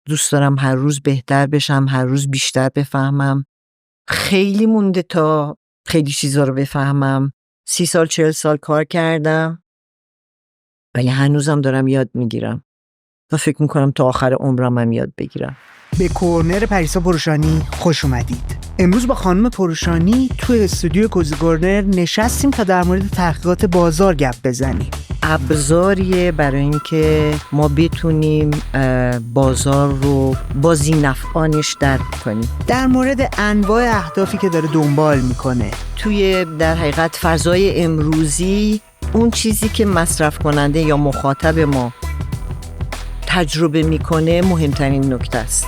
دوست دارم هر روز بهتر بشم، هر روز بیشتر بفهمم. خیلی مونده تا خیلی چیزا رو بفهمم. 30 سال 40 سال کار کردم ولی هنوزم دارم یاد میگیرم و فکر میکنم تا آخر عمرم هم یاد بگیرم. به کورنر پریسا پروشانی خوش اومدید. امروز با خانم پروشانی توی استودیو کوزی کورنر نشستیم تا در مورد تحقیقات بازار گپ بزنیم. ابزاریه برای اینکه ما بتونیم بازار رو با ذی‌نفعانش درک کنیم. در مورد انواع اهدافی که داره دنبال میکنه. توی در حقیقت فضای امروزی اون چیزی که مصرف کننده یا مخاطب ما تجربه میکنه مهمترین نکته است.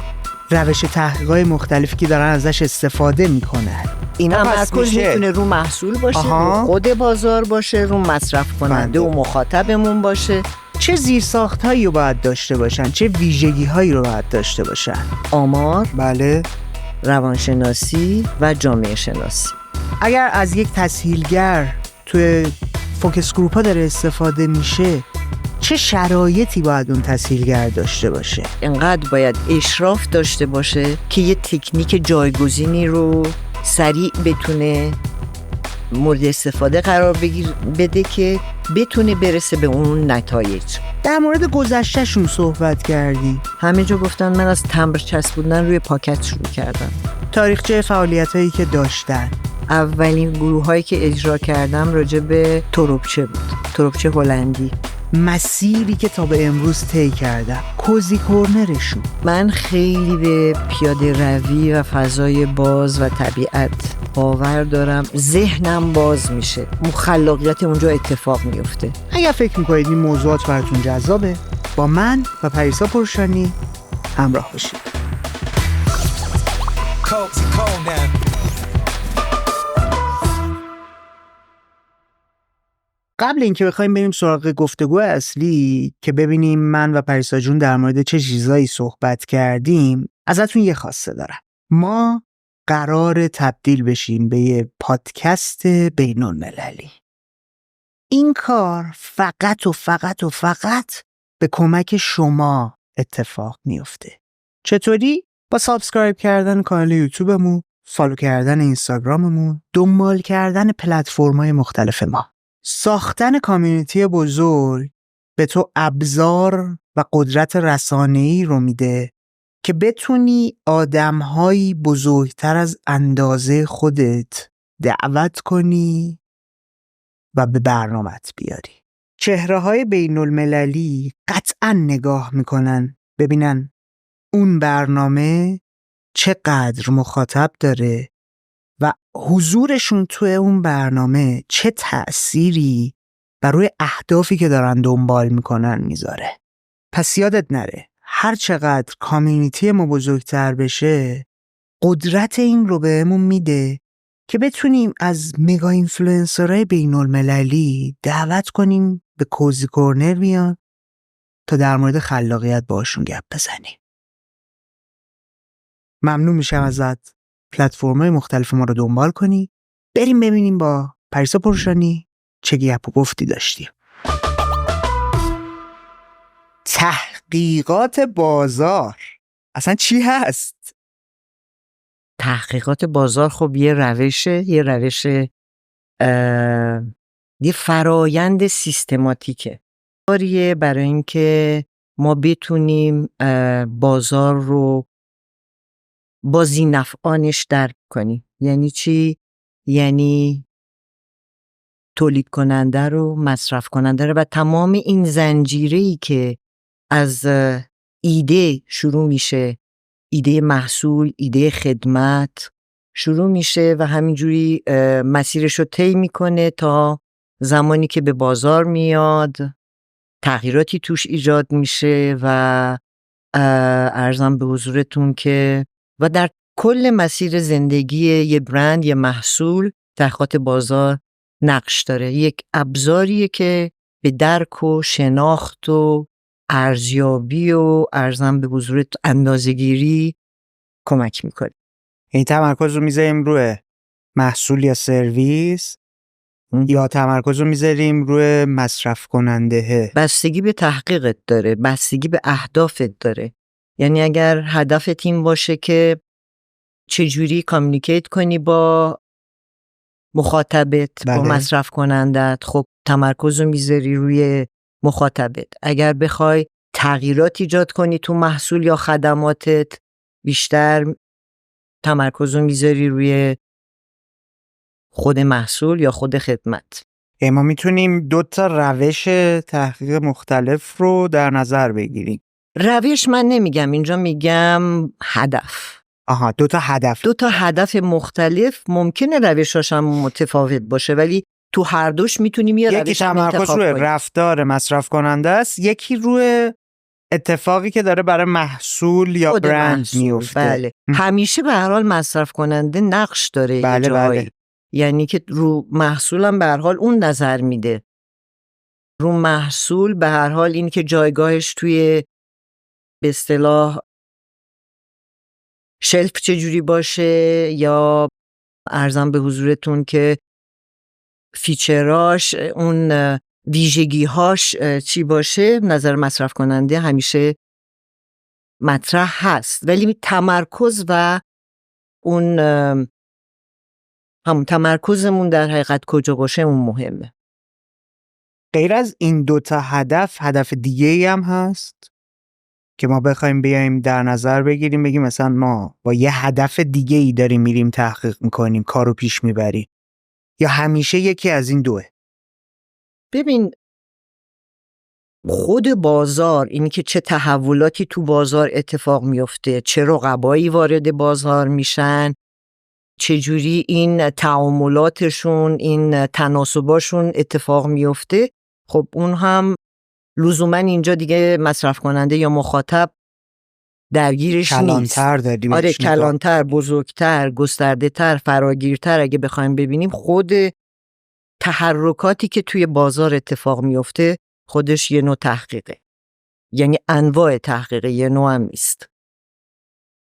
روش تحقیقات مختلفی که دارن ازش استفاده میکنن. اینا تمرکز میتونه رو محصول باشه، رو خود بازار باشه، رو مصرف کننده و مخاطبمون باشه. چه زیرساخت‌هایی رو باید داشته باشن؟ چه ویژگی‌هایی رو باید داشته باشن؟ آمار، بله، روانشناسی و جامعه شناسی. اگر از یک تسهیلگر توی فوکس گروپ ها داره استفاده میشه، چه شرایطی باید اون تسهیلگر داشته باشه؟ اینقدر باید اشراف داشته باشه که یه تکنیک جایگزینی رو سریع بتونه مورد استفاده قرار بده که بتونه برسه به اون نتایج. در مورد گذشتهشون صحبت کردی. همه جا گفتن من از تمبر چسبوندن روی پاکت شروع کردم. تاریخچه فعالیتایی که داشتن. اولین گروهایی که اجرا کردم راجع به تروبچه بود، تروبچه هلندی. مسیری که تا به امروز طی کردم، کوزی کورنرشون. من خیلی به پیاده روی و فضای باز و طبیعت باور دارم. ذهنم باز میشه، خلاقیت اونجا اتفاق میفته. اگر فکر میکنید این موضوعات براتون جذابه، با من و پریسا پروشانی همراه باشید. قبل اینکه بخوایم بریم سراغ گفتگو اصلی که ببینیم من و پریسا جون در مورد چه چیزایی صحبت کردیم، ازتون یه خواسته دارم. ما قرار تبدیل بشیم به یه پادکست بین‌المللی. این کار فقط به کمک شما اتفاق میفته. چطوری؟ با سابسکرایب کردن کانال یوتیوبمون، فالو کردن اینستاگراممون، دنبال کردن پلتفرم‌های مختلف ما. ساختن کامیونیتی بزرگ به تو ابزار و قدرت رسانه‌ای رو میده که بتونی آدم‌هایی بزرگتر از اندازه خودت دعوت کنی و به برنامه‌ت بیاری. چهره‌های بین‌المللی قطعاً نگاه میکنن ببینن اون برنامه چقدر مخاطب داره و حضورشون توی اون برنامه چه تأثیری بر روی اهدافی که دارن دنبال میکنن میذاره. پس یادت نره هر چقدر کامیونیتی ما بزرگتر بشه، قدرت این رو بهمون میده که بتونیم از مگا اینفلوئنسرهای بین‌المللی دعوت کنیم به کوزی کورنر بیان تا در مورد خلاقیت باشون گپ بزنیم. ممنون میشم ازت پلتفرم‌های مختلف ما رو دنبال کنی. بریم ببینیم با پریسا پروشانی چه گپ و گفتی داشتیم. تحقیقات بازار اصلا چی هست؟ تحقیقات بازار خب یه فرایند سیستماتیکه. کاریه برای اینکه ما بتونیم بازار رو با ذی‌نفعانش درک کنیم. یعنی چی؟ یعنی تولید کننده رو، مصرف کننده رو و تمام این زنجیره‌ای که از ایده شروع میشه، ایده محصول، ایده خدمت شروع میشه و همینجوری مسیرش رو طی میکنه تا زمانی که به بازار میاد، تغییراتی توش ایجاد میشه و عرضم به حضورتون که و در کل مسیر زندگی یه برند، یه محصول، تحقیقات بازار نقش داره. یک ابزاریه که به درک و شناخت و ارزیابی و عرضم به حضورت اندازه‌گیری کمک میکنه. این تمرکز رو میذاریم روی محصول یا سرویس یا تمرکز رو میذاریم روی مصرف کننده؟ بستگی به تحقیقت داره، بستگی به اهدافت داره. یعنی اگر هدفت این باشه که چجوری کامیونیکیت کنی با مخاطبت، با مصرف کنندت، خب تمرکز رو میذاری روی مخاطبت. اگر بخوای تغییرات ایجاد کنی تو محصول یا خدماتت، بیشتر تمرکز رو میذاری روی خود محصول یا خود خدمت. ما میتونیم 2 روش تحقیق مختلف رو در نظر بگیریم. روش من نمیگم، اینجا میگم هدف. 2 هدف. 2 هدف مختلف، ممکنه روشاش هم متفاوت باشه ولی تو هر دوش میتونیم یه روش یکی تمرکز روی رفتار مصرف کننده است، یکی روی اتفاقی که داره برای محصول یا برند میفته. بله. همیشه به هر حال مصرف کننده نقش داره. بله. یعنی که رو محصولم به هر حال اون نظر میده. رو محصول به هر حال این که جایگاهش توی به اصطلاح شلف چجوری باشه، یا عرضم به حضورتون که فیچراش، اون ویژگیهاش چی باشه، نظر مصرف کننده همیشه مطرح هست. ولی تمرکز و اون همون تمرکزمون در حقیقت کجا باشه اون مهمه. غیر از این 2 هدف دیگه ای هم هست که ما بخوایم بیایم در نظر بگیریم، بگیم مثلا ما با یه هدف دیگه ای داریم میریم تحقیق میکنیم، کارو پیش میبریم، یا همیشه یکی از این 2؟ ببین، خود بازار، این که چه تحولاتی تو بازار اتفاق میفته، چه رقبایی وارد بازار میشن، چجوری این تعاملاتشون، این تناسباشون اتفاق میفته، خب اون هم لزوما اینجا دیگه مصرف کننده یا مخاطب درگیرش نیست. آره، کلانتر، بزرگتر، گسترده‌تر، فراگیرتر اگه بخوایم ببینیم، خود تحرکاتی که توی بازار اتفاق میفته خودش یه نوع تحقیقه. یعنی انواع تحقیقه، یه نوع هم نیست.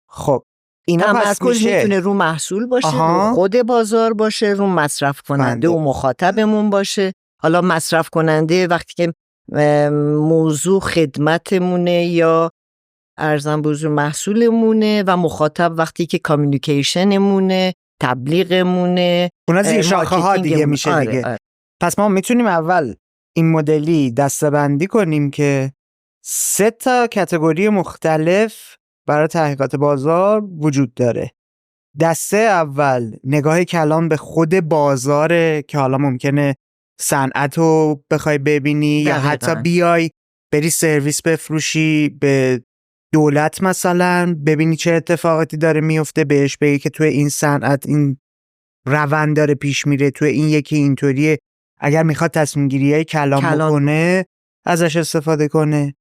خب اینا تمرکز میتونه رو محصول باشه، رو خود بازار باشه، رو مصرف کننده و مخاطبمون باشه. حالا مصرف کننده وقتی که موضوع خدمتمونه یا ارزم به حضور محصولمونه، و مخاطب وقتی که کامیونیکیشنمونه، تبلیغمونه، اونا زیر شاخه ها دیگه میشه دیگه. آره. پس ما میتونیم اول این مدلی دسته‌بندی کنیم که 3 کاتگوری مختلف برای تحقیقات بازار وجود داره. دسته اول نگاه کلان به خود بازاره که حالا ممکنه صنعت رو بخوای ببینی یا حتی بیای بری سرویس بفروشی به دولت مثلا، ببینی چه اتفاقاتی داره میفته، بهش بگی که توی این صنعت این روند داره پیش میره، توی این یکی اینطوریه، اگر میخواد تصمیم گیریای کلان بکنه ازش استفاده کنه.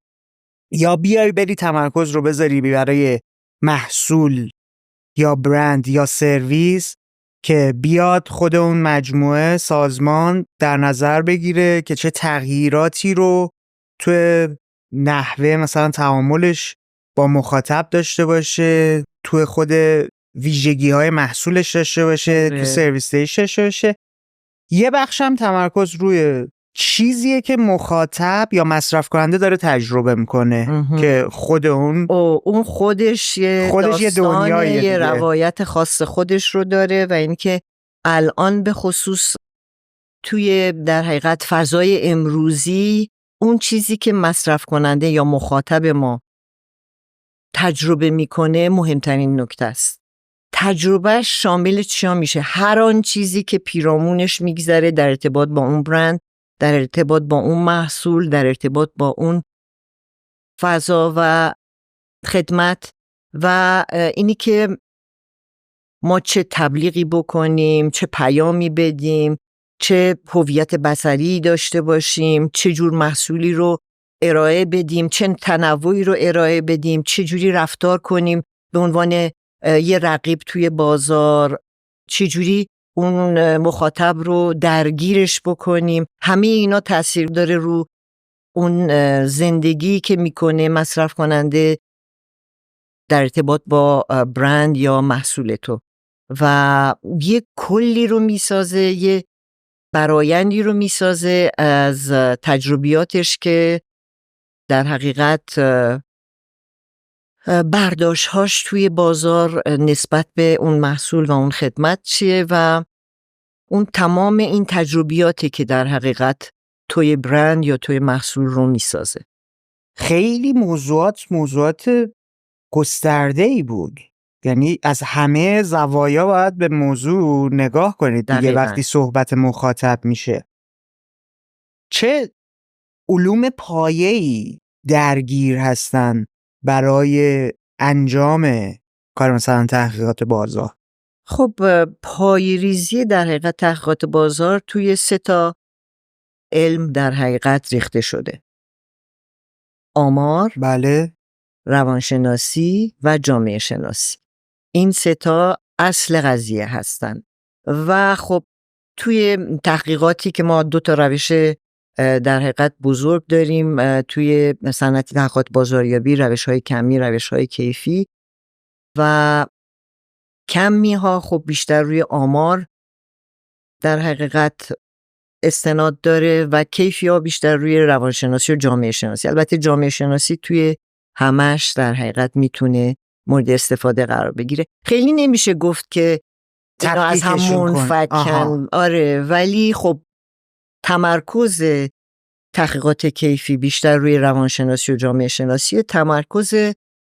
یا بیای بری تمرکز رو بذاری برای محصول یا برند یا سرویس که بیاد خود اون مجموعه سازمان در نظر بگیره که چه تغییراتی رو توی نحوه مثلا تعاملش با مخاطب داشته باشه، توی خود ویژگی‌های محصولش داشته باشه، تو سرویس داشته باشه. یه بخش هم تمرکز روی چیزیه که مخاطب یا مصرف کننده داره تجربه میکنه که خود اون خودش یه دنیای یه روایت خاص خودش رو داره، و اینکه الان به خصوص توی در حقیقت فضای امروزی اون چیزی که مصرف کننده یا مخاطب ما تجربه میکنه مهمترین نکته است. تجربهش شامل چیا میشه؟ هر آن چیزی که پیرامونش میگذره در ارتباط با اون برند، در ارتباط با اون محصول، در ارتباط با اون فضا و خدمت، و اینی که ما چه تبلیغی بکنیم، چه پیامی بدیم، چه هویت بصری داشته باشیم، چه جور محصولی رو ارائه بدیم، چه تنوعی رو ارائه بدیم، چه جوری رفتار کنیم به عنوان یه رقیب توی بازار، چه جوری اون مخاطب رو درگیرش بکنیم. همه اینا تأثیر داره رو اون زندگی که میکنه مصرف کننده در ارتباط با برند یا محصول تو، و یه کلی رو میسازه، یه برایندی رو میسازه از تجربیاتش که در حقیقت برداشت‌هاش توی بازار نسبت به اون محصول و اون خدمت چیه و اون تمام این تجربیاتی که در حقیقت توی برند یا توی محصول رو میسازه. خیلی موضوعات گسترده‌ای بود. یعنی از همه زوایا باید به موضوع نگاه کنید دیگه دقیقاً. وقتی صحبت مخاطب میشه. چه علوم پایه‌ای درگیر هستن برای انجام کار مثلا تحقیقات بازار؟ خب پایه‌ریزی در حقیقت تحقیقات بازار توی 3 علم در حقیقت ریخته شده: آمار، بله. روانشناسی و جامعه شناسی. این 3 اصل قضیه هستن و خب توی تحقیقاتی که ما 2 روش در حقیقت بزرگ داریم توی صنعت تحقیقات بازاریابی: روش‌های کمی، روش‌های کیفی. و کمی ها خب بیشتر روی آمار در حقیقت استناد داره و کیفی ها بیشتر روی روانشناسی و جامعه شناسی. البته جامعه شناسی توی همش در حقیقت میتونه مورد استفاده قرار بگیره. خیلی نمیشه گفت که اینا از هم منفکن. آره، ولی خب تمرکز تحقیقات کیفی بیشتر روی روانشناسی و جامعه شناسی، تمرکز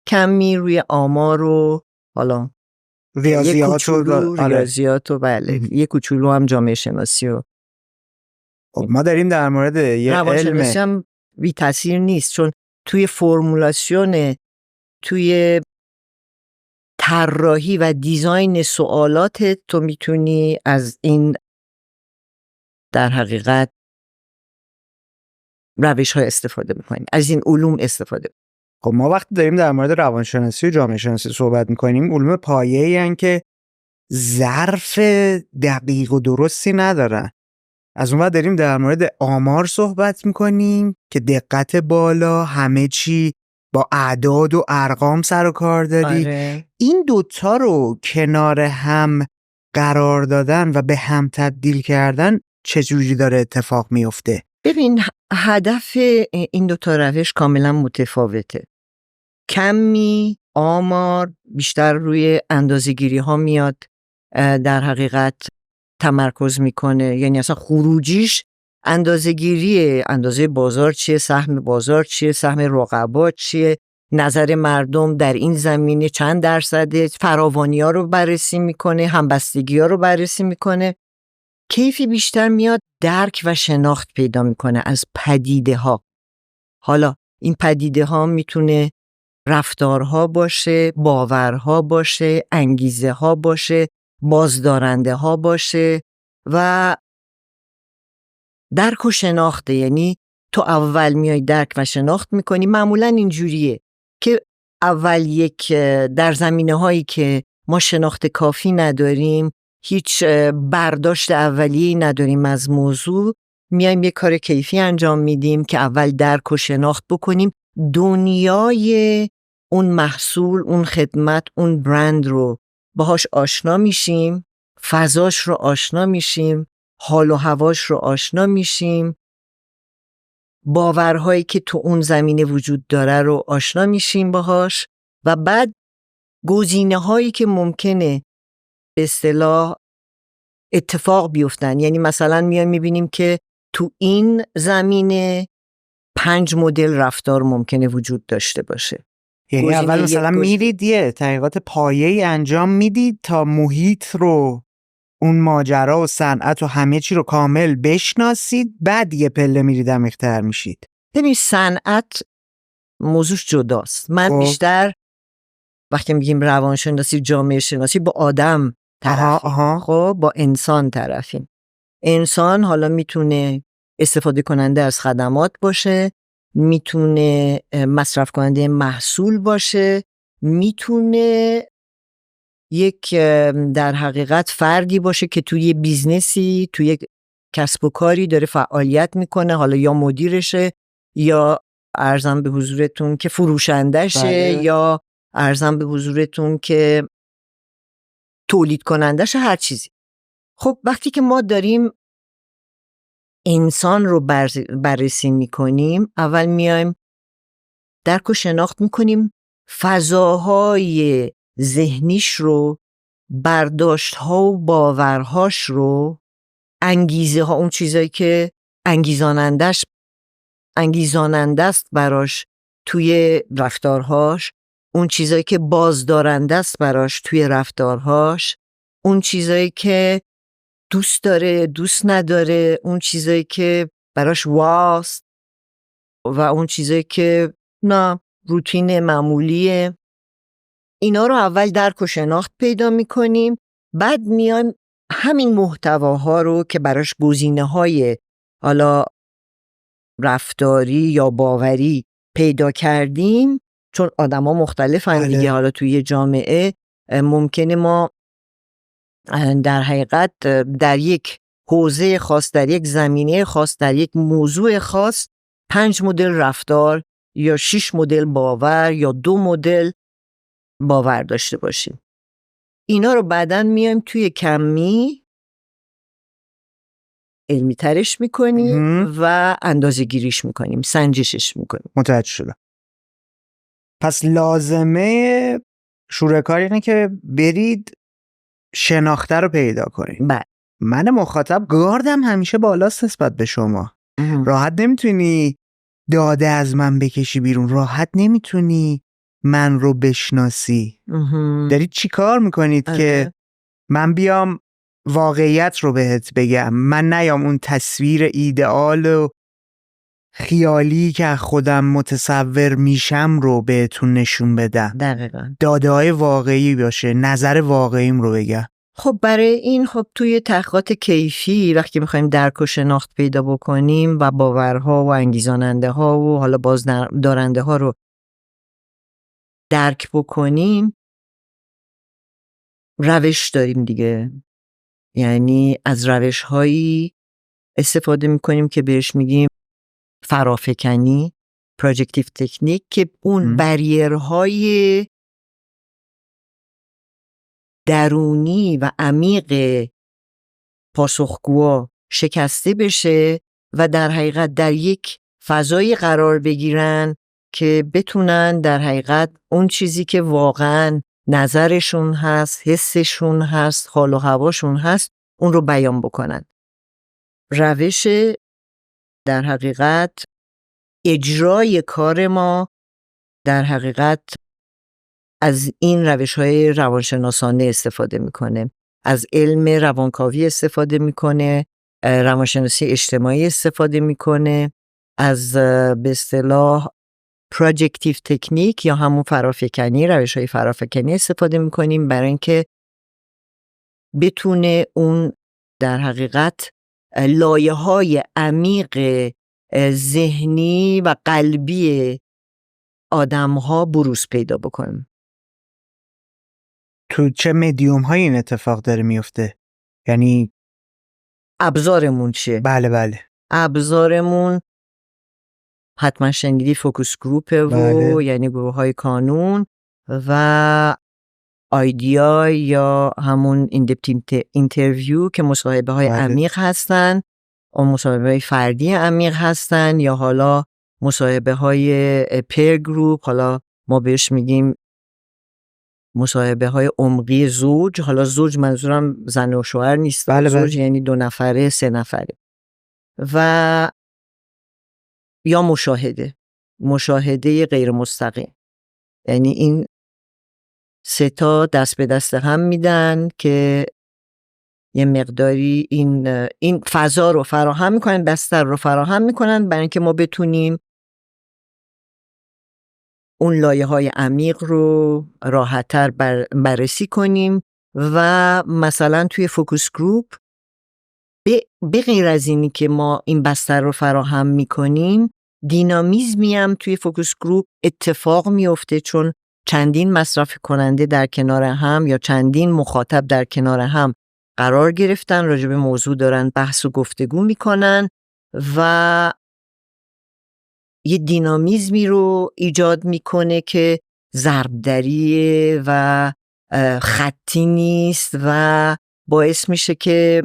کمی روی آمار و حالا ریاضیات و بله یه کوچولو هم جامعه شناسی و خب ما داریم در مورد یه روانشناسی هم بی تاثیر نیست، چون توی فرمولاسیون، توی طراحی و دیزاین سوالات تو میتونی از این در حقیقت روش های استفاده بکنی، از این علوم استفاده بکنی. خب ما وقتی داریم در مورد روانشناسی و جامعه شناسی صحبت میکنیم، علوم پایه‌ای هستن که ظرف دقیق و درستی ندارن. از اون بعد داریم در مورد آمار صحبت میکنیم که دقت بالا، همه چی با اعداد و ارقام سر و کار داری. آره. این 2 رو کنار هم قرار دادن و به هم تبدیل کردن چجوری داره اتفاق میفته؟ ببین، هدف این 2 روش کاملا متفاوته. کمی آمار بیشتر روی اندازه‌گیری ها میاد در حقیقت تمرکز میکنه، یعنی اصلا خروجیش اندازه‌گیریه، اندازه بازار چیه، سهم بازار چیه، سهم رقبا چیه، نظر مردم در این زمینه چند درصده، فراوانی ها رو بررسی میکنه، همبستگی ها رو بررسی میکنه. کیفی بیشتر میاد درک و شناخت پیدا میکنه از پدیده ها. حالا این پدیده ها میتونه رفتارها باشه، باورها باشه، انگیزه ها باشه، بازدارنده ها باشه و درک و شناخته. یعنی تو اول میای درک و شناخت میکنی. معمولا اینجوریه که اول در زمینه هایی که ما شناخت کافی نداریم، هیچ برداشت اولیه‌ای نداریم از موضوع، میایم یه کار کیفی انجام میدیم که اول درک و شناخت بکنیم، دنیای اون محصول، اون خدمت، اون برند رو باهاش آشنا میشیم، فضاش رو آشنا میشیم، حال و هواش رو آشنا میشیم، باورهایی که تو اون زمینه وجود داره رو آشنا میشیم باهاش و بعد گزینه هایی که ممکنه به اصطلاح اتفاق بیفتن. یعنی مثلا میایم میبینیم که تو این زمینه 5 مدل رفتار ممکنه وجود داشته باشه. یعنی اول مثلا میرید یه تحقیقات پایه‌ای انجام میدید تا محیط رو، اون ماجرا و صنعت و همه چی رو کامل بشناسید، بعد یه پله میرید عمیق‌تر میشید. ببین، صنعت موضوعش جداست. من بیشتر وقتی میگیم روانشناسی، جامعه شناسی، با آدم طرفیم. خب با انسان طرفیم. انسان حالا میتونه استفاده کننده از خدمات باشه، میتونه مصرف کننده محصول باشه، میتونه یک در حقیقت فردی باشه که توی بیزنسی، توی کسب و کاری داره فعالیت میکنه، حالا یا مدیرشه یا عرضم به حضورتون که فروشندشه یا عرضم به حضورتون که تولید کنندشه، هر چیزی. خب وقتی که ما داریم انسان رو بررسی میکنیم، اول میایم درک و شناخت میکنیم فضاهای ذهنیش رو، برداشت‌ها و باورهاش رو، انگیزه ها، اون چیزایی که انگیزاننده است براش توی رفتارهاش، اون چیزایی که بازدارنده است براش توی رفتارهاش، اون چیزایی که دوست داره دوست نداره، اون چیزایی که براش واست و اون چیزایی که نه روتین معمولیه. اینا رو اول درک و شناخت پیدا میکنیم، بعد میایم همین محتواها رو که براش گزینه‌های حالا رفتاری یا باوری پیدا کردیم، چون آدما مختلفن دیگه. حالا توی یه جامعه ممکنه ما در حقیقت در یک حوزه خاص، در یک زمینه خاص، در یک موضوع خاص 5 مدل رفتار یا 6 مدل باور یا 2 مدل باور داشته باشیم. اینا رو بعداً میایم توی کمی علمی ترش میکنیم و اندازه گیریش میکنیم، سنجشش میکنیم. متوجه شدم. پس لازمه شورکار اینه که برید شناخته رو پیدا کنید. بله. من مخاطب گاردم همیشه بالاست نسبت به شما. راحت نمیتونی داده از من بکشی بیرون، راحت نمیتونی من رو بشناسی. دارید چی کار میکنید که من بیام واقعیت رو بهت بگم، من نیام اون تصویر ایدئال و خیالی که خودم متصور میشم رو بهتون نشون بدم. دقیقاً. داده های واقعی باشه، نظر واقعیم رو بگم. خب برای این توی تحقیقات کیفی وقتی میخوایم درک و شناخت پیدا بکنیم و باورها و انگیزاننده ها و حالا بازدارنده ها رو درک بکنیم، روش داریم دیگه. یعنی از روش هایی استفاده میکنیم که بهش میگیم فرافکنی، پروژکتیو تکنیک، که اون بریرهای درونی و عمیق پاسخگوها شکسته بشه و در حقیقت در یک فضایی قرار بگیرن که بتونن در حقیقت اون چیزی که واقعا نظرشون هست، حسشون هست، حال و هواشون هست، اون رو بیان بکنن. روش در حقیقت اجرای کار ما در حقیقت از این روش‌های روانشناسانه استفاده میکنه، از علم روانکاوی استفاده میکنه، روانشناسی اجتماعی استفاده میکنه، از به اصطلاح پروژکتیو تکنیک یا همون فرافکنی، روش‌های فرافکنی استفاده میکنیم برای اینکه بتونه اون در حقیقت لایه‌های عمیق ذهنی و قلبی آدم‌ها بروز پیدا بکنه. تو چه مدیوم هایی این اتفاق داره میفته؟ یعنی ابزارمون چیه؟ بله. ابزارمون حتما شنیدی فوکوس گروپه و یعنی گروه های کانون و آیدیای یا همون ایندپت اینترویو که مصاحبه های عمیق هستن، اون مصاحبه های فردی عمیق هستن، یا حالا مصاحبه های پیر گروپ، حالا ما بهش میگیم مصاحبه های عمقی زوج. حالا زوج منظورم زن و شوهر نیست. زوج یعنی 2 نفره 3 نفره. و یا مشاهده غیر مستقیم. یعنی این 3 تا دست به دست هم میدن که یه مقداری این فضا رو فراهم میکنن، بستر رو فراهم میکنن برای اینکه ما بتونیم اون لایه‌های عمیق رو راحت‌تر بررسی کنیم. و مثلا توی فوکوس گروپ به غیر از اینی که ما این بستر رو فراهم میکنیم، دینامیزمی هم توی فوکوس گروپ اتفاق میفته، چون چندین مصرف کننده در کنار هم یا چندین مخاطب در کنار هم قرار گرفتن، راجع به موضوع دارن بحث و گفتگو میکنن و یه دینامیزمی رو ایجاد میکنه که ضربدریه و خطی نیست و باعث میشه که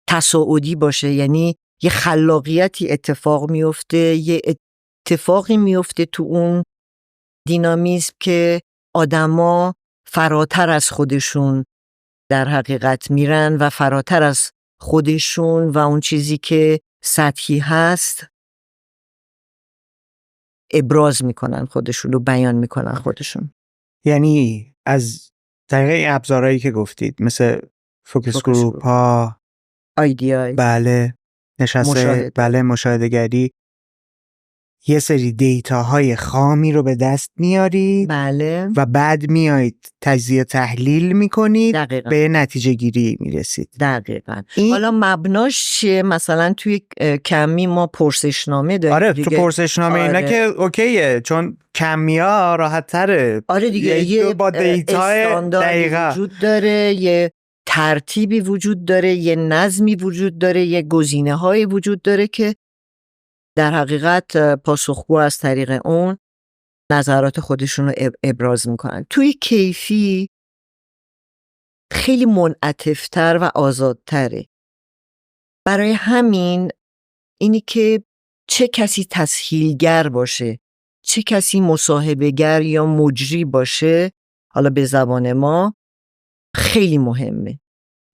تصاعدی باشه. یعنی یه خلاقیتی اتفاق میفته، یه اتفاقی میفته تو اون دینامیزم که آدما فراتر از خودشون در حقیقت میرن و فراتر از خودشون و اون چیزی که سطحی هست ابراز میکنن خودشون رو، بیان میکنن خودشون. یعنی از طریق این ابزارهایی که گفتید مثل فوکس گروپ ها، IDI، بله، نشسته، بله، مشاهده‌گری، یه سری دیتاهای خامی رو به دست میارید، بله، و بعد میایید تجزیه تحلیل میکنید، دقیقا. به نتیجه گیری میرسید. دقیقاً. حالا مبناش چیه؟ مثلا توی کمی ما پرسشنامه داریم. آره دیگه. تو پرسشنامه اینا که اوکیه، چون کمیا راحت تره. آره دیگه، یه با دیتا دقیقا وجود داره، یه ترتیبی وجود داره، یه نظمی وجود داره، یه گزینه های وجود داره که در حقیقت پاسخگو از طریق اون نظرات خودشون رو ابراز میکنن. توی کیفی خیلی منعطف‌تر و آزادتره. برای همین اینی که چه کسی تسهیلگر باشه، چه کسی مصاحبه‌گر یا مجری باشه، حالا به زبان ما، خیلی مهمه.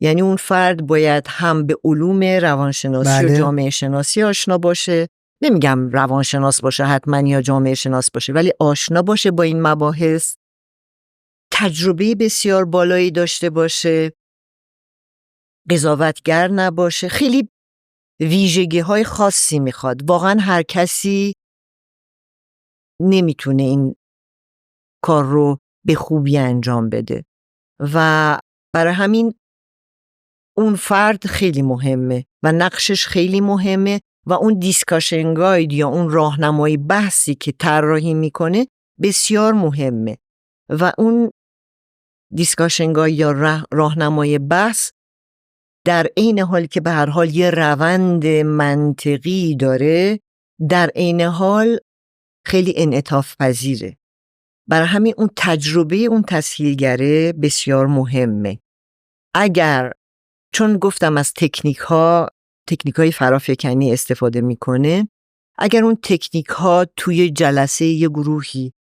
یعنی اون فرد باید هم به علوم روانشناسی و جامعه شناسی آشنا باشه. نمیگم روانشناس باشه حتما یا جامعه شناس باشه، ولی آشنا باشه با این مباحث، تجربه بسیار بالایی داشته باشه، قضاوتگر نباشه. خیلی ویژگی های خاصی میخواد. واقعا هر کسی نمیتونه این کار رو به خوبی انجام بده و برای همین اون فرد خیلی مهمه و نقشش خیلی مهمه و اون دیسکاشن گاید یا اون راهنمایی بحثی که طراحی میکنه بسیار مهمه و اون دیسکاشن گاید یا راهنمایی بحث در عین حال که به هر حال یه روند منطقی داره، در عین حال خیلی انعطاف پذیره. برای همین اون تجربه اون تسهیلگره بسیار مهمه. اگر چون گفتم از تکنیک های فرافکنی استفاده میکنه، اگر اون تکنیک ها توی جلسه یه گروهی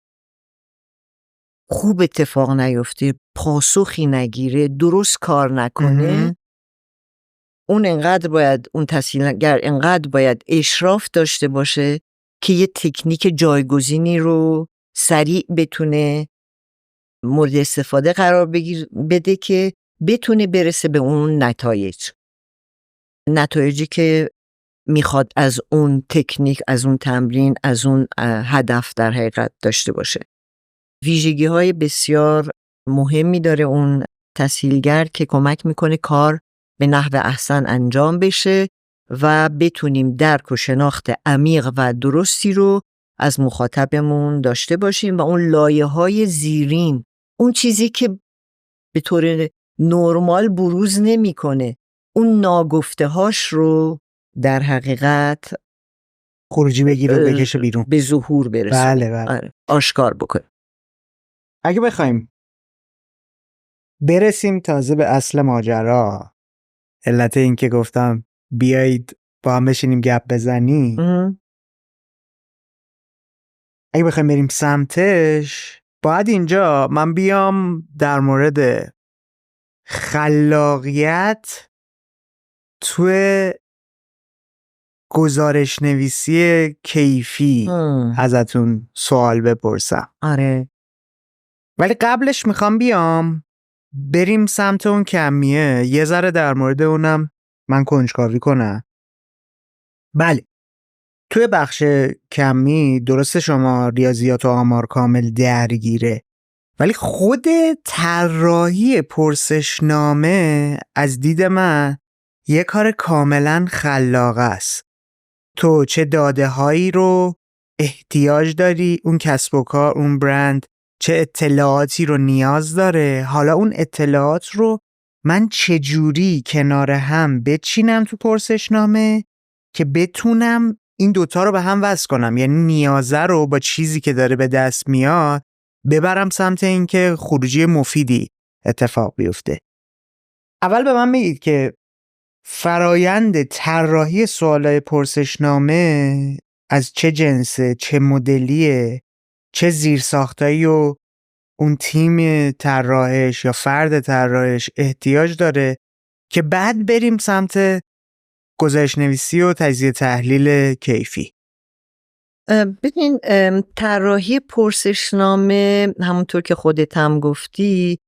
خوب اتفاق نیفته، پاسخی نگیره، درست کار نکنه، اون تسهیلگر انقدر باید اشراف داشته باشه که یه تکنیک جایگزینی رو سریع بتونه مورد استفاده قرار بده که بتونه برسه به اون نتایجی که میخواد از اون تکنیک، از اون تمرین، از اون هدف در حقیقت داشته باشه. ویژگی های بسیار مهمی داره اون تسهیلگر که کمک میکنه کار به نحو احسن انجام بشه و بتونیم درک و شناخت عمیق و درستی رو از مخاطبمون داشته باشیم و اون لایه‌های زیرین، اون چیزی که به طور نرمال بروز نمیکنه، اون ناگفته هاش رو در حقیقت خروجی بگیره و بکشه بیرون، به ظهور برسونه. بله. آشکار بکنه. اگه بخوایم برسیم تازه به اصل ماجرا، علت این که گفتم بیایید با هم بشینیم گپ بزنیم، اگه بخوایم بریم سمتش، باید اینجا من بیام در مورد خلاقیت توی گزارش نویسی کیفی ازتون سوال بپرسم. آره. ولی قبلش میخوام بیام بریم سمت اون کمیه، یه ذره در مورد اونم من کنجکاوی کنم. بله، توی بخش کمی درسته شما ریاضیات و آمار کامل درگیره، ولی خود طراحی پرسشنامه از دید من یه کار کاملا خلاق است. تو چه داده هایی رو احتیاج داری، اون کسب و کار، اون برند چه اطلاعاتی رو نیاز داره، حالا اون اطلاعات رو من چجوری کنار هم بچینم تو پرسشنامه که بتونم این دوتا رو به هم وصل کنم، یعنی نیازه رو با چیزی که داره به دست میاد ببرم سمت این که خروجی مفیدی اتفاق بیفته. اول به من بگید که فرایند طراحی سوالای پرسشنامه از چه جنسه، چه مدلیه، چه زیرساختایی و اون تیم طراحش یا فرد طراحش احتیاج داره که بعد بریم سمت گزارش نویسی و تجزیه تحلیل کیفی. ببین طراحی پرسشنامه همونطور که خودت هم گفتی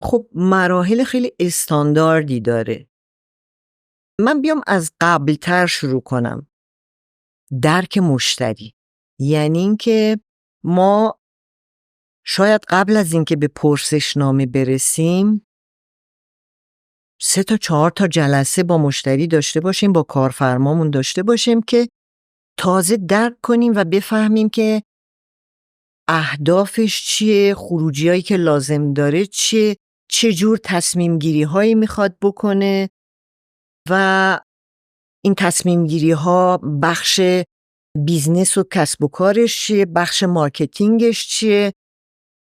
خب مراحل خیلی استانداردی داره. من بیام از قبلتر شروع کنم. درک مشتری، یعنی اینکه ما شاید قبل از اینکه به پرسشنامه برسیم 3 تا 4 تا جلسه با مشتری داشته باشیم، با کارفرمامون داشته باشیم که تازه درک کنیم و بفهمیم که اهدافش چیه، خروجیایی که لازم داره چیه، چه جور تصمیم گیری هایی میخواد بکنه و این تصمیم گیری ها بخش بیزنس و کسب و کارش چیه، بخش مارکتینگش چیه،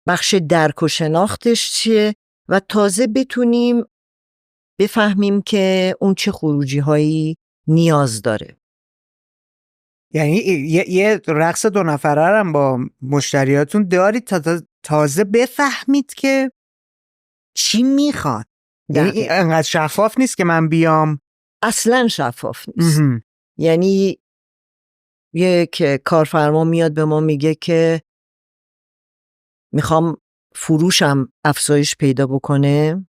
بخش درک و شناختش چیه و تازه بتونیم بفهمیم که اون چه خروجی هایی نیاز داره. یعنی یه رقص 2 نفره هم با مشتریاتون دارید تا تازه بفهمید که چی میخواد. یعنی انقدر شفاف نیست که من بیام. اصلا شفاف نیست. یعنی یک کارفرما میاد به ما میگه که میخوام فروشم افزایش پیدا بکنه.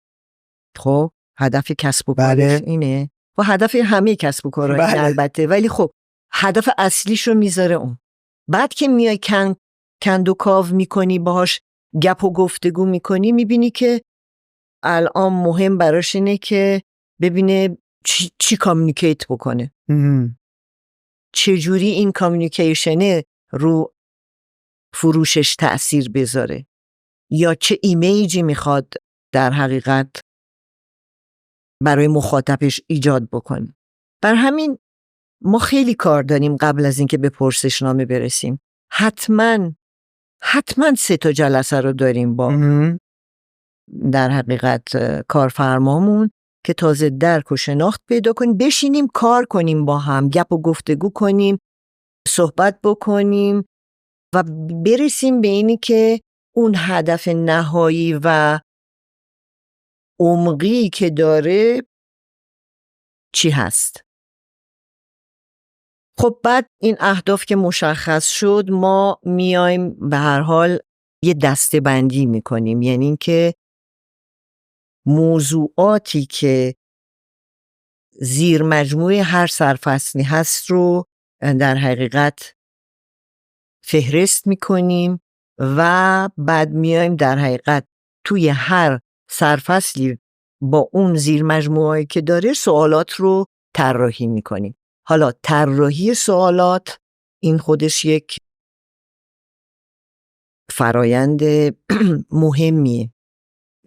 خب هدف کسب و کارش اینه و هدف همه کسب و کارها البته، ولی خب هدف اصلیشو میذاره اون. بعد که میای کند و کاو میکنی، باهاش گپ و گفتگو میکنی، میبینی که الان مهم براش اینه که ببینه چی کامیونیکیت بکنه، چجوری این کامیونیکیشنه رو فروشش تأثیر بذاره یا چه ایمیجی میخواد در حقیقت برای مخاطبش ایجاد بکنه. بر همین ما خیلی کار داریم قبل از اینکه به پرسشنامه برسیم. حتما 3 تا جلسه رو داریم با در حقیقت کارفرمامون که تازه درک و شناخت پیدا کنیم، بشینیم کار کنیم با هم، گپ و گفتگو کنیم، صحبت بکنیم و برسیم به اینی که اون هدف نهایی و عمقی که داره چی هست. خب بعد این اهداف که مشخص شد، ما میایم به هر حال یه دسته بندی میکنیم، یعنی این که موضوعاتی که زیر مجموعه هر سرفصلی هست رو در حقیقت فهرست میکنیم و بعد میایم در حقیقت توی هر سرفصلی با اون زیر مجموعه‌ای که داره سوالات رو طراحی میکنیم. حالا طراحی سوالات این خودش یک فرایند مهمیه.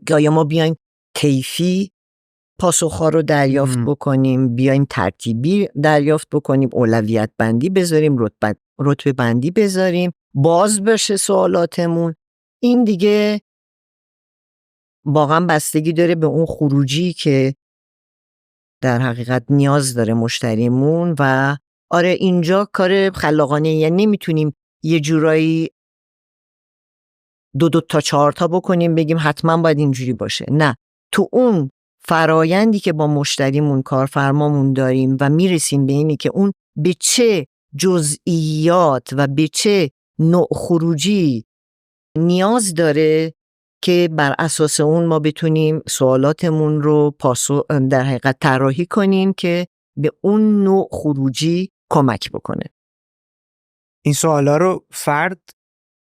یا ما بیایم کیفی پاسخ‌ها رو دریافت بکنیم، بیایم ترتیبی دریافت بکنیم، اولویت بندی بذاریم، رتبه بندی بذاریم، باز بشه سوالاتمون. این دیگه واقعا بستگی داره به اون خروجی که در حقیقت نیاز داره مشتریمون. و آره اینجا کار خلاقانه، یعنی نمیتونیم یه جورایی 2 تا 4 تا بکنیم بگیم حتما باید اینجوری باشه. نه، تو اون فرایندی که با مشتریمون کارفرمامون داریم و میرسیم به اینی که اون به چه جزئیات و به چه نوع خروجی نیاز داره که بر اساس اون ما بتونیم سوالاتمون رو در حقیقت طراحی کنیم که به اون نوع خروجی کمک بکنه. این سوالا رو فرد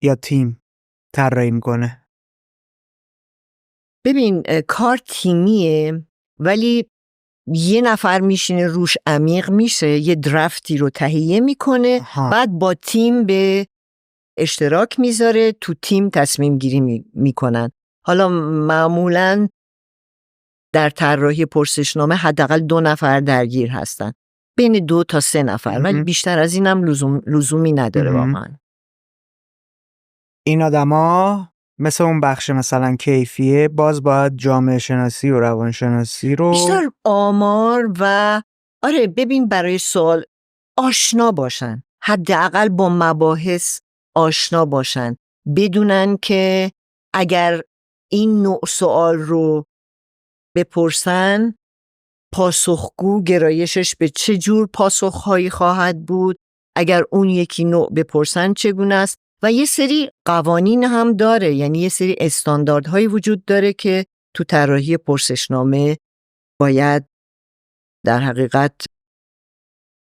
یا تیم طراحی میکنه؟ ببین کار تیمیه، ولی یه نفر میشینه روش عمیق میشه، یه درفتی رو تهیه میکنه، بعد با تیم به اشتراک میذاره، تو تیم تصمیم گیری میکنن. حالا معمولاً در طراحی پرسشنامه حداقل 2 نفر درگیر هستن، بین 2 تا 3 نفر، ولی بیشتر از اینم لزومی نداره واقعا. این آدما مثل اون بخش مثلا کیفیه، باز باید جامعه شناسی و روانشناسی رو بیشتر آمار و آره ببین برای سوال آشنا باشن، حداقل با مباحث آشنا باشن، بدونن که اگر این نوع سوال رو بپرسن پاسخگو گرایشش به چه جور پاسخهایی خواهد بود، اگر اون یکی نوع بپرسن چگونه است. و یه سری قوانین هم داره، یعنی یه سری استانداردهایی وجود داره که تو طراحی پرسشنامه باید در حقیقت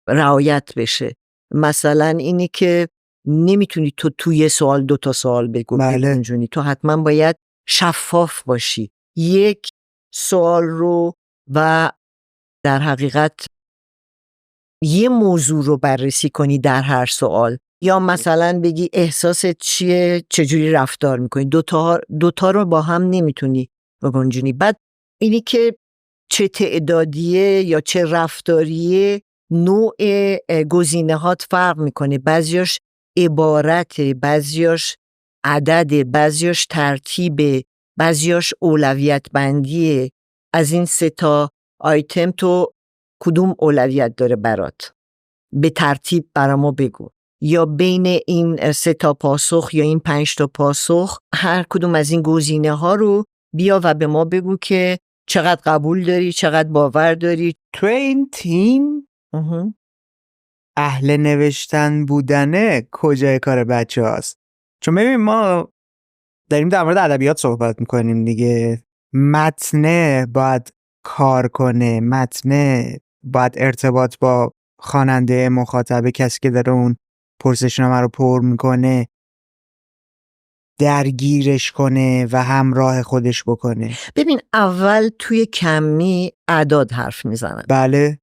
رعایت بشه. مثلا اینی که نمیتونی تو توی سوال 2 سوال بگو بگنجونی. تو حتما باید شفاف باشی، یک سوال رو و در حقیقت یه موضوع رو بررسی کنی در هر سوال. یا مثلا بگی احساست چیه، چجوری رفتار میکنی. دوتا رو با هم نمیتونی بگنجونی. بعد اینی که چه تعدادیه یا چه رفتاریه، نوع گزینه‌هات فرق میکنه. بعضیاش عبارته، بعضیاش عدده، بعضیاش ترتیبه، بعضیاش اولویت بندیه. از این 3 آیتم تو کدوم اولویت داره برات؟ به ترتیب برامو بگو. یا بین این 3 پاسخ یا این 5 پاسخ هر کدوم از این گزینه ها رو بیا و به ما بگو که چقدر قبول داری، چقدر باور داری. تو این تیم اهل نوشتن بودنه کجای کار بچه هاست؟ چون ببین ما داریم در مورد ادبیات صحبت میکنیم دیگه. متنه باید کار کنه، متنه باید ارتباط با خواننده، مخاطب، کسی که داره اون پرسشنامه رو پر میکنه درگیرش کنه و همراه خودش بکنه. ببین اول توی کمی اعداد حرف میزنن، بله،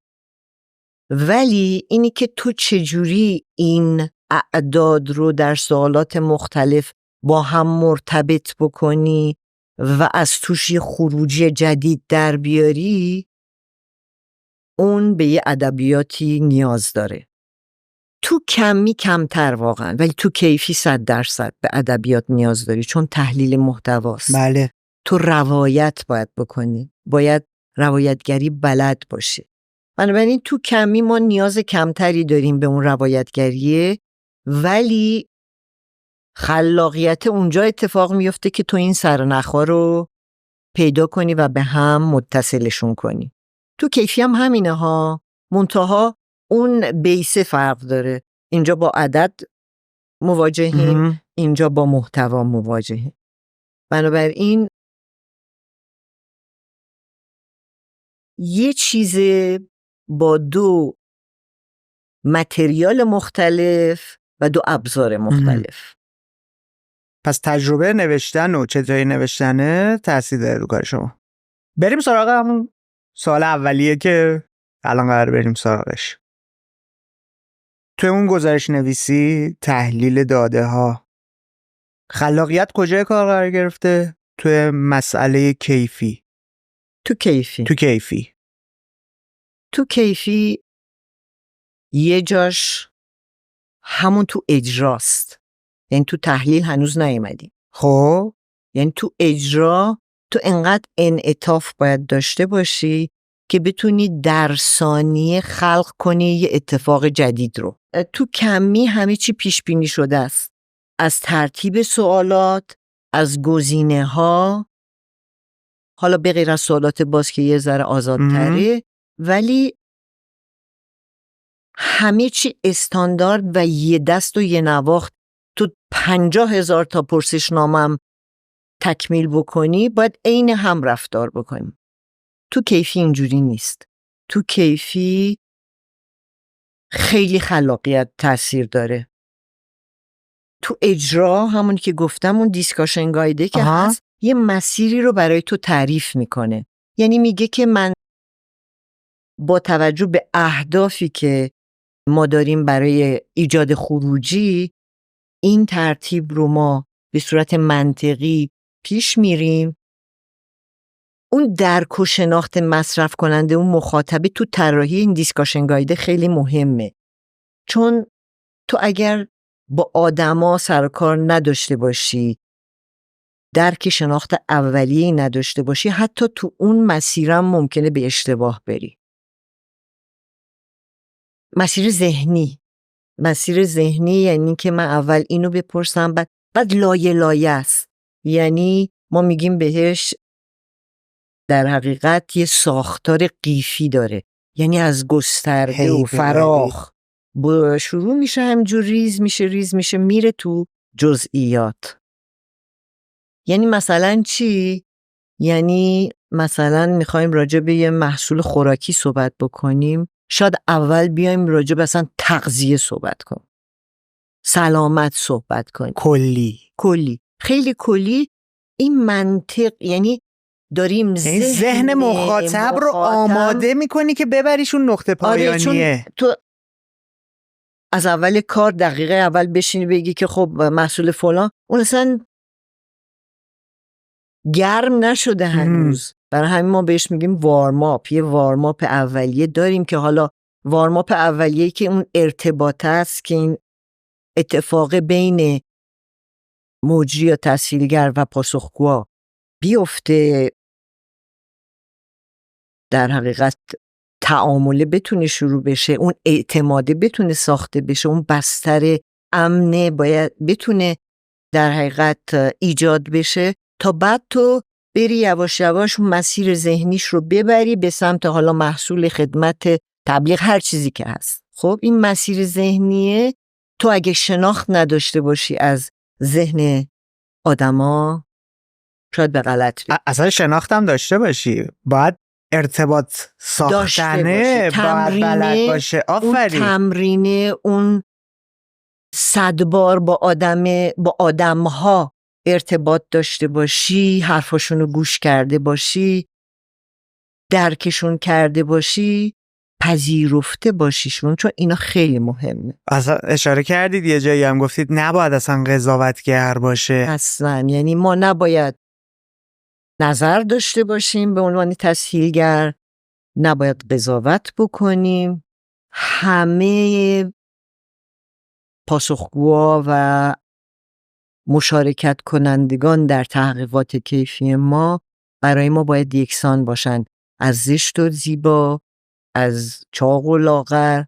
ولی اینی که تو چجوری این اعداد رو در سوالات مختلف با هم مرتبط بکنی و از توش یه خروجی جدید در بیاری، اون به یه ادبیاتی نیاز داره. تو کمی کمتر واقعا، ولی تو کیفی 100% به ادبیات نیاز داری، چون تحلیل محتواست. بله. تو روایت باید بکنی، باید روایتگری بلد باشی. بنابراین تو کمی ما نیاز کمتری داریم به اون روایتگریه، ولی خلاقیت اونجا اتفاق میفته که تو این سرنخا رو پیدا کنی و به هم متصلشون کنی. تو کیفی هم همینه ها، منتها اون بیس فرق داره. اینجا با عدد مواجهیم، اینجا با محتوا مواجهیم. بنابراین یه چیز با 2 متریال مختلف و 2 ابزار مختلف. پس تجربه نوشتن و چطوری نوشتنه تاثیر داره رو کار شما. بریم سراغ همون سوال اولیه که الان قرار بریم سراغش. توی اون گزارش نویسی، تحلیل داده ها، خلاقیت کجای کار قرار گرفته؟ توی مسئله کیفی. تو کیفی یه جاش همون تو اجراست، یعنی تو تحلیل هنوز نیومدی. خب یعنی تو اجرا تو انقدر انعطاف باید داشته باشی که بتونی در ثانیه خلق کنی یه اتفاق جدید رو. تو کمی همه چی پیش بینی شده است، از ترتیب سوالات، از گزینه ها، حالا به غیر از سوالات باز که یه ذره آزادتره، ولی همه چی استاندارد و یه دست و یه نواخت. تو 50,000 تا پرسشنامه تکمیل بکنی، باید عین هم رفتار بکنی. تو کیفی اینجوری نیست. تو کیفی خیلی خلاقیت تاثیر داره. تو اجرا همون که گفتم، اون دیسکاشن گایده که هست، یه مسیری رو برای تو تعریف میکنه. یعنی میگه که من با توجه به اهدافی که ما داریم برای ایجاد خروجی، این ترتیب رو ما به صورت منطقی پیش میریم. اون درک و شناخت مصرف کننده، اون مخاطبه، تو طراحی این دیسکاشن گایده خیلی مهمه. چون تو اگر با آدما سر و کار نداشته باشی، درک شناخت اولیه‌ای نداشته باشی، حتی تو اون مسیرم ممکنه به اشتباه بری. مسیر ذهنی مسیر ذهنی یعنی که من اول اینو بپرسم بعد لایه لایه است. یعنی ما میگیم بهش در حقیقت یه ساختار قیفی داره، یعنی از گسترده و فراخ شروع میشه، همجور ریز میشه میره تو جزئیات. یعنی مثلا چی؟ یعنی مثلا میخوایم راجع به یه محصول خوراکی صحبت بکنیم، شاید اول بیایم راجع به اصلا تغذیه صحبت کنیم، سلامت صحبت کنیم، کلی خیلی کلی. این منطق یعنی داریم ذهن مخاطب رو آماده میکنی که ببریشون نقطه پایانیه. آره، چون تو از اول کار دقیقه اول بشینی بگی که خب محصول فلان اون اصلا گرم نشده هنوز. برای همین ما بهش میگیم وارماپ. یه وارماپ اولیه داریم که حالا وارماپ اولیه که اون ارتباط است که این اتفاق بین مجری یا تسهیلگر و پاسخگو بیفته، در حقیقت تعامله بتونه شروع بشه، اون اعتماده بتونه ساخته بشه، اون بستر امنه باید بتونه در حقیقت ایجاد بشه تا بعد تو بری یواش یواش اون مسیر ذهنیش رو ببری به سمت حالا محصول، خدمت، تبلیغ، هر چیزی که هست. خب این مسیر ذهنیه تو اگه شناخت نداشته باشی از ذهن آدما شاید به غلط بری. اصلا شناختم داشته باشی، باید ارتباط ساختنه باید بلد باشه. آفرین. اون تمرینه، اون 100 بار با آدم‌ها ارتباط داشته باشی، حرفاشونو گوش کرده باشی، درکشون کرده باشی، پذیرفته باشیشون، چون اینا خیلی مهمه. اصلا اشاره کردید یه جایی هم گفتید نباید اصلا قضاوتگر باشه. اصلا یعنی ما نباید نظر داشته باشیم به عنوان تسهیلگر، نباید قضاوت بکنیم. همه پاسخگوها و مشارکت کنندگان در تحقیقات کیفی ما برای ما باید یکسان باشن، از زشت و زیبا، از چاق و لاغر،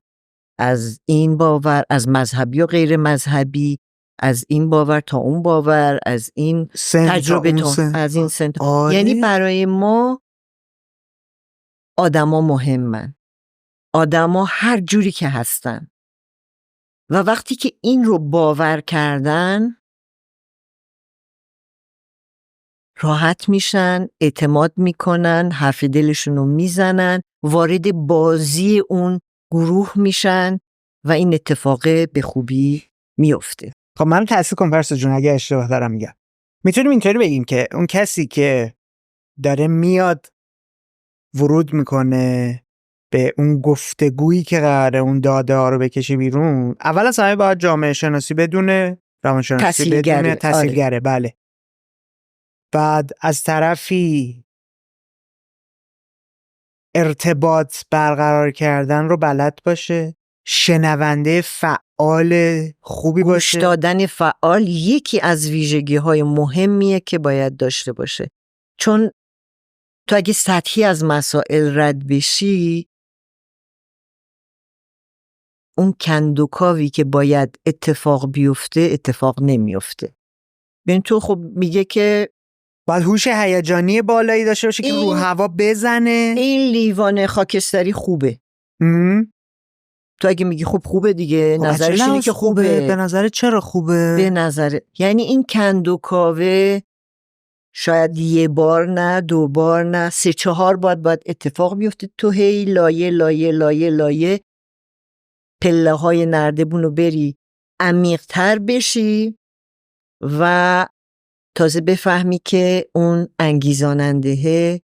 از این باور، از مذهبی و غیر مذهبی، از این باور تا اون باور، از این تجربه تا از این سن. یعنی برای ما آدما مهمن، آدما هر جوری که هستن، و وقتی که این رو باور کردن راحت میشن، اعتماد میکنن، حرف دلشون رو میزنن، وارد بازی اون گروه میشن و این اتفاق به خوبی میفته. خب من تصحیح کنم پرسا جون اگه اشتباه دارم میگم. میتونیم اینطوری بگیم که اون کسی که داره میاد ورود میکنه به اون گفتگویی که قراره اون داده ها رو بکشه بیرون، اول از همه باید جامعه شناسی بدونه، روانشناسی بدونه، تسهیلگره. آره. بله. بعد از طرفی ارتباط برقرار کردن رو بلد باشه، شنونده فعال خوبی باشه. گوش دادن فعال یکی از ویژگی‌های مهمیه که باید داشته باشه، چون تو اگه سطحی از مسائل رد بشی، اون کندوکاوی که باید اتفاق بیفته اتفاق نمیفته. ببین تو خب میگه که باید هوش هیجانی بالایی داشته باشه که رو هوا بزنه. این لیوان خاکستری خوبه. تو اگه میگی خب خوبه دیگه، نظرش اینه که خوبه. به نظر چرا خوبه؟ به نظر یعنی این کندوکاوه شاید یه بار نه، 2 بار نه، 3-4 باید اتفاق بیفته. تو هی لایه لایه لایه لایه پله های نردبون رو بری عمیق‌تر بشی و تازه بفهمی که اون انگیزاننده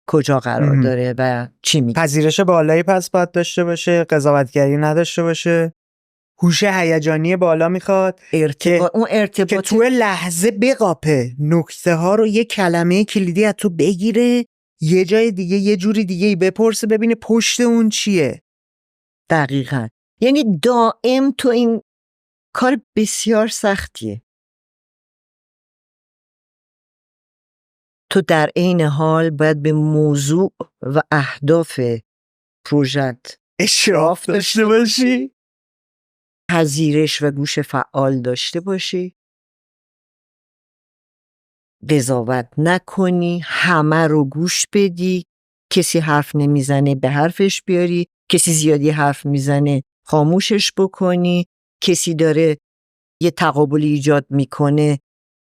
کجا قرار داره و چی میگه. پذیرش بالایی پس باید داشته باشه، قضاوتگری نداشته باشه، هوش هیجانی بالا میخواد، اون ارتباط که تو لحظه بقاپه، نکته ها رو یه کلمه کلیدی از تو بگیره، یه جای دیگه یه جوری دیگه بپرسه ببینه پشت اون چیه. دقیقاً. یعنی دائم تو این کار بسیار سختیه. تو در عین حال باید به موضوع و اهداف پروژت اشراف داشته باشی. پذیرش و گوش فعال داشته باشی، قضاوت نکنی، همه رو گوش بدی، کسی حرف نمیزنه به حرفش بیاری، کسی زیادی حرف میزنه خاموشش بکنی، کسی داره یه تقابلی ایجاد میکنه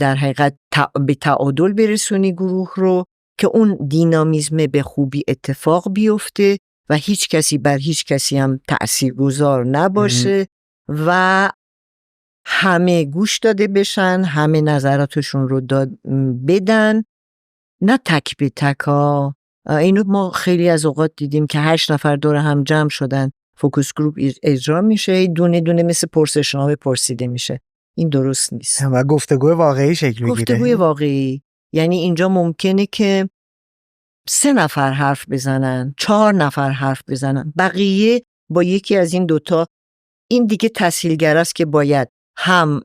در حقیقت به تعادل برسونی گروه رو که اون دینامیزم به خوبی اتفاق بیفته و هیچ کسی بر هیچ کسی هم تأثیرگذار نباشه و همه گوش داده بشن، همه نظراتشون رو بدن، نه تک به تکا. اینو ما خیلی از اوقات دیدیم که 8 نفر دور هم جمع شدن، فوکوس گروپ اجرا میشه، دونه دونه مثل پرسشنامه پرسیده میشه. این درست نیست. و گفتگو واقعی شکل بگیره. گفتگوی واقعی یعنی اینجا ممکنه که 3 نفر حرف بزنن، 4 نفر حرف بزنن، بقیه با یکی از این دوتا، این دیگه تسهیلگر است که باید هم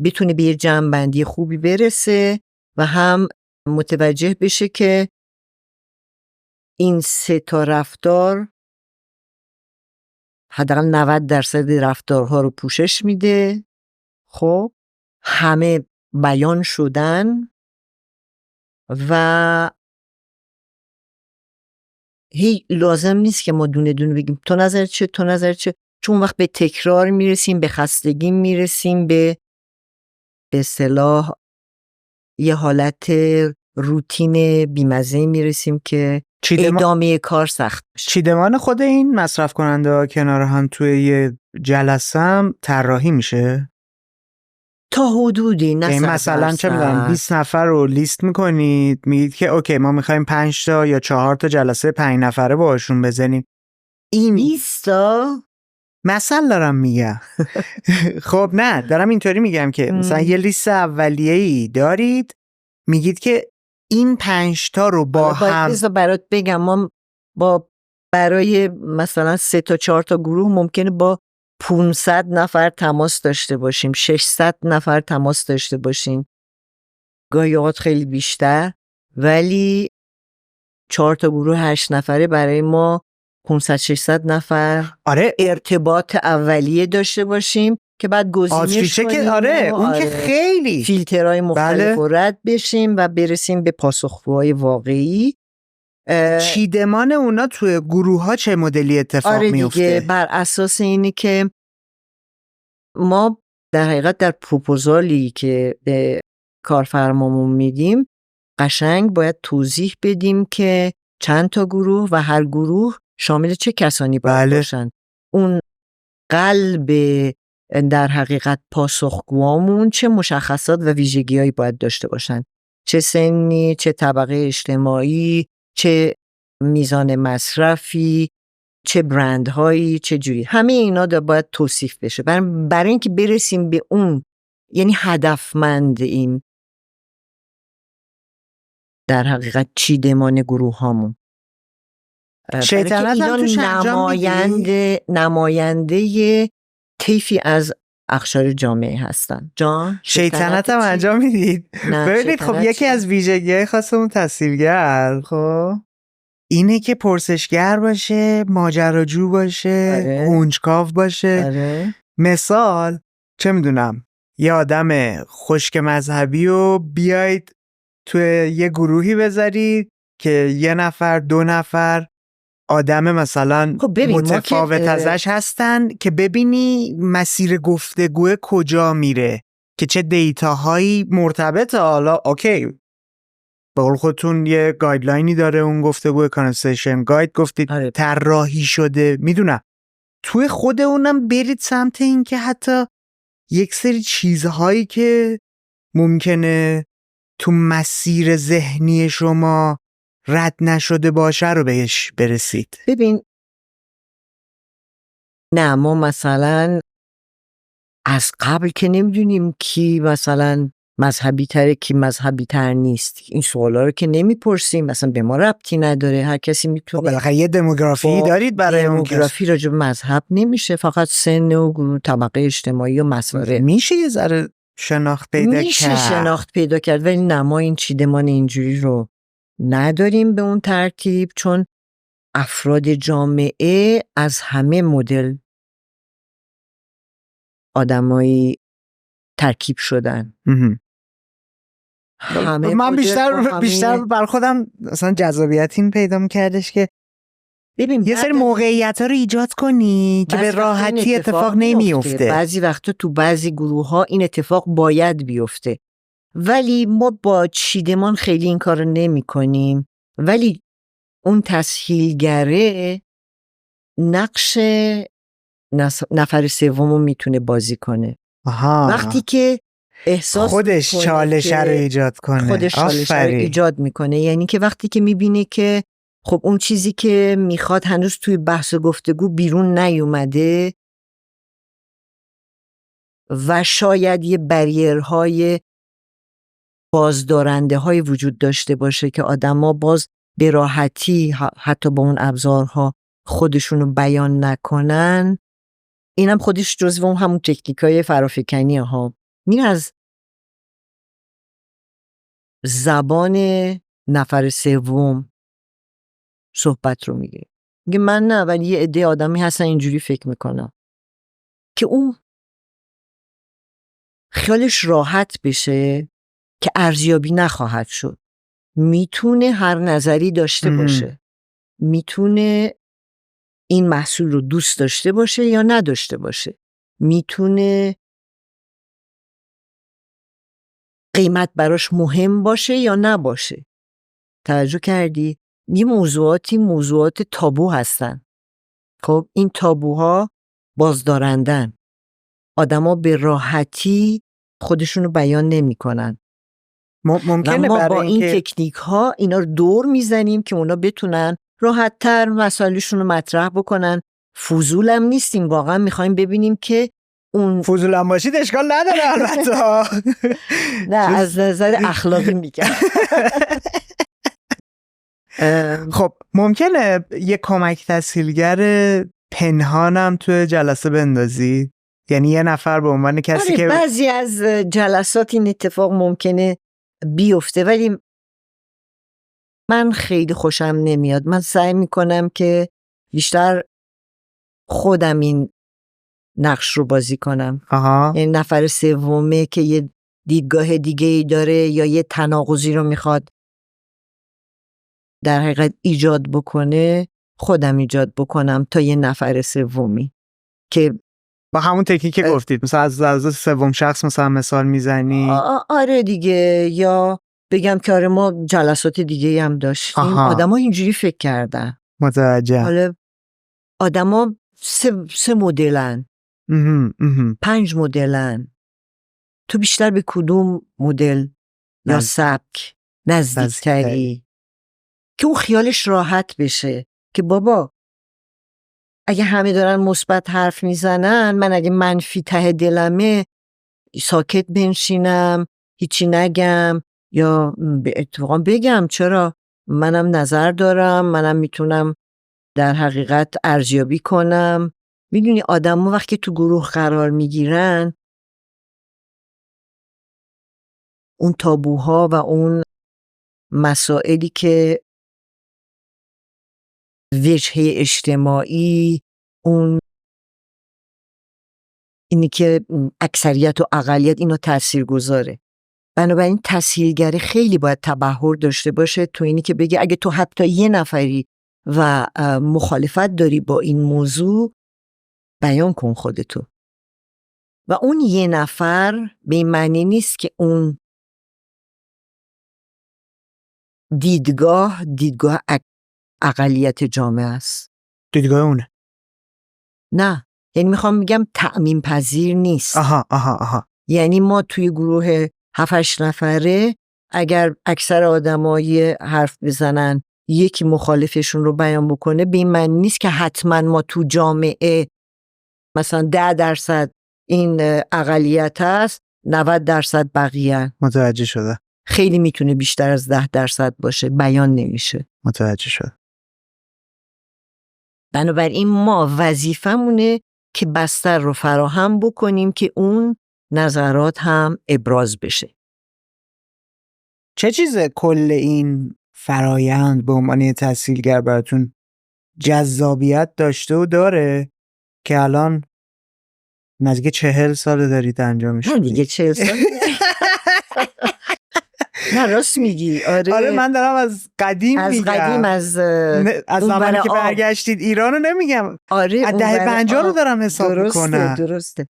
بتونه به یه جمع‌بندی خوبی برسه و هم متوجه بشه که این 3 تا رفتار حداقل 90% رفتارها رو پوشش میده. خب همه بیان شدن و لازم نیست که ما دونه دونه بگیم تو نظر چه تو نظر چه، چون وقت به تکرار میرسیم، به خستگی میرسیم، به اصطلاح یه حالت روتین بیمزه میرسیم که ادامه کار سخت میشه. چیدمان خود این مصرف کننده ها کنار هم توی یه جلسه هم طراحی میشه تا حدودی، نه مثلا چه میدونم 20 نفر رو لیست میکنید، میگید که اوکی ما میخوایم 5 تا یا 4 تا جلسه 5 نفره باشون بزنیم. این 20 تا مثلا دارم میگم. خب نه دارم اینطوری میگم که مثلا یه لیست اولیه‌ای دارید، میگید که این 5 تا رو با هم برات بگم، ما برای مثلا 3 تا 4 تا گروه ممکنه با 500 نفر تماس داشته باشیم، 600 نفر تماس داشته باشیم، گاهی اوقات خیلی بیشتر، ولی 4 تا گروه 8 نفره برای ما 500-600 نفر ارتباط اولیه داشته باشیم که بعد گزینش کنیم. اون که خیلی فیلترهای مختلف رو رد بشیم و برسیم به پاسخگوهای واقعی. چیدمان اونا توی گروه ها چه مدلی اتفاق میفته؟ دیگه بر اساس اینی که ما در حقیقت در پروپوزالی که به کارفرمامون میدیم قشنگ باید توضیح بدیم که چند تا گروه و هر گروه شامل چه کسانی باید باشن. اون قلب در حقیقت پاسخگوامون چه مشخصات و ویژگی‌هایی باید داشته باشن، چه سنی، چه طبقه اجتماعی، چه میزان مصرفی، چه برندهایی، چه جوری، همه اینا باید توصیف بشه برای اینکه برسیم به اون، یعنی هدفمند این در حقیقت چیدمان گروه هامون. شیطنت هم توش نماینده طیفی از اقشار جامعه هستن. شیطنت هم انجام میدید؟ ببینید خب یکی از ویژگی‌های خاص اون تصویرگر خب اینه که پرسشگر باشه، ماجراجو باشه، کنجکاو باشه. مثال چه میدونم یه آدم خشک مذهبی رو بیاید توی یه گروهی بذارید که 1 نفر 2 نفر آدم مثلا متفاوت ازش هستن که ببینی مسیر گفتگو کجا میره، که چه دیتاهایی مرتبطه. حالا اوکی به قول خودتون یه گایدلاینی داره اون گفتگو، کانورسیشن گاید گفتید طراحی شده، میدونم توی خود اونم برید سمت این که حتی یک سری چیزهایی که ممکنه تو مسیر ذهنی شما رد نشده باشه رو بهش برسید. ببین نه ما مثلا از قبل که نمیدونیم کی مثلا مذهبی تره کی مذهبی تر نیست، این سوالا رو که نمیپرسیم، مثلا به ما ربطی نداره، هر کسی میتونه. بالاخره یه دموگرافی دارید برای اون. دموگرافی راجع به مذهب نمیشه، فقط سن و طبقه اجتماعی و مسائل میشه یه ذره شناخت پیدا کرد ولی نه ما این چیدمان اینجوری رو نداریم به اون ترتیب، چون افراد جامعه از همه مدل آدمایی ترکیب شدن. من بیشتر بر خودم مثلا جذابیت این پیدا می‌کردش که ببین یه سری موقعیت‌ها رو ایجاد کنی که به راحتی اتفاق نمیفته. بعضی وقتا تو بعضی گروه‌ها این اتفاق باید بیفته، ولی ما با چیدمان خیلی این کارو نمی‌کنیم. ولی اون تسهیلگره نقش نفر سومو میتونه بازی کنه. وقتی که احساس خودش چالش رو ایجاد کنه، خودش چالش رو ایجاد میکنه، یعنی که وقتی که میبینه که خب اون چیزی که میخواد هنوز توی بحث و گفتگو بیرون نیومده و شاید یه بریرهای بازدارنده های وجود داشته باشه که آدما باز به راحتی حتی با اون ابزارها خودشونو بیان نکنن، اینم خودش جزو اون همون تکنیکای فرافکنی ها. این از زبان نفر سوم صحبت رو میگه. میگه من نه، ولی یه عده آدمی هستن اینجوری فکر میکنم که اون خیالش راحت بشه که ارزیابی نخواهد شد. میتونه هر نظری داشته باشه، میتونه این محصول رو دوست داشته باشه یا نداشته باشه، میتونه قیمت براش مهم باشه یا نباشه. توجه کردی؟ یه موضوعات تابو هستن. خب این تابوها بازدارندن. آدما به راحتی خودشونو بیان نمی کنن. ممکنه ما برای با این تکنیک ها اینا رو دور میزنیم که اونا بتونن راحت تر مسائلشون رو مطرح بکنن. فضول هم نیستیم، واقعا میخوایم ببینیم که اون فضول هم باشید اشکال نداره البته. نه از نظر اخلاقی میگم. خب ممکنه یه کمک تسهیلگر پنهانم توی جلسه بندازی؟ یعنی یه نفر به عنوان کسی که بعضی از جلسات این اتفاق ممکنه بیفته، ولی من خیلی خوشم نمیاد. من سعی میکنم که بیشتر خودم این نقش رو بازی کنم. یعنی نفر سومه که یه دیدگاه دیگه ای داره یا یه تناقضی رو میخواد در حقیقت ایجاد بکنه، خودم ایجاد بکنم تا یه نفر سومی که با همون تکنیک که گفتید مثلا از سوم شخص مثلا مثال میزنی. آره دیگه، یا بگم که آره ما جلسات دیگه هم داشتیم آدما اینجوری فکر کردن. متوجه. حالا آدما 3 مدلن، 5 مدلن. تو بیشتر به کدوم مدل یا سبک نزدیکتری که اون خیالش راحت بشه که بابا اگه همه دارن مثبت حرف میزنن، من اگه منفی ته دلمه ساکت بنشینم هیچی نگم یا اتفاقا بگم چرا منم نظر دارم، منم میتونم در حقیقت ارزیابی کنم. میدونی آدم‌ها وقتی تو گروه قرار میگیرن اون تابوها و اون مسائلی که وجهه اجتماعی، اون اینی که اکثریت و اقلیت اینا تأثیر گذاره. بنابراین تسهیلگری خیلی باید تبحر داشته باشه تو اینی که بگه اگه تو حتی یه نفری و مخالفت داری با این موضوع بیان کن خودتو. و اون یه نفر به این معنی نیست که اون دیدگاه اقلیت جامعه است. دیدگاه اونه. نه، یعنی میخوام میگم تعمیم پذیر نیست. آها. یعنی ما توی گروه 7-8 نفره اگر اکثر آدمایی حرف بزنن یکی مخالفشون رو بیان بکنه، به این معنی نیست که حتما ما تو جامعه مثلا 10% این اقلیت هست 90% بقیه. متوجه شده. خیلی میتونه بیشتر از 10% باشه، بیان نمیشه. متوجه شد. بنابراین ما وظیفمونه که بستر رو فراهم بکنیم که اون نظرات هم ابراز بشه. چه چیزه کل این فرایند به عنوان تسهیلگر براتون جذابیت داشته و داره که الان نزدیک 40 سال دارید انجامش نه دیگه 40 سال نه راست میگی. آره من دارم از قدیم از میگم، قدیم از زمانی که برگشتید ایرانو نمیگم. آره از دهه 50 رو دارم حساب میکنم. درسته.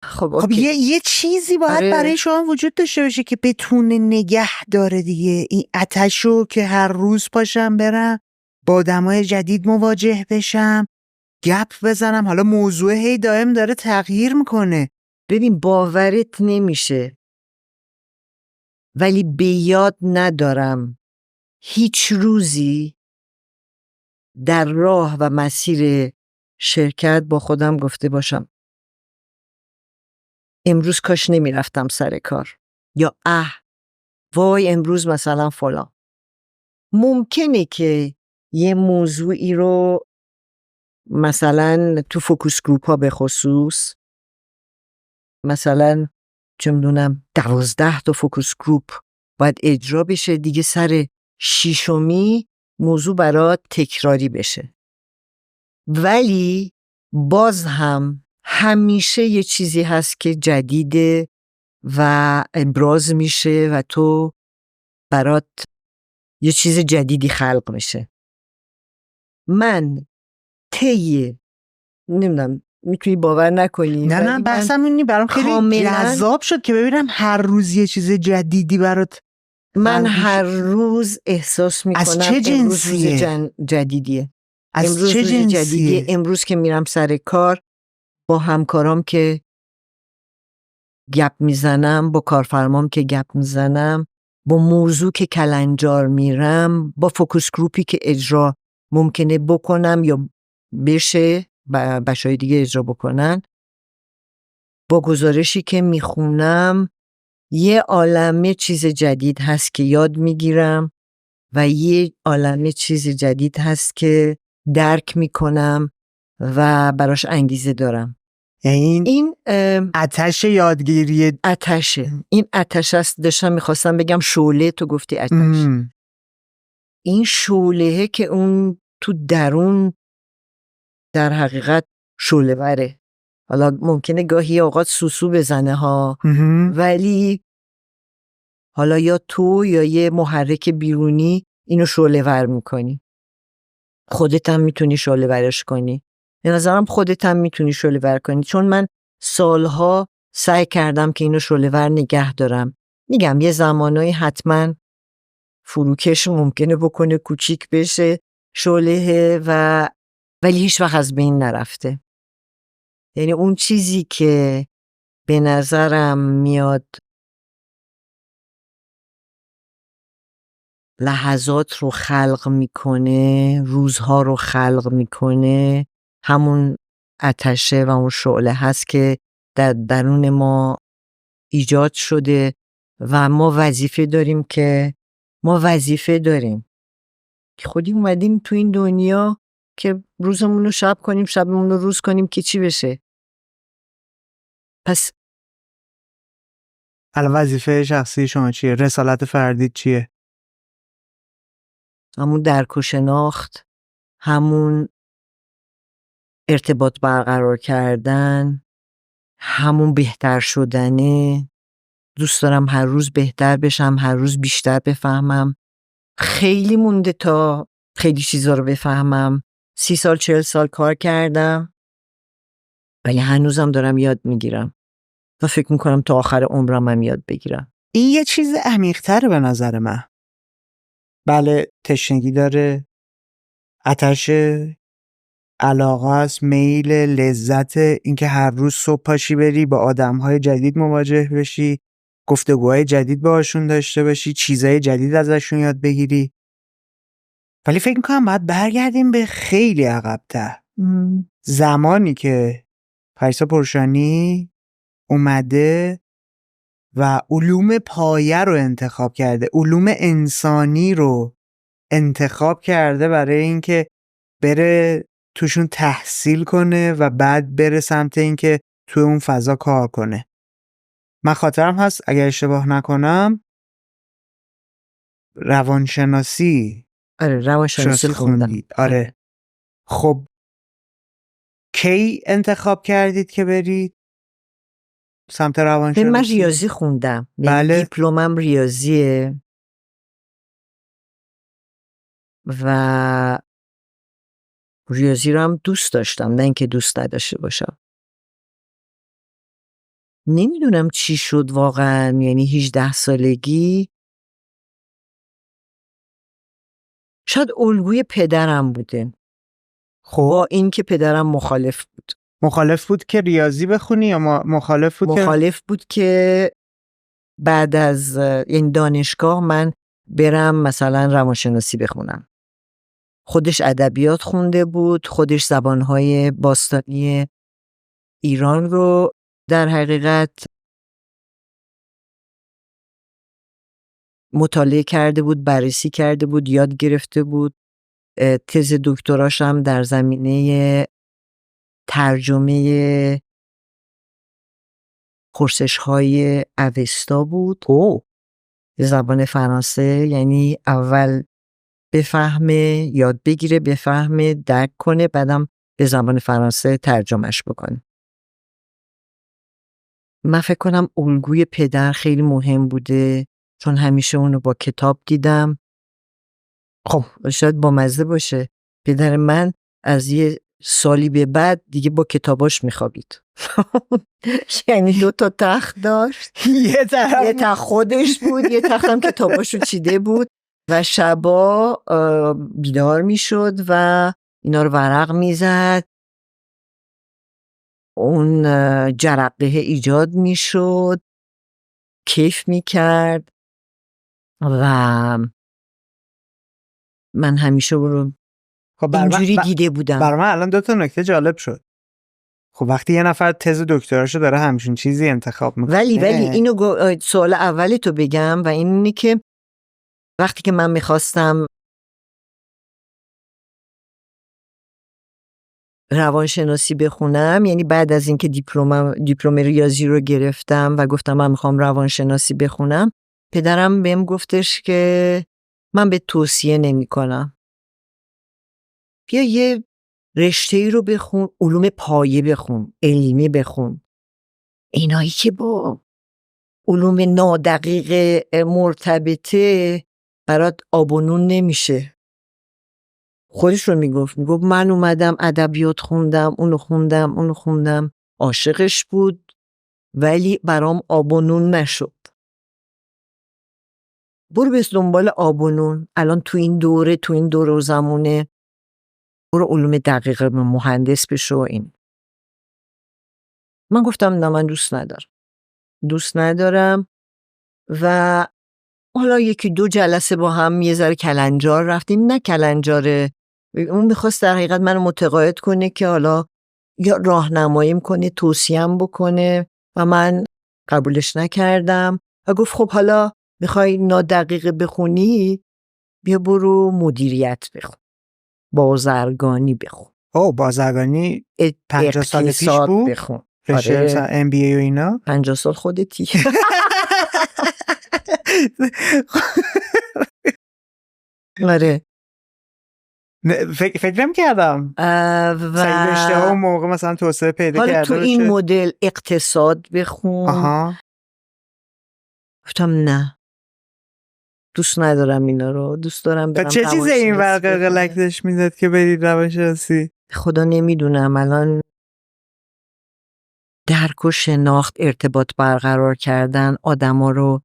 خب یه چیزی باید برای شما وجود داشته باشه که بتونه نگه داره دیگه این آتشو، که هر روز پاشم برم با آدمای جدید مواجه بشم، گپ بزنم. حالا موضوع هی دائم داره تغییر میکنه. ببین باورت نمیشه ولی به یاد ندارم هیچ روزی در راه و مسیر شرکت با خودم گفته باشم امروز کاش نمیرفتم سر کار، یا وای امروز مثلا فلان. ممکنه که یه موضوعی رو مثلا تو فوکوس گروپ ها به خصوص مثلا چه میدونم 12 تا فوکوس گروپ باید اجرا بشه دیگه، سر 6می موضوع برات تکراری بشه، ولی باز هم همیشه یه چیزی هست که جدیده و ابراز میشه و تو برات یه چیز جدیدی خلق میشه. من نمیدونم میتونی باور نکنی، نه بحثم اینی برام خیلی جذاب شد که ببینم هر روز یه چیز جدیدی برات. من هر روز احساس میکنم از چه جنسیه؟ امروز جدیدیه. از چه جنسیه؟ امروز که میرم سر کار با همکارام که گپ میزنم، با کارفرمام که گپ میزنم، با موضوع که کلنجار میرم، با فوکوس گروپی که اجرا ممکنه بکنم یا بشه بچه‌های دیگه اجرا بکنن، با گزارشی که میخونم، یه عالمه چیز جدید هست که یاد میگیرم و یه عالمه چیز جدید هست که درک میکنم و براش انگیزه دارم. این آتش یادگیریه. این آتش است. داشتم میخواستم بگم شعله، تو گفتی آتش. این شعله که اون تو درون در حقیقت شعله وره. حالا ممکنه گاهی اوقات سوسو بزنه ها، ولی حالا یا تو یا یه محرک بیرونی اینو شعله ور میکنی. خودت هم میتونی شعله ورش کنی. به نظرم خودت هم میتونی شعله ور کنی، چون من سالها سعی کردم که اینو شعله ور نگه دارم. میگم یه زمانایی حتما فروکش ممکنه بکنه کوچیک بشه شعله ولی هیچ وقت از بین نرفته. یعنی اون چیزی که به نظرم میاد لحظات رو خلق میکنه، روزها رو خلق میکنه، همون آتشه و اون شعله هست که در درون ما ایجاد شده و ما وظیفه داریم که خودی اومدیم تو این دنیا که روزمون رو شب کنیم، شبمون رو روز کنیم که چی بشه. پس الان وظیفه شخصی شما چیه؟ رسالت فردی چیه؟ همون درک و شناخت، همون ارتباط برقرار کردن، همون بهتر شدنه. دوست دارم هر روز بهتر بشم، هر روز بیشتر بفهمم. خیلی مونده تا خیلی چیزا رو بفهمم. 30 سال 40 سال کار کردم ولی هنوزم دارم یاد میگیرم و فکر میکنم تا آخر عمرم هم یاد بگیرم. این یه چیز عمیق‌تره به نظر من. بله تشنگی داره، آتش علاقه است، میل، لذت، اینکه هر روز صبح پاشی بری با آدم‌های جدید مواجه بشی، گفتگوهای جدید باهاشون داشته باشی، چیزای جدید ازشون یاد بگیری. ولی فکر میکنم باید برگردیم به خیلی عقب‌تر. زمانی که پریسا پرشانی اومده و علوم پایه رو انتخاب کرده، علوم انسانی رو انتخاب کرده برای اینکه بره توشون تحصیل کنه و بعد بره سمت اینکه توی اون فضا کار کنه. من خاطرم هست اگر اشتباه نکنم روانشناسی روانشناسی خوندم. آره. خب کی انتخاب کردید که برید سمت روانشناسی؟ من ریاضی خوندم. بله. دیپلمم ریاضیه و ریاضی رو هم دوست داشتم، نه اینکه دوست نداشته باشم. نمیدونم چی شد واقعا، یعنی 18 سالگی شاید الگوی پدرم بوده. خب با این که پدرم مخالف بود. مخالف بود که ریاضی بخونی یا مخالف بود مخالف بود که بعد از این دانشگاه من برم مثلا روانشناسی بخونم. خودش ادبیات خونده بود، خودش زبانهای باستانی ایران رو در حقیقت مطالعه کرده بود، بررسی کرده بود، یاد گرفته بود. تز دکتراش هم در زمینه ترجمه پرسش‌های اوستا بود. زبان فرانسه، یعنی اول بفهمه، یاد بگیره، بفهمه، درک کنه، بعدم به زبان فرانسه ترجمهش بکنه. من فکر کنم الگوی پدر خیلی مهم بوده، چون همیشه اونو با کتاب دیدم. خب شاید با مزه باشه، پدر من از یه سالی به بعد دیگه با کتاباش میخوابید. یعنی 2 تا تخت داشت، یه تخت خودش بود، یه تخت هم کتاباشو چیده بود و شبا بیدار میشد و اینا رو ورق میزد. اون جرقه ایجاد میشد، کیف میکرد و من همیشه رو اینجوری دیده بودم. برای من الان 2 تا نکته جالب شد. خب وقتی یه نفر تز دکتراشو داره همچین چیزی انتخاب میکنه، ولی اینو سوال اولی تو بگم و اینه که وقتی که من میخواستم روانشناسی بخونم، یعنی بعد از اینکه دیپلم ریاضی رو گرفتم و گفتم من میخوام روانشناسی بخونم، پدرم بهم گفتش که من به توصیه نمی کنم، بیا یه رشته‌ای رو بخون، علوم پایه بخون، علمی بخون. اینایی که با علوم نادقیق مرتبطه برات آب و نون نمیشه. خودش رو میگفت من اومدم ادبیات خوندم، اونو خوندم، عاشقش بود ولی برام آب و نون نشد. برو بس دنبال آب و نون، الان تو این دوره و زمونه برو علوم دقیق مهندس بشو. این من گفتم نه، من دوست ندارم و حالا 1-2 جلسه با هم یه ذره کلنجار رفتیم. نه کلنجاره، اون میخواست در حقیقت منو متقاعد کنه که حالا یا راهنماییم کنه، توصیه‌ام بکنه و من قبولش نکردم و گفت خب حالا میخوای نادقیقه بخونی، بیا برو مدیریت بخون، بازرگانی بخون. بازرگانی 50 سال پیش بود بخون. رشته MBA و اینا. 50 سال خودتی. آره فکرم کردم و رشته ها اون موقع مثلا توسعه پیدا کرده. حالا تو این مدل اقتصاد بخون. گفتم نه، دوست ندارم اینا رو، دوست دارم برم. چه چیزی این ورقه قلقش میداد که برید روانشناسی؟ خدا نمیدونم. الان درک و شناخت، ارتباط برقرار کردن، آدما رو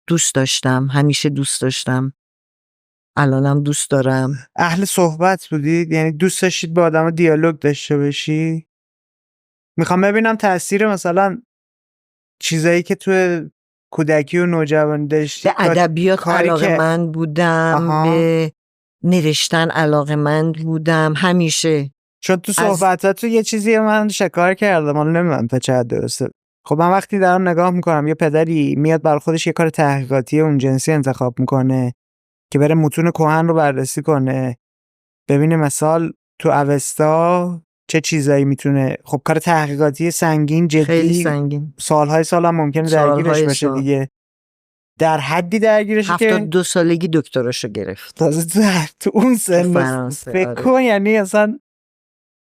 دوست داشتم، همیشه دوست داشتم، الانم دوست دارم. اهل صحبت بودید؟ یعنی دوست داشتید با آدما دیالوگ داشته باشی؟ میخوام ببینم تاثیر مثلا چیزایی که تو کودکی و نوجوانی داشتی. به ادبیات علاقه‌مند بودم، به نوشتن علاقه‌مند بودم همیشه. چون تو صحبتاتو یه چیزی من شکار کردم، من نمیدونم تا چه حد درسته. خب من وقتی دارم نگاه میکنم یه پدری میاد برای خودش یه کار تحقیقاتی اون جنسی انتخاب میکنه که بره متون کهن رو بررسی کنه، ببینه مثال تو اوستا چه چیزایی میتونه. خب کار تحقیقاتی سنگین، جدی، خیلی سنگین، سالهای سال هم ممکنه درگیرش باشه دیگه. در حدی درگیرش که 72 سالگی دکتراشو گرفت. تازه تو اون سن فکر کن، یعنی اصلا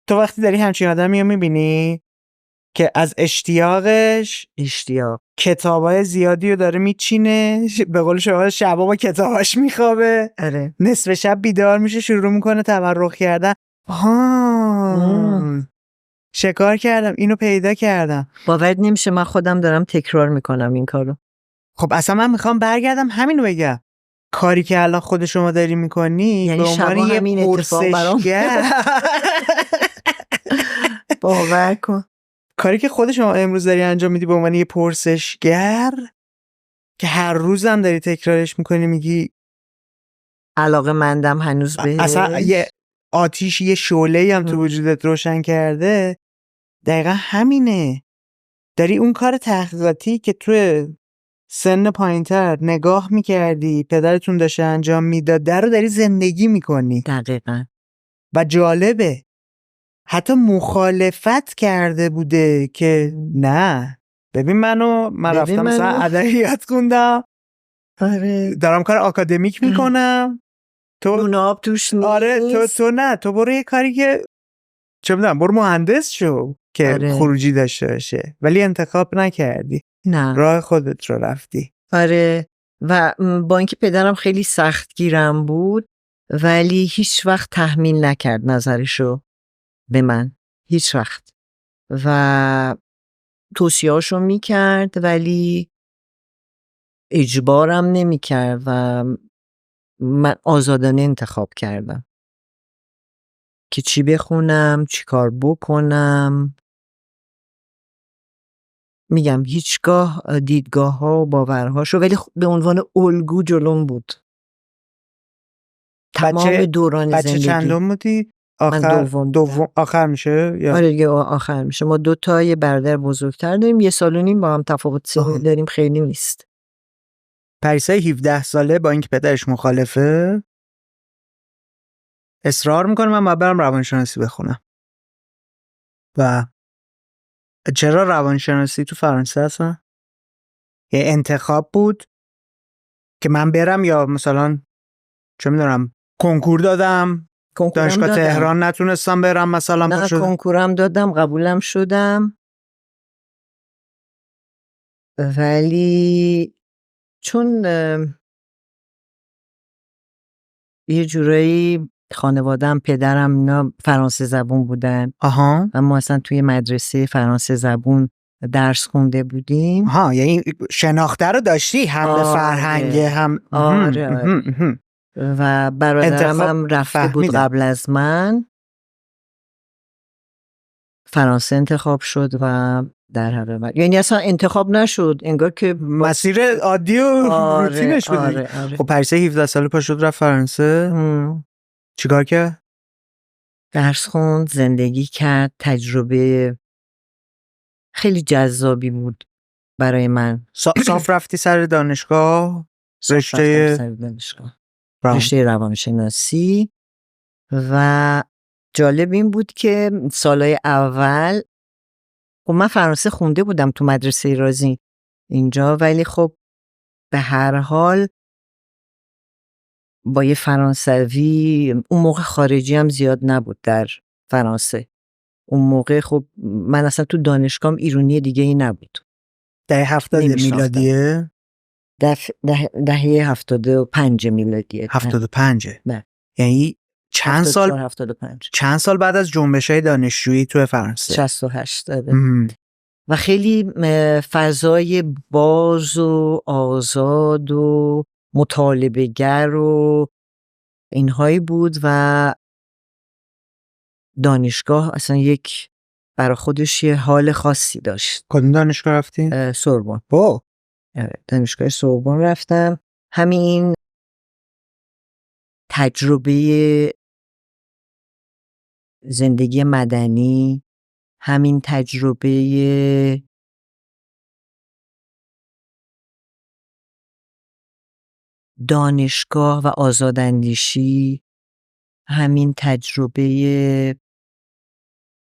تو وقتی داری همچین آدمی رو میبینی که از اشتیاقش کتابای زیادی رو داره میچینه، به قول شما شبا با کتاباش میخوابه، آره. نصف شب بیدار میشه شروع میکنه تورق کردن. شکار کردم، اینو پیدا کردم. باور نمیشه من خودم دارم تکرار میکنم این کارو. خب اصلا من میخوام برگردم همینو بگم، کاری که الان خود شما داری میکنی یعنی به عنوان یه پرسشگر باور کن کاری که خود شما امروز داری انجام میدی به عنوان یه پرسشگر که هر روزم داری تکرارش میکنی، میگی علاقه مندم هنوز بهش، اصلا یه آتیش، یه شعله‌ای هم تو وجودت روشن کرده. دقیقا همینه، داری اون کار تحقیقاتی که تو سن پایینتر نگاه میکردی پدرتون داشته انجام میداده رو داری زندگی میکنی. دقیقا. و جالبه حتی مخالفت کرده بوده که نه ببین من رفتم مثلا ادبیات خوندم، آره دارم کار آکادمیک میکنم، تو نون آب توش نیست. آره تو نه، تو برو یه کاری که چه میدونم، برو مهندس شو که آره. خروجی داشته باشه، ولی انتخاب نکردی، نه راه خودت رو رفتی. آره. و با اینکه پدرم خیلی سختگیرم بود ولی هیچ وقت تحمیل نکرد نظرشو به من، هیچ وقت، و توصیه‌اشو میکرد ولی اجبارم نمیکرد و من آزادانه انتخاب کردم که چی بخونم، چی کار بکنم. میگم هیچگاه دیدگاه ها و باورهاشو، ولی به عنوان الگو جلوم بود تمام دوران بچه زندگی. چندم بودی؟ من دوم آخر میشه؟ یا؟ آره دیگه آخر میشه. ما 2 تا یه برادر بزرگتر داریم، 1.5 سال با هم تفاوت سنی داریم، خیلی نیست. پریسای 17 ساله با اینکه پدرش مخالفه اصرار میکنه من باید برم روانشناسی بخونم. و چرا روانشناسی تو فرانسه هستن؟ یه انتخاب بود که من برم، یا مثلا چه میدونم کنکور دادم دانشگاه تهران نتونستم برم مثلا؟ نه کنکورم دادم قبولم شدم، ولی چون یه جورایی خانواده‌ام، پدرم اینا فرانسه زبون بودن و ما اصلا توی مدرسه فرانسه زبون درس خونده بودیم. یعنی شناخته رو داشتی هم به فرهنگ هم. آره. و برادرم هم رفته بود قبل از من، فرانسه انتخاب شد و در حقیقت یعنی اصلا انتخاب نشد، انگار که مسیر عادی و روتینش بود. آره. خب پریسا 17 ساله پا شد رفت فرانسه، چیکار کرد؟ درس خوند، زندگی کرد، تجربه خیلی جذابی بود برای من. صاف رفتی سر دانشگاه؟ رشته روانشناسی. و جالب این بود که سالهای اول خب من فرانسه خونده بودم تو مدرسه رازی اینجا، ولی خب به هر حال با یه فرانسوی، اون موقع خارجی هم زیاد نبود در فرانسه اون موقع. خب من اصلا تو دانشگاهم ایرانی دیگه ای نبود. دهه 70 میلادیه؟ دهه 75 میلادیه. 75 نه. یعنی چند 75. چند سال بعد از جنبش‌های دانشجویی تو فرانسه؟ 68. و خیلی فضای باز و آزاد و مطالبه‌گر و اینهایی بود و دانشگاه اصلا یک برای خودش یه حال خاصی داشت. کدوم دانشگاه رفتی؟ سوربن. دانشگاه سوربن رفتم. همین تجربه زندگی مدنی، همین تجربه دانشگاه و آزاداندیشی، همین تجربه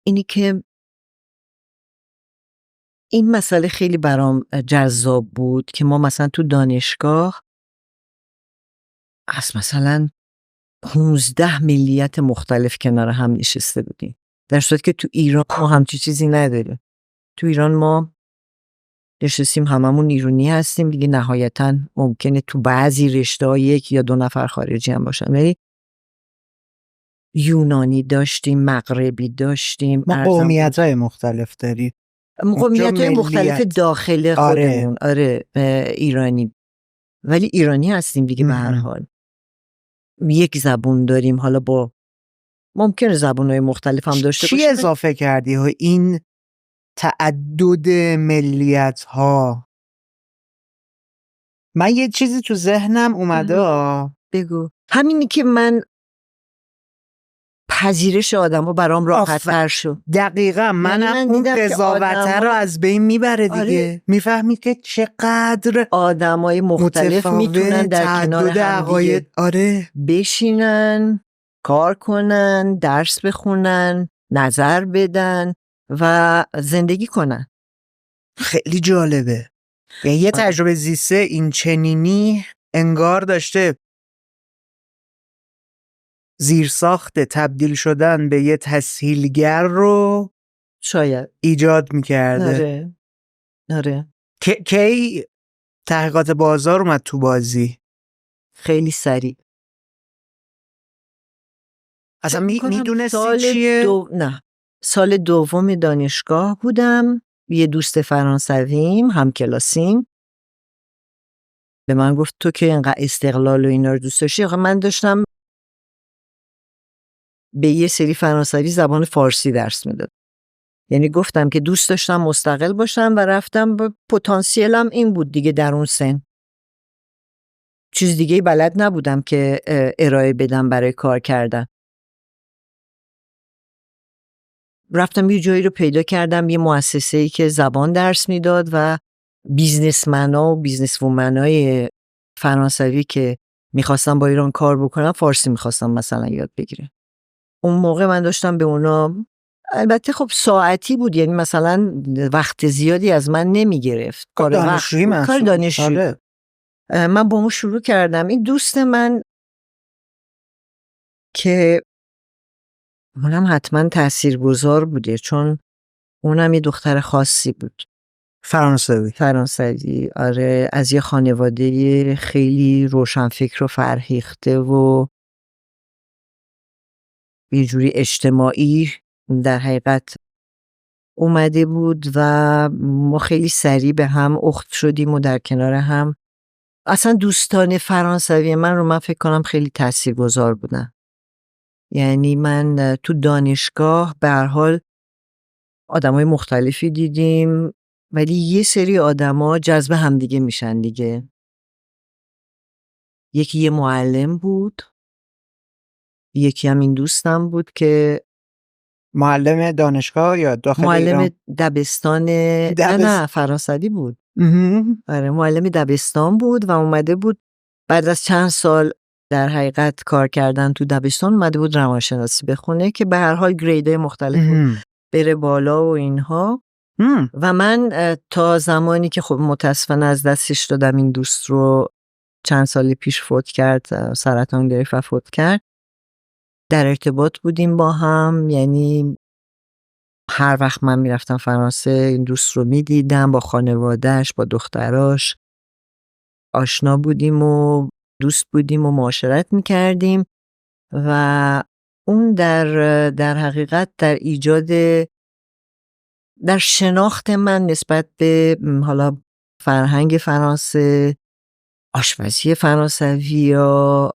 اینی که این مسئله خیلی برام جذاب بود که ما مثلا تو دانشگاه از مثلا 15 ملیت مختلف کنار هم نشسته بودیم. در صورتی که تو ایران ما همچی چیزی نداریم. تو ایران ما نشستیم هممون ایرانی هستیم دیگه، نهایتاً ممکنه تو بعضی رشته‌ها 1 یا 2 نفر خارجی هم باشن، ولی یونانی داشتیم، مغربی داشتیم، ما قومیت‌های مختلف داریم، قومیت‌های مختلف داخل خودمون. آره ایرانی، ولی ایرانی هستیم دیگه به هر حال. یک زبون داریم، حالا با ممکنه زبون‌های مختلف هم داشته باشیم. چی اضافه کردی ها این تعدد ملیت‌ها؟ من یه چیزی تو ذهنم اومده. بگو. همینی که من پذیرش آدم‌ها برام راحت‌تر شد. دقیقاً منم اون قضاوت رو از بین میبره دیگه. آره. میفهمی که چقدر آدمای مختلف میتونن در کنار هم دیگه بشینن، کار کنن، درس بخونن، نظر بدن و زندگی کنن. خیلی جالبه. یعنی یه تجربه زیسته این چنینی انگار داشته زیرساخت تبدیل شدن به یه تسهیلگر رو شاید ایجاد میکرده. آره. کی تحقیقات بازار اومد تو بازی؟ خیلی سریع. اصلا میدونستی چیه؟ نه، سال دوم دانشگاه بودم، یه دوست فرانسویم هم کلاسیم به من گفت تو که اینقدر استقلال و اینا رو دوست داشتی. من داشتم به یه سری فرانسوی زبان فارسی درس میدادم، یعنی گفتم که دوست داشتم مستقل باشم و رفتم، پتانسیلم این بود دیگه در اون سن، چیز دیگه بلد نبودم که ارائه بدم برای کار کردن. رفتم یه جایی رو پیدا کردم، یه مؤسسه‌ای که زبان درس میداد و بیزنسمن‌ها و بیزنس‌وومن‌های فرانسوی که میخواستم با ایران کار بکنم فارسی میخواستم مثلا یاد بگیرم. اون موقع من داشتم به اونا، البته خب ساعتی بود، یعنی مثلا وقت زیادی از من نمیگرفت، کار دانشجویی. من با اون شروع کردم. این دوست من که اونم حتما تاثیرگذار بوده چون اونم یه دختر خاصی بود، فرانسوی. آره، از یه خانواده خیلی روشنفکر و فرهیخته و یه جوری اجتماعی در حقیقت اومده بود و ما خیلی سریع به هم اخت شدیم و در کنار هم. اصلا دوستان فرانسوی من رو من فکر کنم خیلی تاثیرگذار بودن. یعنی من تو دانشگاه به هر حال آدمای مختلفی دیدیم، ولی یه سری آدما جذب همدیگه میشن دیگه. یکی یه معلم بود، یکی هم این دوستم بود که معلم دانشگاه یا داخل معلم ایران؟ دبستان. نه فرانسوی بود. آره، معلم دبستان بود و اومده بود بعد از چند سال در حقیقت کار کردن تو دبستان اومده بود روانشناسی بخونه که به هر حال گریده مختلف بره بالا و اینها. و من تا زمانی که خب متاسفانه از دستش دادم این دوست رو، چند سال پیش فوت کرد، سرطان گرفت و فوت کرد، در ارتباط بودیم با هم. یعنی هر وقت من میرفتم فرانسه این دوست رو میدیدم، با خانوادهش با دختراش آشنا بودیم و دوست بودیم و معاشرت میکردیم و اون در حقیقت در ایجاد، در شناخت من نسبت به حالا فرهنگ فرانسه، آشپزی فرانسویا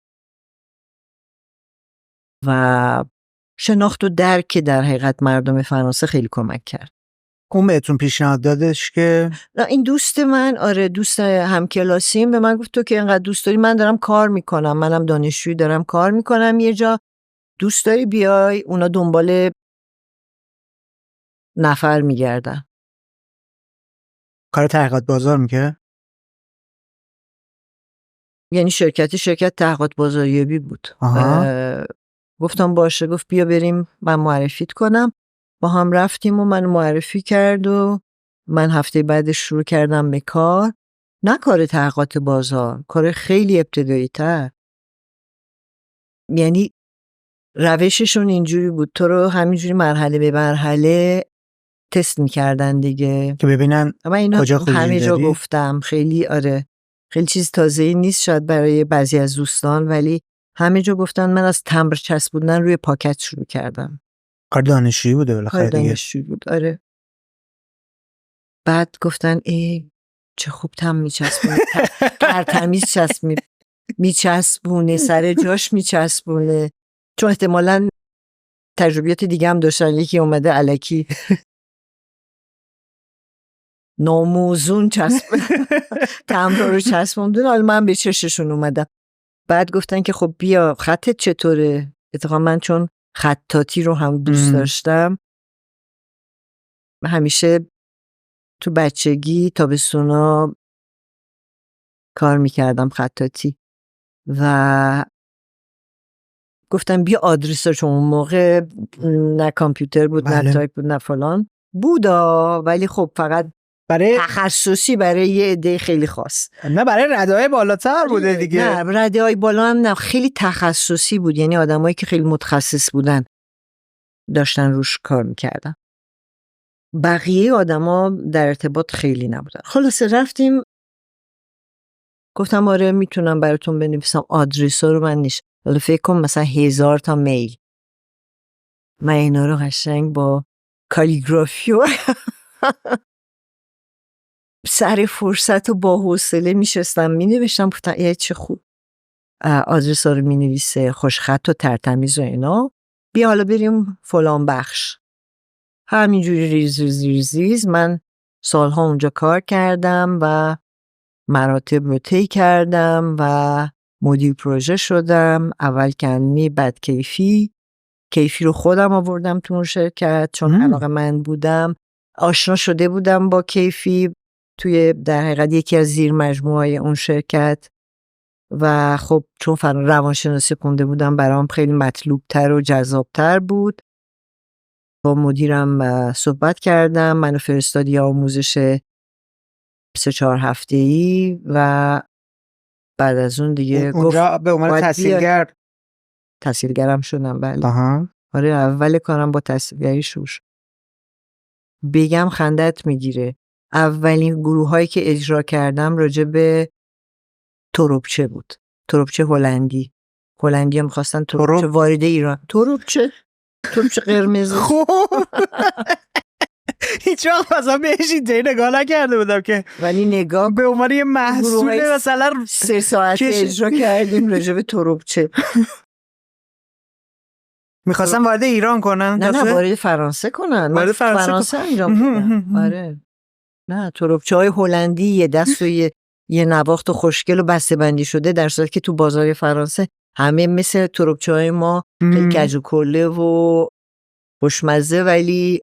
و شناخت و درک در حقیقت مردم فرانسه خیلی کمک کرد. اون بهتون پیشنهاد دادش که این دوست من، آره دوست همکلاسیم، به من گفت تو که اینقدر دوست داری، من دارم کار میکنم، منم دانشجویی دارم کار میکنم یه جا، دوست داری بیای؟ اونا دنبال نفر میگردن. کار تحقیقات بازار میکنه؟ یعنی شرکت تحقیقات بازاریابی بود. گفتم باشه. گفت بیا بریم من معرفیت کنم. با هم رفتیم و من معرفی کرد و من هفته بعدش شروع کردم به کار. نه کار تحقیقات بازار، کار خیلی ابتدایی تر. یعنی روششون اینجوری بود، تو رو همینجوری مرحله به مرحله تست میکردن دیگه که ببینن کجا خوشی همه جا داری. گفتم خیلی خیلی چیز تازه‌ای نیست شاید برای بعضی از دوستان، ولی همه جا گفتن. من از تمبر چسبوندن روی پاکت شروع کردم. کار دانشجویی بوده بالاخره دیگه. دانشجویی بود. بعد گفتن چه خوب تم میچسبونه، ترتمیز میچسبونه، سر جاش میچسبونه. چون احتمالاً تجربیات دیگه هم داشتن، یکی اومده الکی ناموزون تمبر رو چسبوندن، حالا من به چششون اومدم. بعد گفتن که خب بیا خطت چطوره؟ اتفاقا من چون خطاطی رو هم دوست داشتم، همیشه تو بچگی تابستونا کار میکردم خطاطی و گفتم بیا آدرسا، چون اون موقع نه کامپیوتر بود نه تایپ بود نه فلان بودا، ولی خب فقط برای تخصصی برای یه عده خیلی خاص، نه برای رده‌های بالاتر بوده دیگه. نه رده‌های بالا هم نه، خیلی تخصصی بود، یعنی آدمایی که خیلی متخصص بودن داشتن روش کار میکردن، بقیه آدما در ارتباط خیلی نبودن. خلاصه رفتیم، گفتم آره میتونم براتون بنویسم، آدرسا رو من نیست، حالا فکر کنم مثلا 1000 تا میل، من اینا رو قشنگ با کالیگرافی و سر فرصت و با حوصله میشستم مینوشتم. گفتم ای چه خوب آدرسا رو مینویسه، خوشخط و ترتمیز و اینا، بیا حالا بریم فلان بخش. همینجوری ریز من سالها اونجا کار کردم و مراتب رو طی کردم و مدیر پروژه شدم. اول کنی بعد کیفی رو خودم آوردم تو اون شرکت چون علاقه من بودم، آشنا شده بودم با کیفی توی در حقیقت یکی از زیر مجموعه اون شرکت و خب چون روانشناسی خونده بودم برام خیلی مطلوب تر و جذابتر بود. با مدیرم صحبت کردم، منو فرستادی آموزش 3-4 هفته‌ای و بعد از اون دیگه اونجا به عنوان تحصیلگرم شدم. بله آره، اول کارم با تحصیلگری شروع شد. بگم خندت میگیره، اولین گروهایی که اجرا کردم راجع به تروبچه بود. تروبچه هلندی هم می‌خواستن تروبچه وارد ایران. تروبچه قرمز. خوب هیچ وقت مثلا بهش اینطوری نگاه نکرده بودم که، ولی نگاه به عنوان یه محصول مثلا 3 ساعت اجرا کردیم راجع به تروبچه. میخواستن وارد ایران کنن؟ نه وارد فرانسه کنن. وارد فرانسه انجام بدن. آره نه، تروبچه‌های هلندی یه دست و یه نواخت خوشگل و بسته‌بندی شده، در صورتی که تو بازار فرانسه همه مثل تروبچه‌های ما خیلی کج و کله و خوشمزه ولی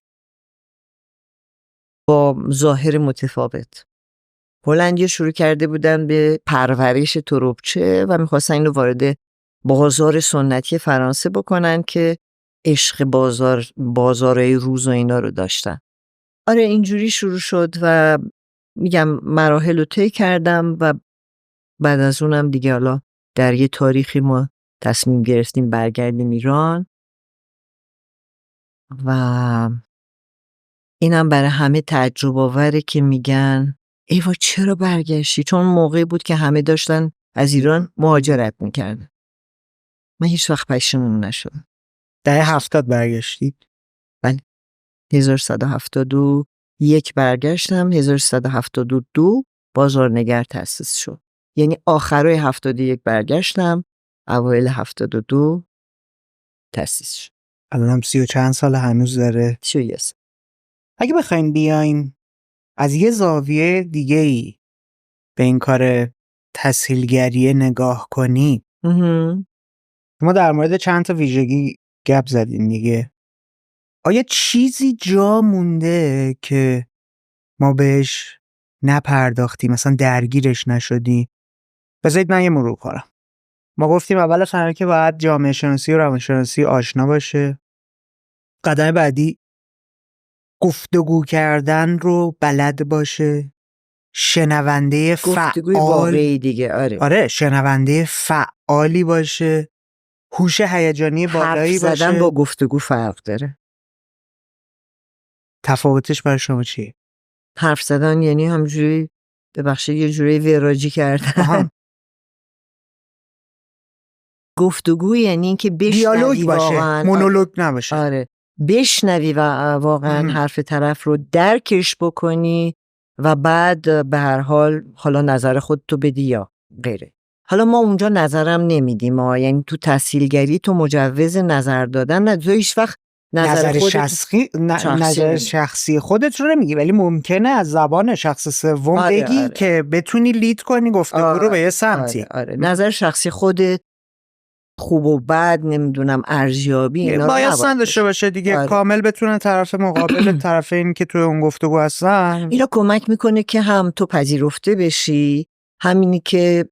با ظاهر متفاوت. هلندی شروع کرده بودن به پرورش تروبچه و می‌خواستن اینو وارد بازار سنتی فرانسه بکنن که عشق بازارهای روز و اینا رو داشتن. آره اینجوری شروع شد و میگم مراحل رو طی کردم و بعد از اونم دیگه حالا در یه تاریخی ما تصمیم گرفتیم برگردیم ایران و اینم برای همه تعجب آوره که میگن ایوا چرا برگشتی؟ چون موقعی بود که همه داشتن از ایران مهاجرت میکردن. من هیچ وقت پشیمون نشدم. دهه 70 برگشتید؟ بله 1171 برگشتم، 1172 بازارنگر تأسیس شد. یعنی آخرای 71 برگشتم، اوایل 72 تأسیس شد. الانم 30 و چند سال هنوز داره. 31 سال. اگه بخوایم بیایم از یه زاویه دیگه‌ای به این کار تسهیلگری نگاه کنیم، ما در مورد چند تا ویژگی گپ زدیم دیگه. آیا چیزی جا مونده که ما بهش نپرداختیم، مثلا درگیرش نشدیم؟ بذارید من یه مرور کنم. ما گفتیم اول از همه که باید جامعه شناسی و روانشناسی آشنا باشه. قدم بعدی گفتگو کردن رو بلد باشه. شنونده فعال واقعی دیگه. آره شنونده فعالی باشه. هوش هیجانی بالایی حرف باشه. زدن با گفتگو فرق داره. تفاوتش برای شما چیه؟ حرف زدن یعنی همجوری ببخشید یه جوری وراجی کردن. گفتگو یعنی اینکه دیالوگ بشنوی باشه، واقعا، مونولوگ نباشه. آره بشنوی و واقعا حرف طرف رو درکش بکنی و بعد به هر حال حالا نظر خودتو بدی یا غیره. حالا ما اونجا نظرم نمیدیم، یعنی تو تحصیلگری تو مجوز نظر دادن نه، تو هیچ وقت نظر شخصی خودت رو نمیگی، ولی ممکنه از زبان شخص سوم بگی که بتونی لید کنی گفتگو رو به یه سمتی. نظر شخصی خودت خوب و بد نمیدونم ارزیابی اینا باید نداشته باشه دیگه. کامل بتونه طرف مقابل طرفین که توی اون گفتگو هستن اینا کمک میکنه که هم تو پذیرفته بشی، همینی که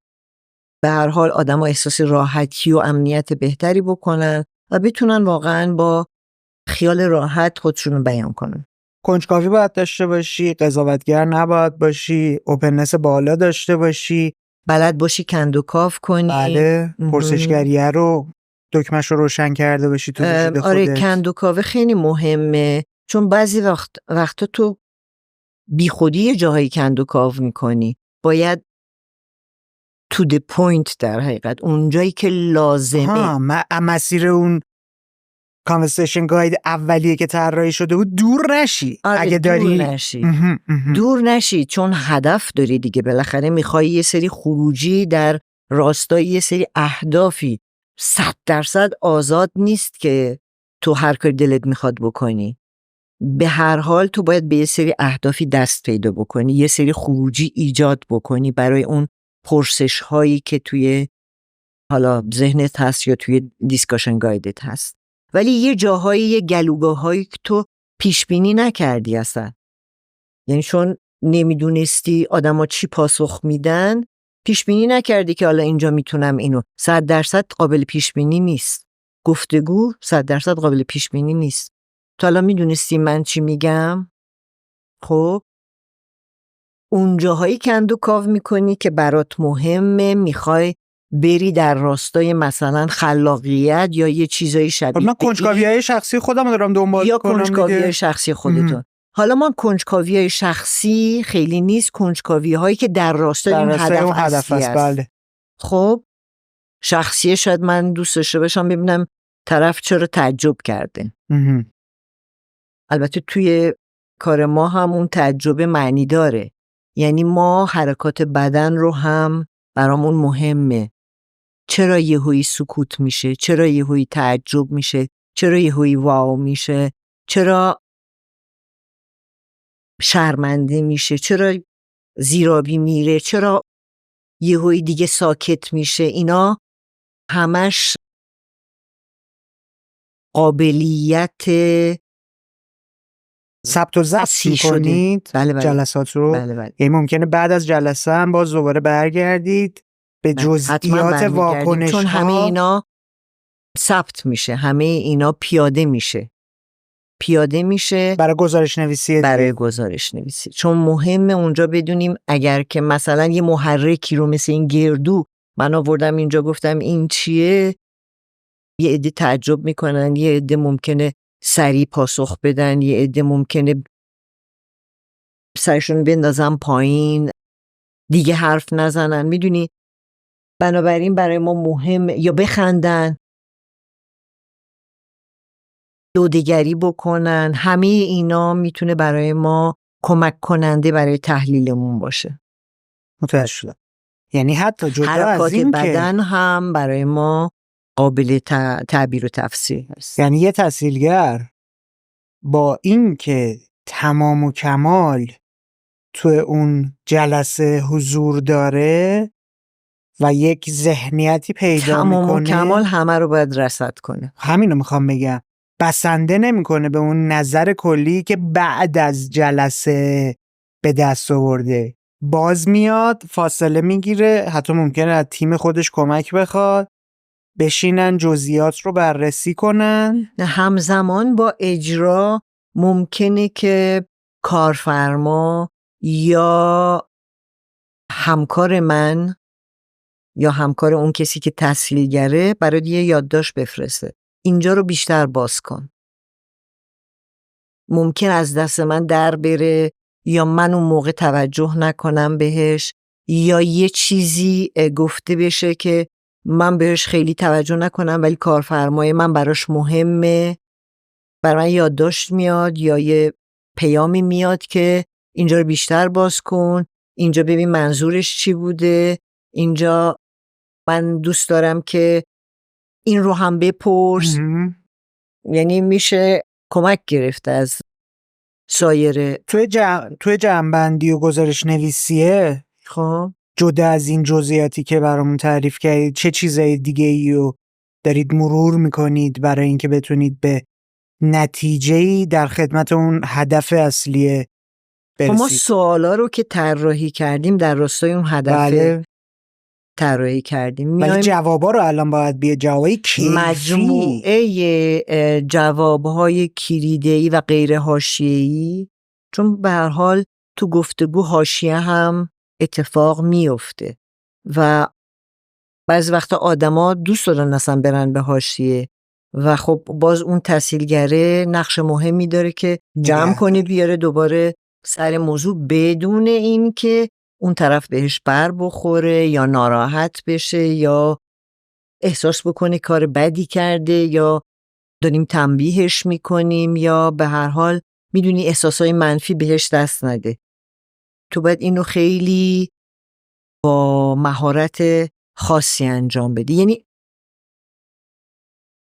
به هر حال آدم‌ها احساس راحتی و امنیت بهتری بکنن و بتونن واقعا با خیال راحت خودشون رو بیان کنن. کنجکاوی باید داشته باشی، قضاوتگر نباید باشی، اوپننس بالا داشته باشی، بلد باشی کندوکاو کنی. بله، پرسشگریه رو دکمش رو روشن کرده باشی تو وجود خودت. آره کندوکاوه خیلی مهمه، چون بعضی وقتا تو بی خودی یه جاهایی کندوکاو میکنی، باید to the point در حقیقت اونجایی که لازمه. مسیر اون کانورسیشن گاید اولیه که طراحی شده بود دور نشی. اگه داری دور نشی چون هدف داری دیگه، بالاخره میخوای یه سری خروجی در راستای یه سری اهدافی. 100% آزاد نیست که تو هر کاری دلت میخواد بکنی. به هر حال تو باید به یه سری اهدافی دست پیدا بکنی، یه سری خروجی ایجاد بکنی برای اون پرسش هایی که توی حالا ذهنت هست یا توی دیسکاشن گایدت هست. ولی یه جاهایی یه گلوگاه هایی که تو پیش بینی نکردی اصلا، یعنی چون نمیدونستی آدما چی پاسخ میدن، پیش بینی نکردی که حالا اینجا میتونم اینو. 100% قابل پیش بینی نیست. گفتگو 100% قابل پیش بینی نیست. تو حالا میدونستی من چی میگم؟ خب اون جاهایی کندوکاو میکنی که برات مهمه، میخوای بری در راستای مثلا خلاقیت یا یه چیزای شبیه. من کنجکاوی‌های شخصی خودم دارم دنبال یا کنم. کنجکاوی‌های شخصی خودتون. حالا ما کنجکاوی‌های شخصی خیلی نیست، کنجکاوی‌هایی که در راستای اون هدف است. بله. خب شخصیه شاید من دوست داشته باشم ببینم طرف چرا تعجب کرده. البته توی کار ما هم اون تعجب معنی داره، یعنی ما حرکات بدن رو هم برامون مهمه. چرا یهویی سکوت میشه؟ چرا یهویی تعجب میشه؟ چرا یهویی واو میشه؟ چرا شرمنده میشه؟ چرا زیرابی میره؟ چرا یهویی دیگه ساکت میشه؟ اینا همش قابلیت ثبت و ضبط می‌کنید جلسات رو. بله. یعنی ممکنه بعد از جلسه هم باز دوباره برگردید به جزئیات واکنش چون همه اینا ثبت میشه، همه اینا پیاده میشه برای گزارش نویسی. چون مهمه اونجا بدونیم اگر که مثلا یه محرکی رو مثل این گردو من آوردم اینجا گفتم این چیه، یه عده تعجب میکنن، یه عده ممکنه سریع پاسخ بدن، یه عده ممکنه سرشون بندازن پایین دیگه حرف نزنن، میدونی. بنابراین برای ما مهم یا بخندن، دودگری بکنن، همه اینا میتونه برای ما کمک کننده برای تحلیلمون باشه. متوجه شدم. یعنی حتی جدا حرکات از این بدن هم برای ما قابل تعبیر و تفسیر هست. یعنی یه تحصیلگر با این که تمام و کمال تو اون جلسه حضور داره و یک ذهنیتی پیدا میکنه، تمام و کمال همه رو باید رصد کنه. همینو میخوام بگم. بسنده نمیکنه به اون نظر کلی که بعد از جلسه به دست آورده. باز میاد فاصله میگیره، حتی ممکنه از تیم خودش کمک بخواد، بشینن جزئیات رو بررسی کنن. همزمان با اجرا ممکنه که کارفرما یا همکار من یا همکار اون کسی که تسهیلگره برات یه یادداشت بفرسته، اینجا رو بیشتر باز کن. ممکن از دست من در بره یا من اون موقع توجه نکنم بهش، یا یه چیزی گفته بشه که من بهش خیلی توجه نکنم ولی کارفرمای من براش مهمه، برای من یادداشت میاد یا یه پیامی میاد که اینجا رو بیشتر باز کن، اینجا ببین منظورش چی بوده، اینجا من دوست دارم که این رو هم بپرس. یعنی میشه کمک گرفت از سایر. توی جمع‌بندی و گزارش نویسیه خب جدا از این جزئیاتی که برامون تعریف کردید چه چیزای دیگه ای رو دارید مرور میکنید برای اینکه بتونید به نتیجه‌ای در خدمت اون هدف اصلی برسید؟ ما سوالا رو که طراحی کردیم در راستای اون هدف طراحی کردیم، ولی جوابا رو الان باید بیه جوابای کیفی، مجموعه جوابهای کلیدی و غیر حاشیه‌ای، چون به هر حال تو گفتگو حاشیه هم اتفاق میفته و بعضی وقتا آدما دوست دارن اصلا برن به حاشیه و خب باز اون تسهیلگره نقش مهمی داره که جمع کنه بیاره دوباره سر موضوع بدون این که اون طرف بهش بر بخوره یا ناراحت بشه یا احساس بکنه کار بدی کرده یا داریم تنبیهش میکنیم یا به هر حال میدونی احساسای منفی بهش دست نده. تو باید اینو خیلی با مهارت خاصی انجام بدی، یعنی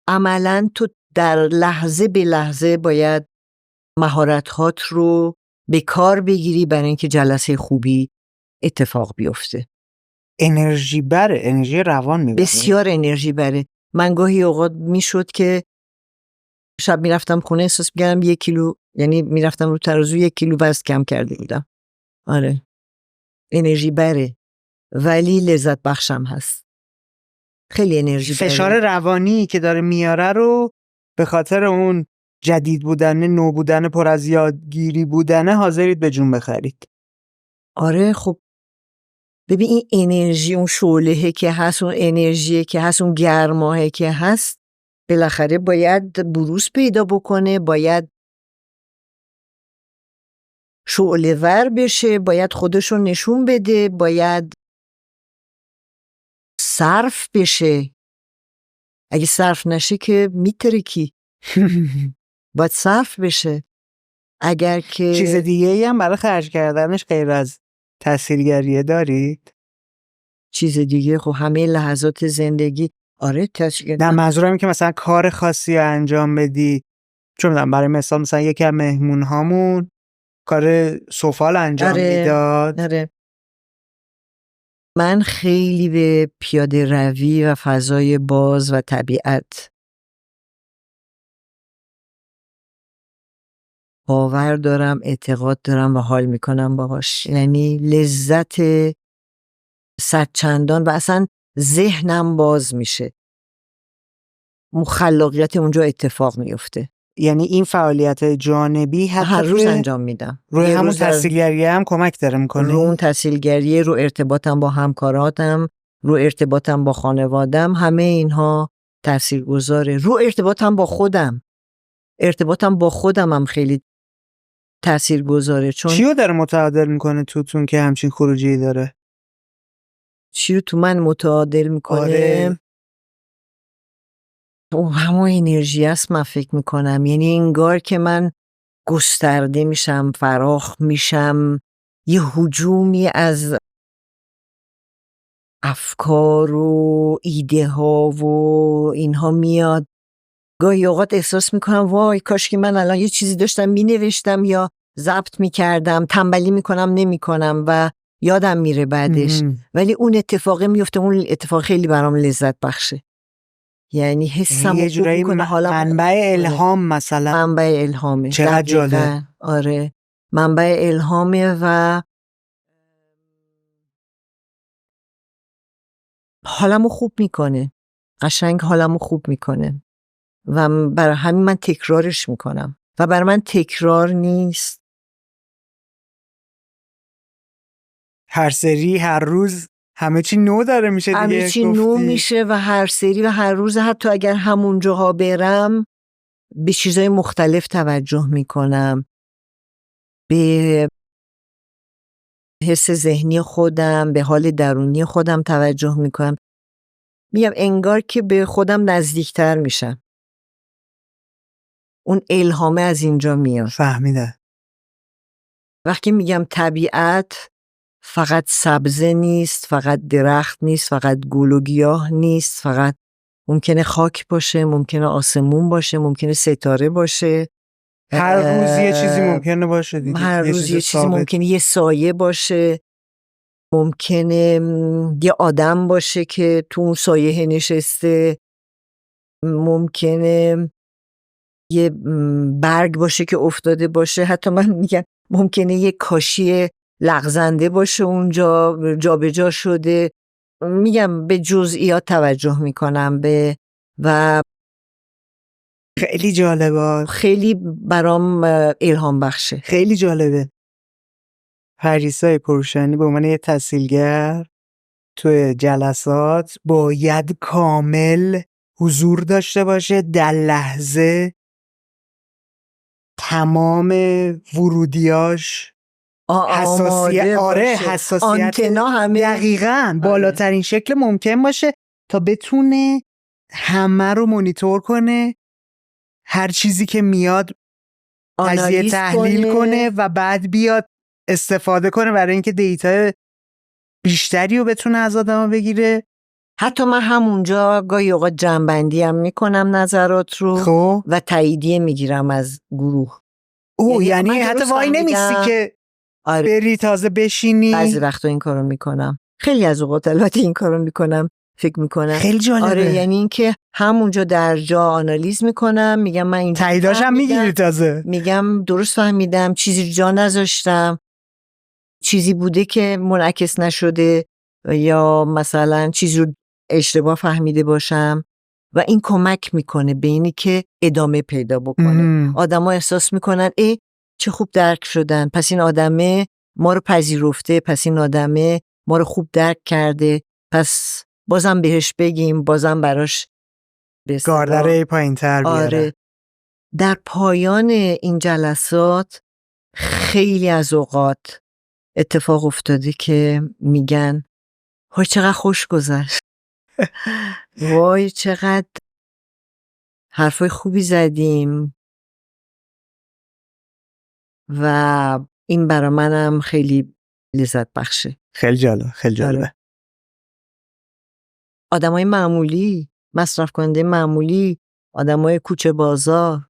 عملاً تو در لحظه به لحظه باید مهارت‌هات رو به کار بگیری برای اینکه جلسه خوبی اتفاق بیفته. انرژی روان میبره، بسیار انرژی بره. من گاهی اوقات میشد که شب میرفتم خونه احساس می‌کردم 1 کیلو، یعنی میرفتم رو ترازو 1 کیلو وزن کم کرده بودم. آره انرژی بره ولی لذت بخشم هست. خیلی انرژی بره. فشار روانی که داره میاره رو به خاطر اون جدید بودن، نو بودن، پر از یادگیری بودنه حاضرید به جون بخرید. آره خب ببین این انرژی، اون شعله‌ای که هست، اون انرژی که هست، اون گرماهی که هست بالاخره باید بروز پیدا بکنه، باید شعله ور بشه، باید خودشو نشون بده، باید صرف بشه. اگه صرف نشه که میترکی. باید صرف بشه. اگر که چیز دیگه ای هم برای خرج کردنش غیر از تسهیلگریه دارید؟ چیز دیگه خب همه لحظات زندگی. آره نه منظورم که مثلا کار خاصی رو انجام بدی، چون برای مثال مثلا یکی از مهمون هامون کار سفال انجام میداد. آره. من خیلی به پیاده روی و فضای باز و طبیعت باور دارم، اعتقاد دارم و حال میکنم باهاش، یعنی لذت صدچندان و اصلا ذهنم باز میشه، خلاقیت اونجا اتفاق میفته. یعنی این فعالیت جانبی هر روز انجام میدم. روی همون تسهیلگریه هم کمک داره میکنه. رو اون تسهیلگریه، رو ارتباطم با همکاراتم، رو ارتباطم با خانوادم، همه اینها تاثیرگذاره. رو ارتباطم با خودم، ارتباطم با خودم هم خیلی تاثیرگذاره. چون چی رو داره متعادل میکنه توتون که همچین خروجی داره؟ چی رو تو من متعادل میکنه؟ آره. همون انرژی است من فکر میکنم. یعنی انگار که من گسترده میشم، فراخ میشم، یه هجومی از افکار و ایده ها و اینها میاد. گاهی اوقات احساس میکنم وای کاش که من الان یه چیزی داشتم مینوشتم یا ضبط میکردم، تنبلی میکنم نمیکنم و یادم میره بعدش. ولی اون اتفاقه میفته، اون اتفاق خیلی برام لذت بخشه. یعنی حسم یه جورایی منبع الهام، مثلا منبع الهامه. چقدر جالب. آره منبع الهامه و حالمو خوب میکنه، قشنگ حالمو خوب میکنه و برای همین من تکرارش میکنم و برای من تکرار نیست. هر سری هر روز همه چی نو داره میشه دیگه. همه چی نو میشه و هر سری و هر روز حتی اگر همون جاها برم به چیزای مختلف توجه میکنم، به حس ذهنی خودم، به حال درونی خودم توجه میکنم. میگم انگار که به خودم نزدیکتر میشم. اون الهامه از اینجا میاد. فهمیده. وقتی میگم طبیعت فقط سبزه نیست، فقط درخت نیست، فقط گل و گیاه نیست، فقط ممکنه خاک باشه، ممکنه آسمون باشه، ممکنه ستاره باشه، هر روز یه چیزی ممکنه باشه دیگه. هر روز یه چیزی ممکنه، یه سایه باشه، ممکنه یه آدم باشه که تو اون سایه نشسته، ممکنه یه برگ باشه که افتاده باشه، حتی من میگم ممکنه یه کاشی لغزنده باشه اونجا جابجا شده. میگم به جزئیات توجه میکنم و خیلی جالبه، خیلی برام الهام بخشه. خیلی جالبه. پریسای پرشانی به عنوان یه تحصیلگر توی جلسات باید کامل حضور داشته باشه در لحظه، تمام ورودیاش حساسیت، حساسیت آنتنا همه دقیقاً بالاترین شکل ممکن باشه تا بتونه همه رو مونیتور کنه، هر چیزی که میاد تجزیه تحلیل کنه و بعد بیاد استفاده کنه برای اینکه دیتا بیشتری رو بتونه از آدم بگیره. حتی من همونجا گاهی اوقات جمع‌بندی هم میکنم نظرات رو. خب و تاییدیه میگیرم از گروه. یعنی حتی وای نمیستی که بری تازه بشینی؟ بعضی وقتا این کارو میکنم، خیلی از اوقات البته این کارو میکنم، فکر میکنم. خیلی جالبه. آره، یعنی این که همونجا در جا آنالیز میکنم، میگم من اینجا تاییداشم میگیری تازه، میگم درست فهمیدم، چیزی جا نذاشتم، چیزی بوده که منعکس نشده یا مثلا چیزی رو اشتباه فهمیده باشم و این کمک میکنه به اینی که ادامه پیدا بکنه. آدم ها احساس میکنن چه خوب درک شدن، پس این آدمه ما رو پذیرفته، پس این آدمه ما رو خوب درک کرده، پس بازم بهش بگیم، بازم براش گاردره پایین تر بیاره. آره. در پایان این جلسات خیلی از اوقات اتفاق افتاده که میگن وای چقدر خوش گذشت، وای چقدر حرفای خوبی زدیم و این برای منم خیلی لذت بخشه. خیلی جالب، خیلی جالبه. آدمای معمولی، مصرف کننده معمولی، آدمای کوچه بازار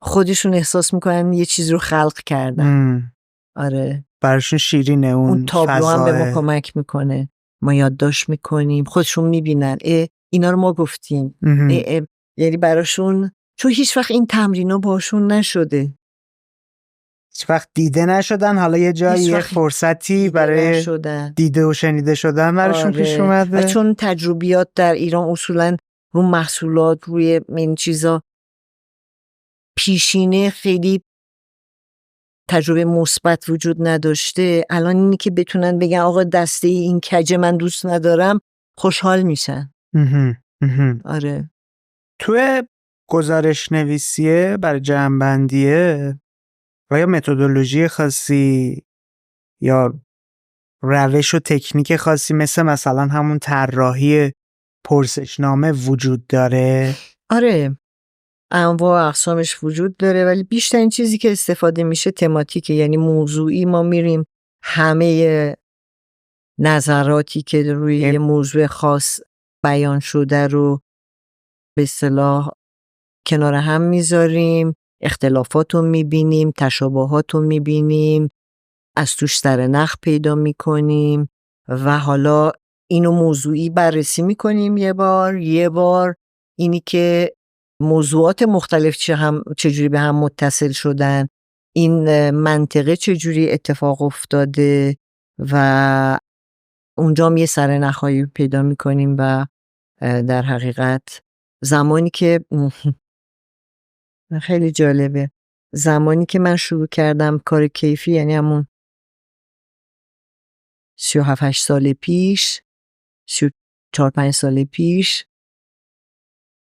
خودشون احساس میکنن یه چیز رو خلق کردن. آره، براشون شیرینه اون تابلو هم به ما کمک میکنه، ما یادداشت میکنیم، خودشون میبینن اینا رو ما گفتیم. یعنی براشون، چون هیچ وقت این تمرینو باشون نشده، هیچ وقت دیده نشدن، حالا یه جایی یه فرصتی برای دیده و شنیده شدن براشون پیش اومده. و چون تجربیات در ایران اصولا رو محصولات، روی این چیزا پیشینه خیلی تجربه مثبت وجود نداشته، الان اینی که بتونن بگن آقا دسته این کجه من دوست ندارم، خوشحال میشن. آره. توی گزارش نویسیه برای جمع‌بندیه و یا متدولوژی خاصی یا روش و تکنیک خاصی مثلا همون طراحی پرسشنامه وجود داره؟ آره، انواع اقسامش وجود داره، ولی بیشترین چیزی که استفاده میشه تماتیکه، یعنی موضوعی. ما میریم همه نظراتی که روی یه موضوع خاص بیان شده رو به اصطلاح کنار هم میذاریم، اختلافات رو میبینیم، تشابهات رو میبینیم، از توش سر نخ پیدا میکنیم و حالا اینو موضوعی بررسی میکنیم. یه بار اینی که موضوعات مختلف چجوری به هم متصل شدن، این منطقه چجوری اتفاق افتاده و اونجا هم یه سر نخایی پیدا میکنیم و در حقیقت زمانی که خیلی جالبه، زمانی که من شروع کردم کار کیفی، یعنی همون 37 سال پیش، 34-5 سال پیش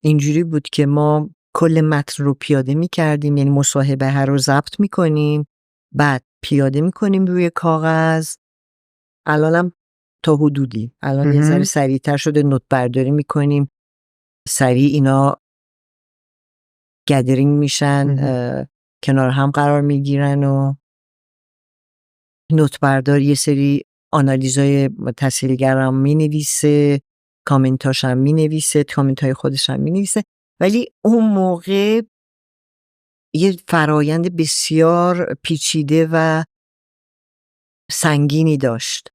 اینجوری بود که ما کل متن رو پیاده می‌کردیم، یعنی مصاحبه هر رو ضبط می‌کنیم، بعد پیاده می‌کنیم روی کاغذ. الانم تا حدودی، الان یه ذره سریع‌تر شده، نوت برداری می‌کنیم، سریع اینا گدرینگ میشن، کنار هم قرار میگیرن و نوت بردار یه سری آنالیزای تحصیلگرم مینویسه، کامنتاش هم مینویسه، کامنتای خودش هم مینویسه. ولی اون موقع یه فرایند بسیار پیچیده و سنگینی داشت.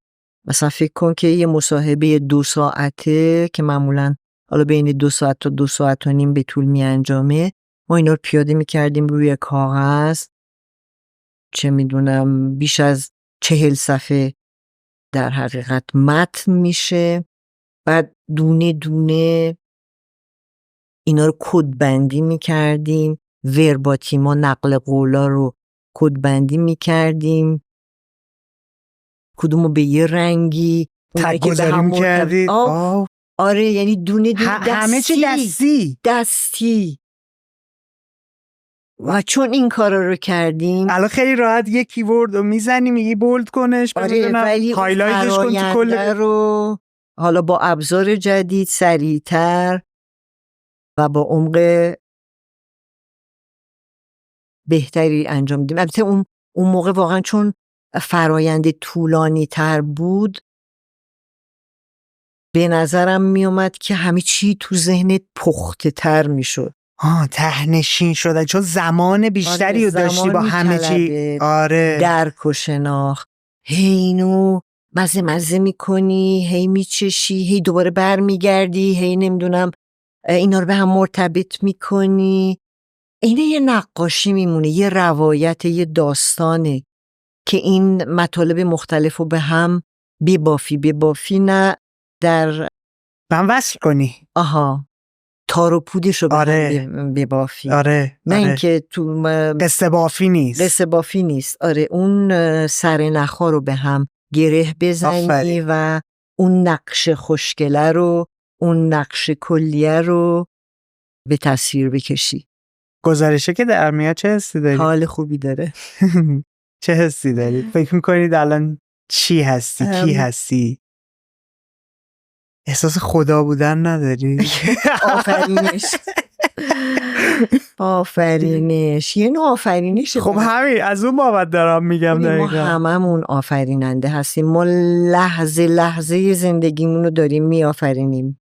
مثلا فکر کن که یه مصاحبه 2 ساعته که معمولاً حالا بین 2 ساعت تا 2 ساعت و نیم به طول می انجامه، ما اینا رو پیاده می کردیم روی کاغذ، چه میدونم بیش از 40 صفحه در حقیقت متن میشه. بعد دونه دونه اینا رو کد بندی می کردیم، ورباتیما نقل قولا رو کد بندی می کردیم، کدومو به یه رنگی تگ گذاری می‌کردید. آره، یعنی دونه دونه همه چی دستی. و چون این کارا رو کردیم الان خیلی راحت یه کیورد رو میزنی میگی بولد کنش، آره، ولی هایلایتش کن تو کل رو حالا با ابزار جدید سریعتر و با عمق بهتری انجام میدیم. البته اون موقع واقعا چون فرایند طولانی تر بود، به نظرم میومد که همه چی تو ذهنت پخته تر میشد. تهنشین شده، چون زمان بیشتری رو داشتی با همه چی. آره، درک و شناخت. هی اینو مزه میکنی، هی میچشی، هی دوباره برمیگردی، هی نمیدونم اینا رو به هم مرتبط میکنی. اینه یه نقاشی میمونه، یه روایت، یه داستانه که این مطالب مختلف رو به هم ببافی نه در من وصل کنی. تار و پودش رو به هم ببافی. آره. نه اینکه تو قصه بافی نیست. آره، اون سر نخا رو به هم گره بزنی و اون نقش خوشگله رو، اون نقش کلیه رو به تصویر بکشی. گزارشه که در میاد چه حسی داری؟ حال خوبی داره. چه حسی داری؟ فکر میکنید الان چی هستی؟ کی هستی؟ احساس خدا بودن نداری؟ آفرینش یه نوع آفرینش. خب همین از اون بابت دارم میگم دقیقا. ما هممون آفریننده هستیم. ما لحظه لحظه زندگیمون رو داریم میآفرینیم.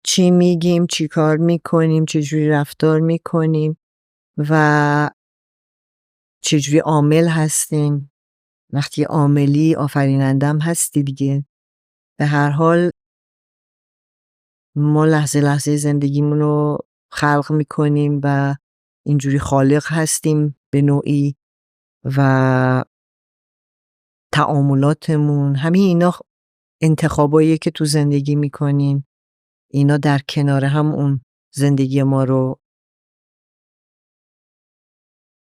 چی میگیم، چی کار میکنیم، چجوری رفتار میکنیم و چجوری عامل هستیم. وقتی عاملی آفرینندم هستی دیگه. به هر حال ما لحظه لحظه زندگیمون رو خلق میکنیم و اینجوری خالق هستیم به نوعی و تعاملاتمون، همین اینا انتخاباییه که تو زندگی میکنیم. اینا در کنار هم اون زندگی ما رو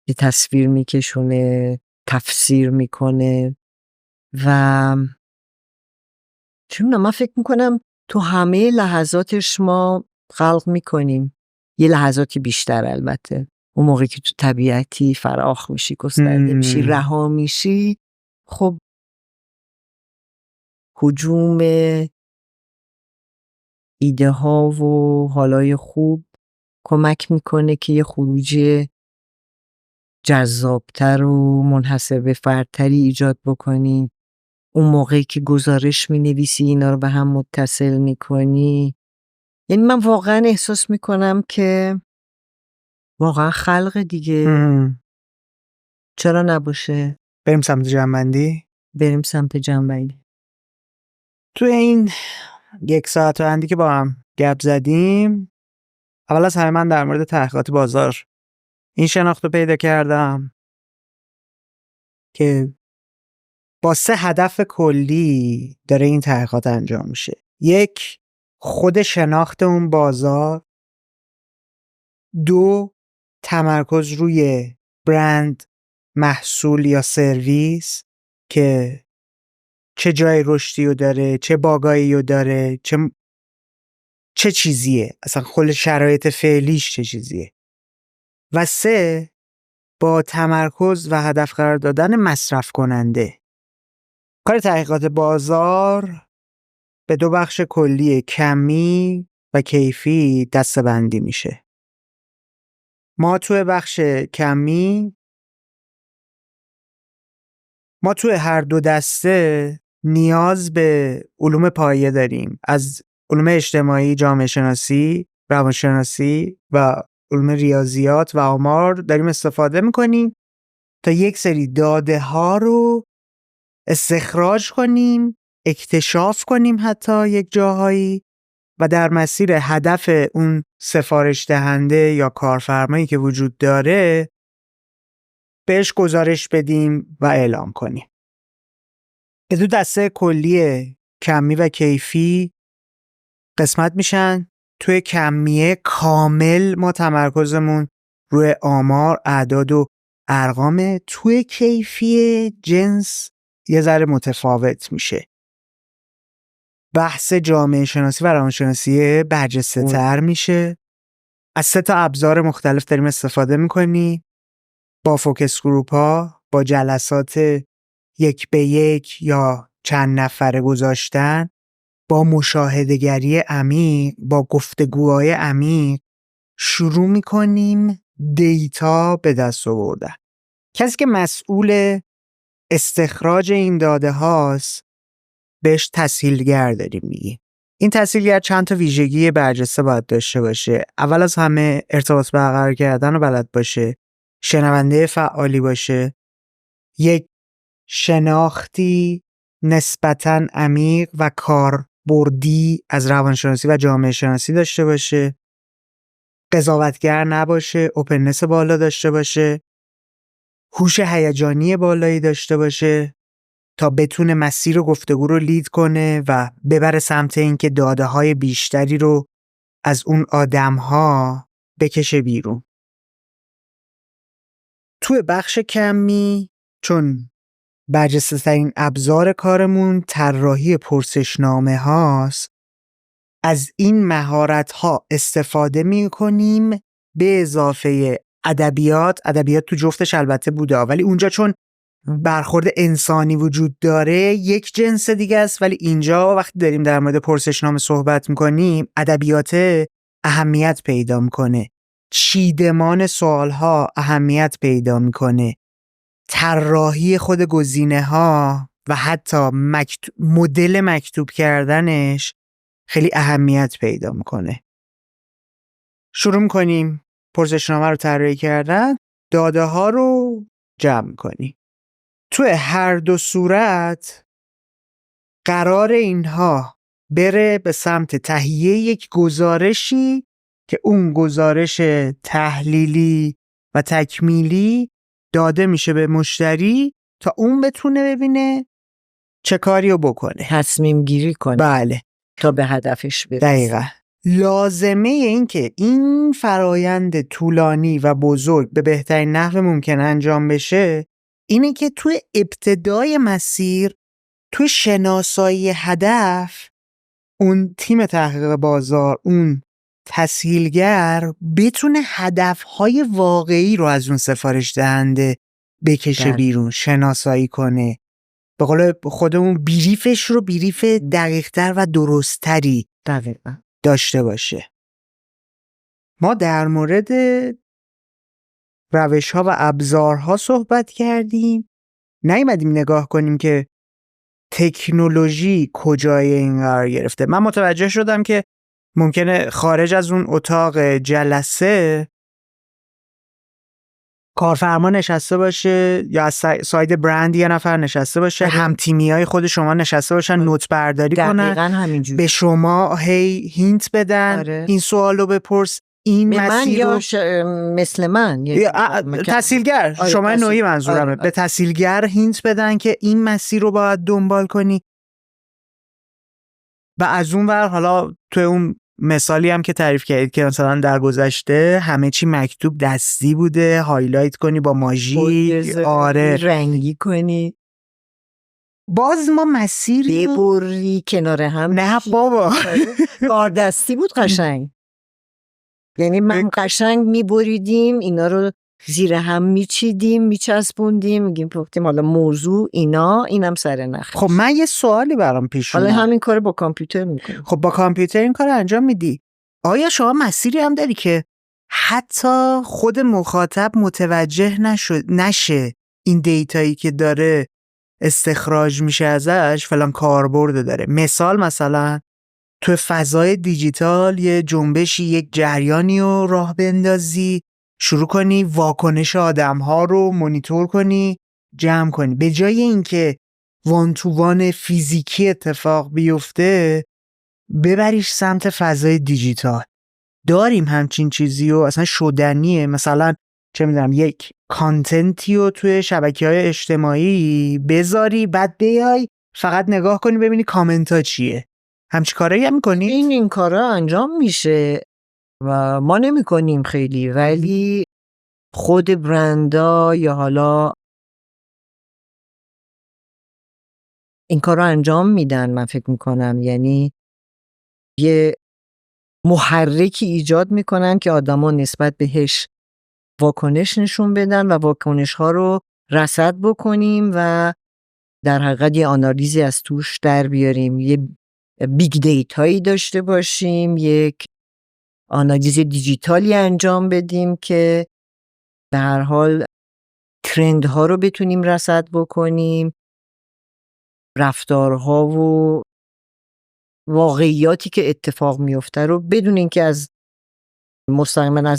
به تصویر میکشونه، تفسیر میکنه و چون من فکر میکنم تو همه لحظاتش ما خلق میکنیم. یه لحظاتی بیشتر البته، اون موقعی که تو طبیعتی فراخ میشی، گسترده میشی، رها میشی، خب هجوم ایده ها و حالای خوب کمک میکنه که یه خروجی جذابتر و منحصر به فردتری ایجاد بکنی. اون موقعی که گزارش مینویسی، اینا رو به هم متصل میکنی. یعنی من واقعا احساس میکنم که واقعا خلق دیگه. چرا نباشه؟ بریم سمت جنبندی. تو این 1 ساعت و اندی که با هم گپ زدیم، اول از همه من در مورد تحقیقات بازار این شناخت رو پیدا کردم که با 3 هدف کلی داره این تحقیقات انجام میشه. 1، خود شناخت اون بازار. 2، تمرکز روی برند، محصول یا سرویس که چه جای رشدی رو داره، چه باگایی رو داره، چه چیزیه، اصلا کل شرایط فعلیش چه چیزیه. و 3 با تمرکز و هدف قرار دادن مصرف کننده. کار تحقیقات بازار به 2 بخش کلی کمی و کیفی دسته‌بندی میشه. ما توی بخش کمی توی هر دو دسته نیاز به علوم پایه داریم. از علوم اجتماعی، جامعه شناسی، روانشناسی و علوم ریاضیات و آمار داریم استفاده میکنیم تا یک سری داده ها رو استخراج کنیم، اکتشاف کنیم حتی یک جاهایی، و در مسیر هدف اون سفارش دهنده یا کارفرمایی که وجود داره بهش گزارش بدیم و اعلام کنیم. به 2 دسته کلی کمی و کیفی قسمت میشن. توی کمیه کامل ما تمرکزمون روی آمار، اعداد و ارقامه. توی کیفی جنس یه ذره متفاوت میشه. بحث جامعه شناسی و روانشناسی برجسته تر میشه. از 3 تا ابزار مختلف داریم استفاده میکنیم. با فوکس گروپ ها، با جلسات 1 به 1 یا چند نفره گذاشتن، با مشاهده‌گری عمیق، با گفتگوهای عمیق شروع میکنیم دیتا به دست آوردن. کسی که مسئول استخراج این داده هاست بهش تسهیلگر داریم میگیم. این تسهیلگر چند تا ویژگی برجسته باید داشته باشه. اول از همه ارتباط برقرار کردن رو بلد باشه، شنونده فعالی باشه، یک شناختی نسبتاً عمیق و کاربردی از روانشناسی و جامعه شناسی داشته باشه، قضاوتگر نباشه، اوپننس بالا داشته باشه، هوش هیجانی بالایی داشته باشه تا بتونه مسیر گفتگو رو لید کنه و ببره سمت اینکه داده‌های بیشتری رو از اون آدم‌ها بکشه بیرون. توی بخش کمی چون برجسته ترین ابزار کارمون طراحی پرسشنامه هاست، از این مهارت ها استفاده می کنیم به اضافه ادبیات تو جفتش البته بوده، ولی اونجا چون برخورد انسانی وجود داره یک جنس دیگه است، ولی اینجا وقتی داریم در مورد پرسشنامه صحبت میکنیم ادبیات اهمیت پیدا میکنه، چیدمان سوالها اهمیت پیدا میکنه، طراحی خود گزینه ها و حتی مدل مکتوب کردنش خیلی اهمیت پیدا میکنه. شروع میکنیم پرسشنامه رو طراحی کردن، داده ها رو جمع کنیم. توی هر دو صورت قرار اینها بره به سمت تهیه یک گزارشی که اون گزارش تحلیلی و تکمیلی داده میشه به مشتری تا اون بتونه ببینه چه کاری رو بکنه، تصمیم گیری کنه. بله، تا به هدفش برسه. دقیقاً. لازمه این که این فرایند طولانی و بزرگ به بهترین نحو ممکن انجام بشه اینه که توی ابتدای مسیر، توی شناسایی هدف، اون تیم تحقیق بازار، اون تسهیلگر بتونه هدفهای واقعی رو از اون سفارش دهنده بکشه بیرون، شناسایی کنه. به قول خودمون بریفش رو بریف دقیق‌تر و درست‌تری داشته باشه. ما در مورد روش‌ها و ابزارها صحبت کردیم. نیومدیم نگاه کنیم که تکنولوژی کجای این قرار گرفته. من متوجه شدم که ممکنه خارج از اون اتاق جلسه کارفرما نشسته باشه یا از ساید برند یه نفر نشسته باشه، هم تیمیای خود شما نشسته باشن نوت برداری کنن، به شما هی هینت بدن، این سوالو بپرس، این مسیر رو مثل من تسهیلگر، شما نوعی منظورمه، به تسهیلگر هینت بدن که این مسیر رو باید دنبال کنی. و از اون ور حالا توی اون مثالی هم که تعریف کردید که مثلا در گذشته همه چی مکتوب دستی بوده، هایلایت کنی با ماژیک، رنگی کنی، باز ما مسیری ببری کنار هم. نه بابا کار دستی بود قشنگ. یعنی من قشنگ میبریدیم اینا رو زیر هم میچیدیم میچسبوندیم میگیم گفتیم حالا موضوع اینم سر نخش. خب من یه سوالی برام پیش اومد. حالا همین کار با کامپیوتر میکنیم. خب با کامپیوتر این کار انجام میدی. آیا شما مسیری هم داری که حتی خود مخاطب متوجه نشه این دیتایی که داره استخراج میشه ازش فلان کاربرد داره؟ مثلا تو فضای دیجیتال یه جنبشی، یک جریانی رو راه بندازی، شروع کنی واکنش آدم‌ها رو مونیتور کنی، جمع کنی، به جای اینکه وان تو وان فیزیکی اتفاق بیفته ببریش سمت فضای دیجیتال. داریم همچین چیزی و اصلا شدنیه؟ مثلا چه میدونم یک کانتنتی رو توی شبکه‌های اجتماعی بذاری بعد بیای فقط نگاه کنی ببینی کامنت ها چیه. همچین کارایی هم میکنی؟ این کارا انجام میشه و ما نمی کنیم خیلی، ولی خود برندا یا حالا این کارا انجام میدن. من فکر میکنم یعنی یه محرکی ایجاد میکنن که آدما نسبت بهش واکنش نشون بدن و واکنش ها رو رصد بکنیم و در حقیقت یه آنالیزی از توش در بیاریم، یه بیگ دیتایی داشته باشیم، یک آنالیز دیجیتالی انجام بدیم که به هر حال ترندها رو بتونیم رصد بکنیم، رفتارها و واقعیاتی که اتفاق میفته رو بدون اینکه از مستقیما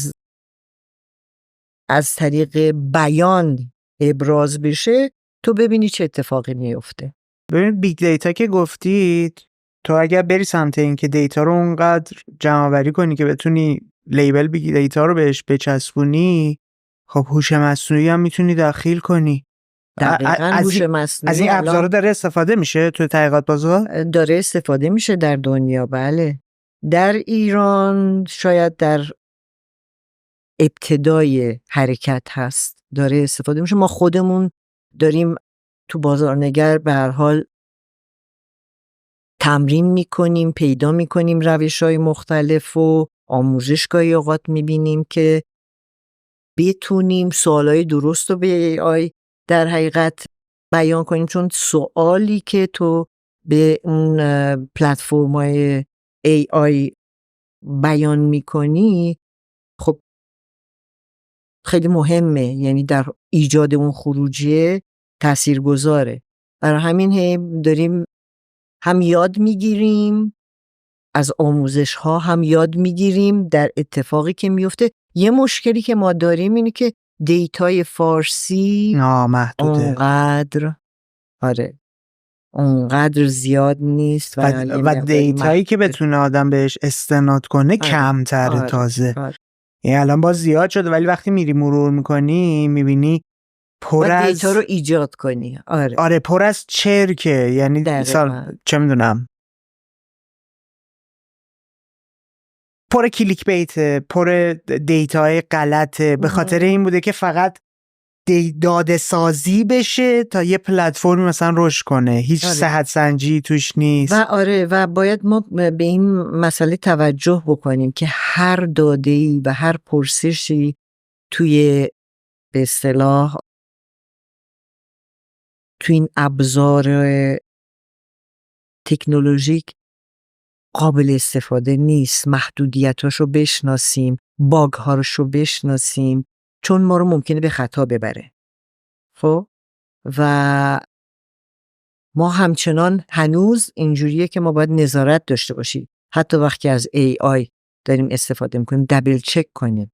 از طریق بیان ابراز بشه تو ببینی چه اتفاقی میفته. ببین بیگ دیتا که گفتید، تو اگر بری سمت این که دیتا رو اونقدر جمع آوری کنی که بتونی لیبل بیگ دیتا رو بهش بچسبونی، خب هوش مصنوعی هم میتونی دخیل کنی. دقیقاً هوش مصنوعی از این ابزارا داره استفاده میشه تو تحقیقات بازار؟ داره استفاده میشه در دنیا. بله، در ایران شاید در ابتدای حرکت هست، داره استفاده میشه. ما خودمون داریم تو بازارنگر به هر حال تمرین میکنیم، پیدا میکنیم روش‌های مختلف و آموزش گاهی اوقات میبینیم که بتونیم سوالای درست رو به AI در حقیقت بیان کنیم، چون سوالی که تو به اون پلتفرم‌های AI بیان میکنی خب خیلی مهمه، یعنی در ایجاد اون خروجیه تاثیرگذاره. برای همین داریم هم یاد میگیریم از آموزش ها، هم یاد میگیریم در اتفاقی که میفته. یه مشکلی که ما داریم اینه که دیتای فارسی نامحدوده، اونقدر زیاد نیست و دیتایی که بتونه آدم بهش استناد کنه کمتره. تازه یعنی الان باز زیاد شده ولی وقتی میری مرور میکنی میبینی پر از دیتا رو ایجاد کنی. آره پر از چرکه، یعنی چه میدونم پر کلیک بیت، پر دیتای غلطه، به خاطر این بوده که فقط داده سازی بشه تا یه پلتفرم مثلا رشد کنه، هیچ صحت سنجی توش نیست. و باید ما به این مسئله توجه بکنیم که هر داده‌ای و هر پرسشی توی به اصطلاح توی این ابزار تکنولوژیک قابل استفاده نیست. محدودیتاشو بشناسیم، باگ‌هاشو بشناسیم، چون ما رو ممکنه به خطا ببره. خب و ما همچنان هنوز اینجوریه که ما باید نظارت داشته باشیم، حتی وقتی از AI داریم استفاده میکنیم دبل چک کنیم.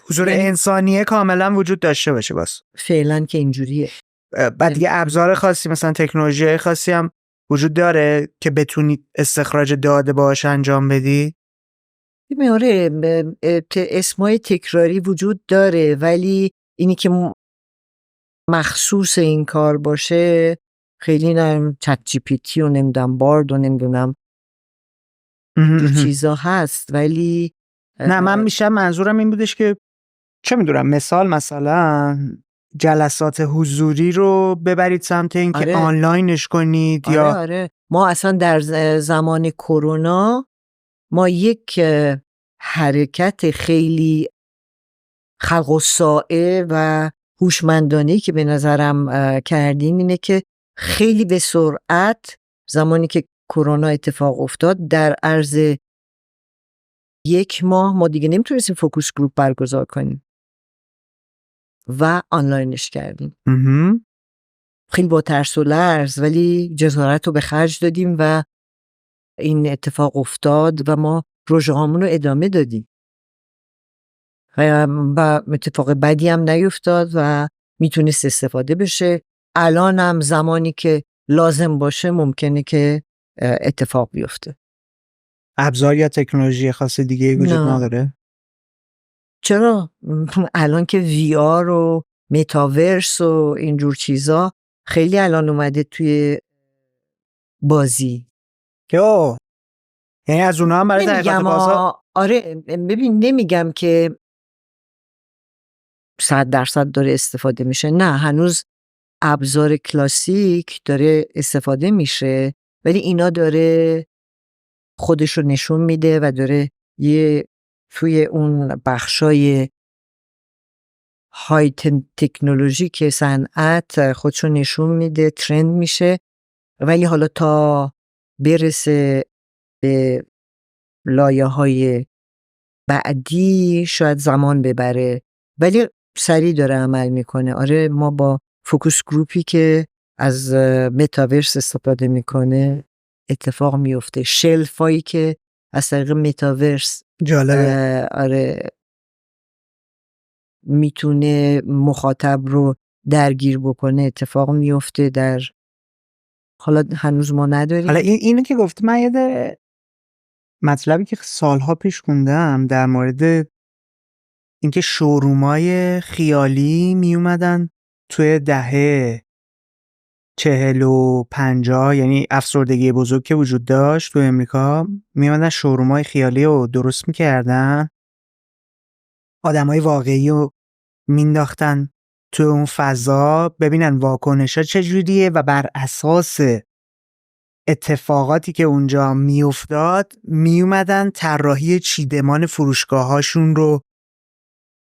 حضور انسانیه کاملا وجود داشته باشه. باز فعلا که اینجوریه. بعد دیگه ابزار خاصی مثلا تکنولوژی خاصی هم وجود داره که بتونی استخراج داده باهاش انجام بدی؟ آره، اسمای تکراری وجود داره، ولی اینی که مخصوص این کار باشه خیلی نه. چت جی پی تی و نمیدونم بارد و نمیدونم چیزا هست، ولی نه من منظورم این بودش که چه میدونم مثلا جلسات حضوری رو ببرید سمت این که آنلاینش کنید؟ آره ما اصلا در زمان کرونا ما یک حرکت خیلی خلق و سائه و هوشمندانه‌ای که به نظرم کردیم اینه که خیلی به سرعت زمانی که کرونا اتفاق افتاد در عرض 1 ماه ما دیگه نمیتونستیم فوکوس گروپ برگزار کنیم و آنلاینش کردیم. خیلی با ترس و لرز ولی جسارت رو به خرج دادیم و این اتفاق افتاد و ما پروژه‌هامون رو ادامه دادیم و اتفاق بدی هم نیفتاد و میتونست استفاده بشه. الان هم زمانی که لازم باشه ممکنه که اتفاق بیفته. ابزار یا تکنولوژی خاص دیگه وجود نداره؟ چرا؟ الان که وی آر و متاورس و اینجور چیزا خیلی الان اومده توی بازی. یعنی از اونها هم برای تحقیقات بازار؟ آره ببین نمیگم که 100% داره استفاده میشه، نه هنوز ابزار کلاسیک داره استفاده میشه ولی اینا داره خودش رو نشون میده و داره توی اون بخشای های تکنولوژی که صنعت خودشو نشون میده، ترند میشه. ولی حالا تا برسه به لایه های بعدی شاید زمان ببره ولی سریع داره عمل میکنه. آره ما با فوکوس گروپی که از متاورس استفاده میکنه اتفاق میفته. شلفایی که از طریق متاورس جالبه. آره میتونه مخاطب رو درگیر بکنه اتفاق میفته. در حالا هنوز ما نداریم. حالا اینو که گفتی من یاد مطلبی که سالها پیش خوندم در مورد اینکه شورومای خیالی می اومدن توی دهه 40 و 50، یعنی افسردگی بزرگ که وجود داشت تو امریکا، می اومدن شورومای خیالی رو درست میکردن، آدمای واقعی رو مینداختن تو اون فضا ببینن واکنشا چجوریه و بر اساس اتفاقاتی که اونجا میافتاد میومدن طراحی چیدمان فروشگاهاشون رو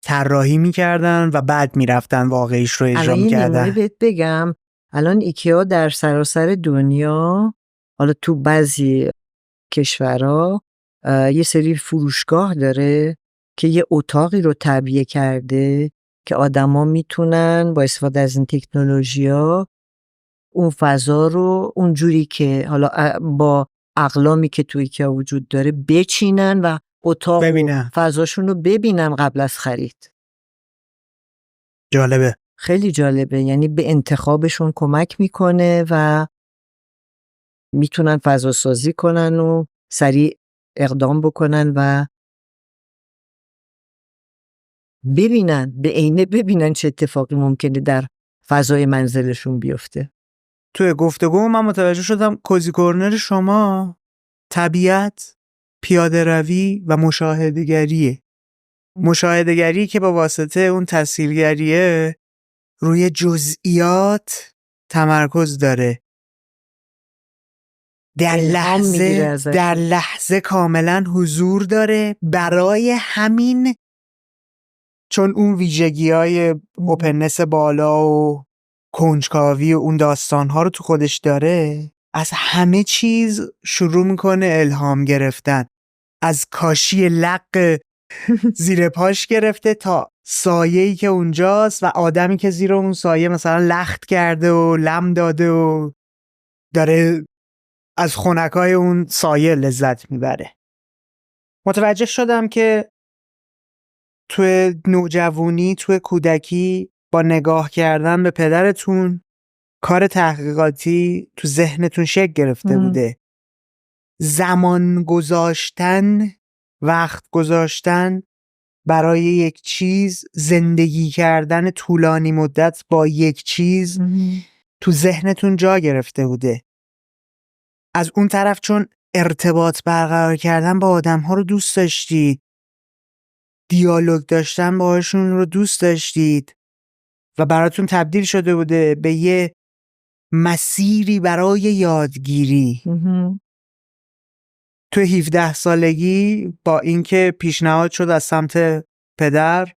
طراحی میکردن و بعد میرفتن واقعیش رو اجرا میکردن. الان بهت بگم الان ایکیا در سراسر دنیا، حالا تو بعضی کشورها یه سری فروشگاه داره که یه اتاقی رو تعبیه کرده که آدما میتونن با استفاده از این تکنولوژی‌ها اون فضا رو اونجوری که حالا با اقلامی که توی ایکیا وجود داره بچینن و اتاق و فضاشون رو ببینن قبل از خرید. جالبه، خیلی جالبه. یعنی به انتخابشون کمک میکنه و میتونن فضا سازی کنن و سریع اقدام بکنن و ببینن، به عینه ببینن چه اتفاقی ممکنه در فضای منزلشون بیفته. توی گفتگو من متوجه شدم کوزی کورنر شما طبیعت، پیاده روی و مشاهده‌گریه. مشاهده‌گری که با واسطه اون تصویرگریه روی جزئیات تمرکز داره، در لحظه کاملا حضور داره. برای همین چون اون ویژگی‌های اوپننس بالا و کنجکاوی و اون داستان‌ها رو تو خودش داره، از همه چیز شروع میکنه الهام گرفتن، از کاشی لق زیر پاش گرفته تا سایه‌ای که اونجاست و آدمی که زیر اون سایه مثلا لخت کرده و لم داده و داره از خنکای اون سایه لذت میبره. متوجه شدم که توی نوجوانی، توی کودکی با نگاه کردن به پدرتون کار تحقیقاتی تو ذهنتون شکل گرفته بوده. زمان گذاشتن، وقت گذاشتن برای یک چیز، زندگی کردن طولانی مدت با یک چیز تو ذهنتون جا گرفته بوده. از اون طرف چون ارتباط برقرار کردن با آدم‌ها رو دوست داشتید، دیالوگ داشتن باهاشون رو دوست داشتید و براتون تبدیل شده بوده به یه مسیری برای یادگیری. تو 17 سالگی با اینکه پیشنهاد شد از سمت پدر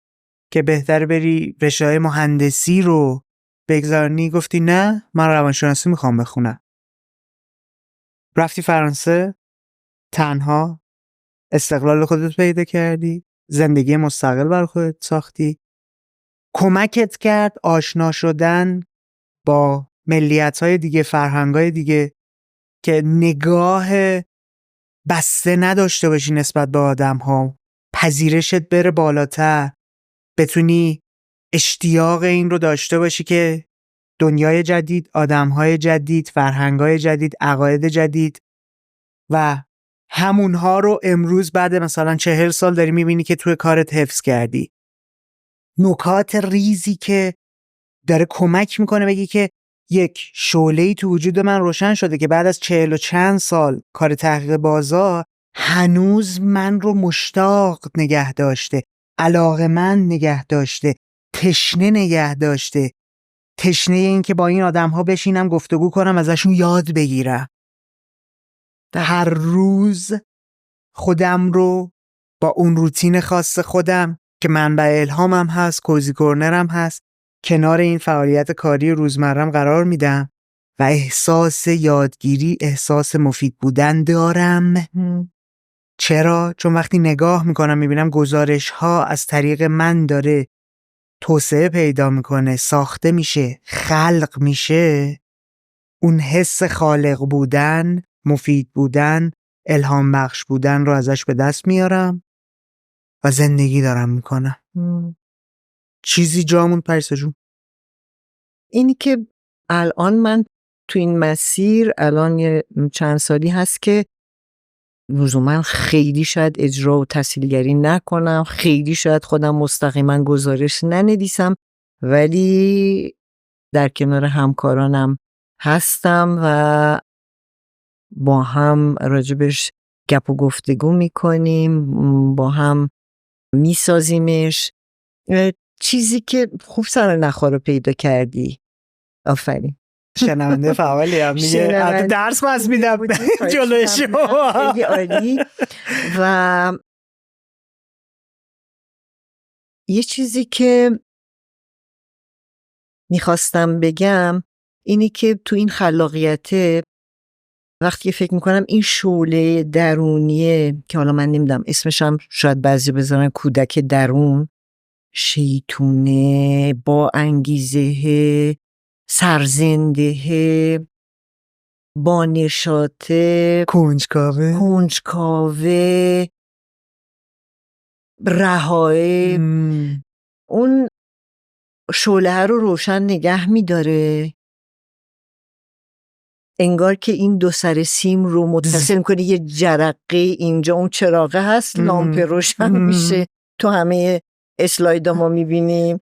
که بهتر بری رشته مهندسی رو بگذارنی، گفتی نه من روانشناسی میخوام بخونم. رفتی فرانسه، تنها استقلال خودت پیدا کردی، زندگی مستقل بر خودت ساختی. کمکت کرد آشنا شدن با ملیت‌های دیگه، فرهنگ‌های دیگه، که نگاه بسته نداشته باشی نسبت به آدم‌ها، پذیرشت بره بالاتر، بتونی اشتیاق این رو داشته باشی که دنیای جدید، آدم‌های جدید، فرهنگ‌های جدید، عقاید جدید و همونها رو امروز بعد مثلا 40 سال داری می‌بینی که توی کارت حفظ کردی. نکات ریزی که داره کمک میکنه بگی که یک شعله‌ای تو وجود من روشن شده که بعد از 40 و چند سال کار تحقیق بازار هنوز من رو مشتاق نگه داشته، علاقه‌مند نگه داشته، تشنه نگه داشته، تشنه این که با این آدم‌ها بشینم گفتگو کنم، ازشون یاد بگیرم. هر روز خودم رو با اون روتین خاص خودم که منبع الهامم هست، کوزی کورنرم هست، کنار این فعالیت کاری روزمرم قرار میدم و احساس یادگیری، احساس مفید بودن دارم. چرا؟ چون وقتی نگاه میکنم میبینم گزارش ها از طریق من داره توسعه پیدا میکنه، ساخته میشه، خلق میشه، اون حس خالق بودن، مفید بودن، الهام بخش بودن رو ازش به دست میارم و زندگی دارم میکنم. چیزی جامون پریسا جون؟ اینی که الان من تو این مسیر الان یه چند سالی هست که لزوما خیلی شاید اجرا و تسهیلگری نکنم، خیلی شاید خودم مستقیما گزارش ننویسم، ولی در کنار همکارانم هستم و با هم راجبش گپ و گفتگو میکنیم، با هم میسازیمش. چیزی که خوب سر نخور پیدا کردی. آفرین. شنونده فعالی هم میگه درس پس میدم جلوی شما. خیلی عالی. و یه چیزی که میخواستم بگم اینی که تو این خلاقیت وقتی فکر میکنم این شعله درونیه که حالا من نمیدونم اسمش هم شاید بعضی بذارن کودک درون، شیطونه، با انگیزه، سرزنده، با نشاطه، کنجکاوه، رهایی، اون شعله رو روشن نگه میداره، انگار که این دو سر سیم رو متصل کنه، یه جرقه اینجا، اون چراغه هست، لامپ روشن میشه. تو همه اسلایدا ما میبینیم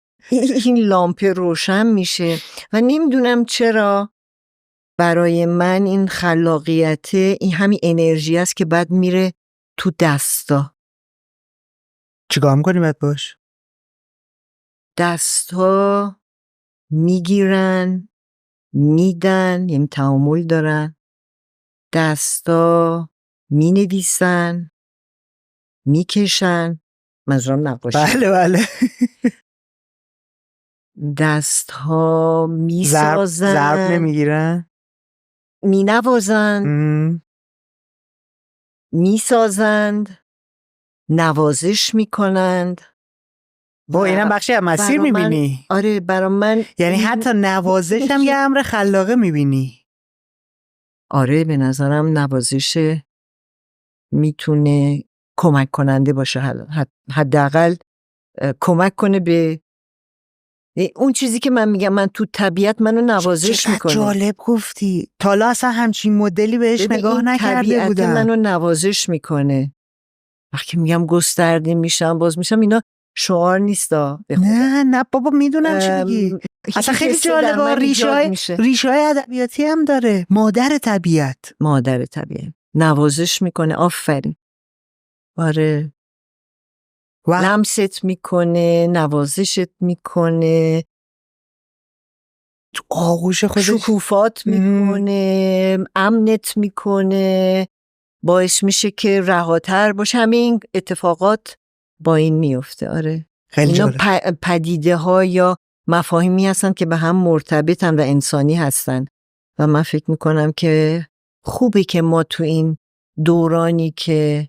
این لامپ روشن میشه و نمیدونم چرا برای من این خلاقیت این همین انرژی است که بعد میره تو دستا. چیکار میکنی بعد باش؟ دستا میگیرن، میدن، یعنی تعامل دارن، دستا مینویسن، میکشن، منظورم نقاشی. بله دستها میسازن، ضرب نمیگیرن، مینوازن، میسازند، نوازش میکنند. با اینم بخشی از مسیر میبینی. آره برای من یعنی حتی نوازش هم یه امر خلاقه میبینی. آره به نظرم نوازش میتونه کمک کننده باشه، حداقل کمک کنه به اون چیزی که من میگم، من تو طبیعت منو نوازش میکنه. جالب گفتی، تا حالا اصلا همچین مدلی بهش نگاه نکرده بودم. طبیعت منو نوازش میکنه. وقتی میگم گسترده میشم باز میشم، اینا شعار نیستا. نه بابا میدونم چی میگی. اصلا خیلی جالبه، ریشه‌های ادبیاتی هم داره. مادر طبیعت نوازش میکنه. آفرین. آره لمست میکنه، نوازشت میکنه، تو آغوش خودش شکوفات میکنه، امنت میکنه، باعث میشه که رهاتر باشه. همین اتفاقات با این میفته. آره خیلی اینا جالب. پدیده ها یا مفاهیمی هستن که به هم مرتبطن و انسانی هستن و من فکر میکنم که خوبه که ما تو این دورانی که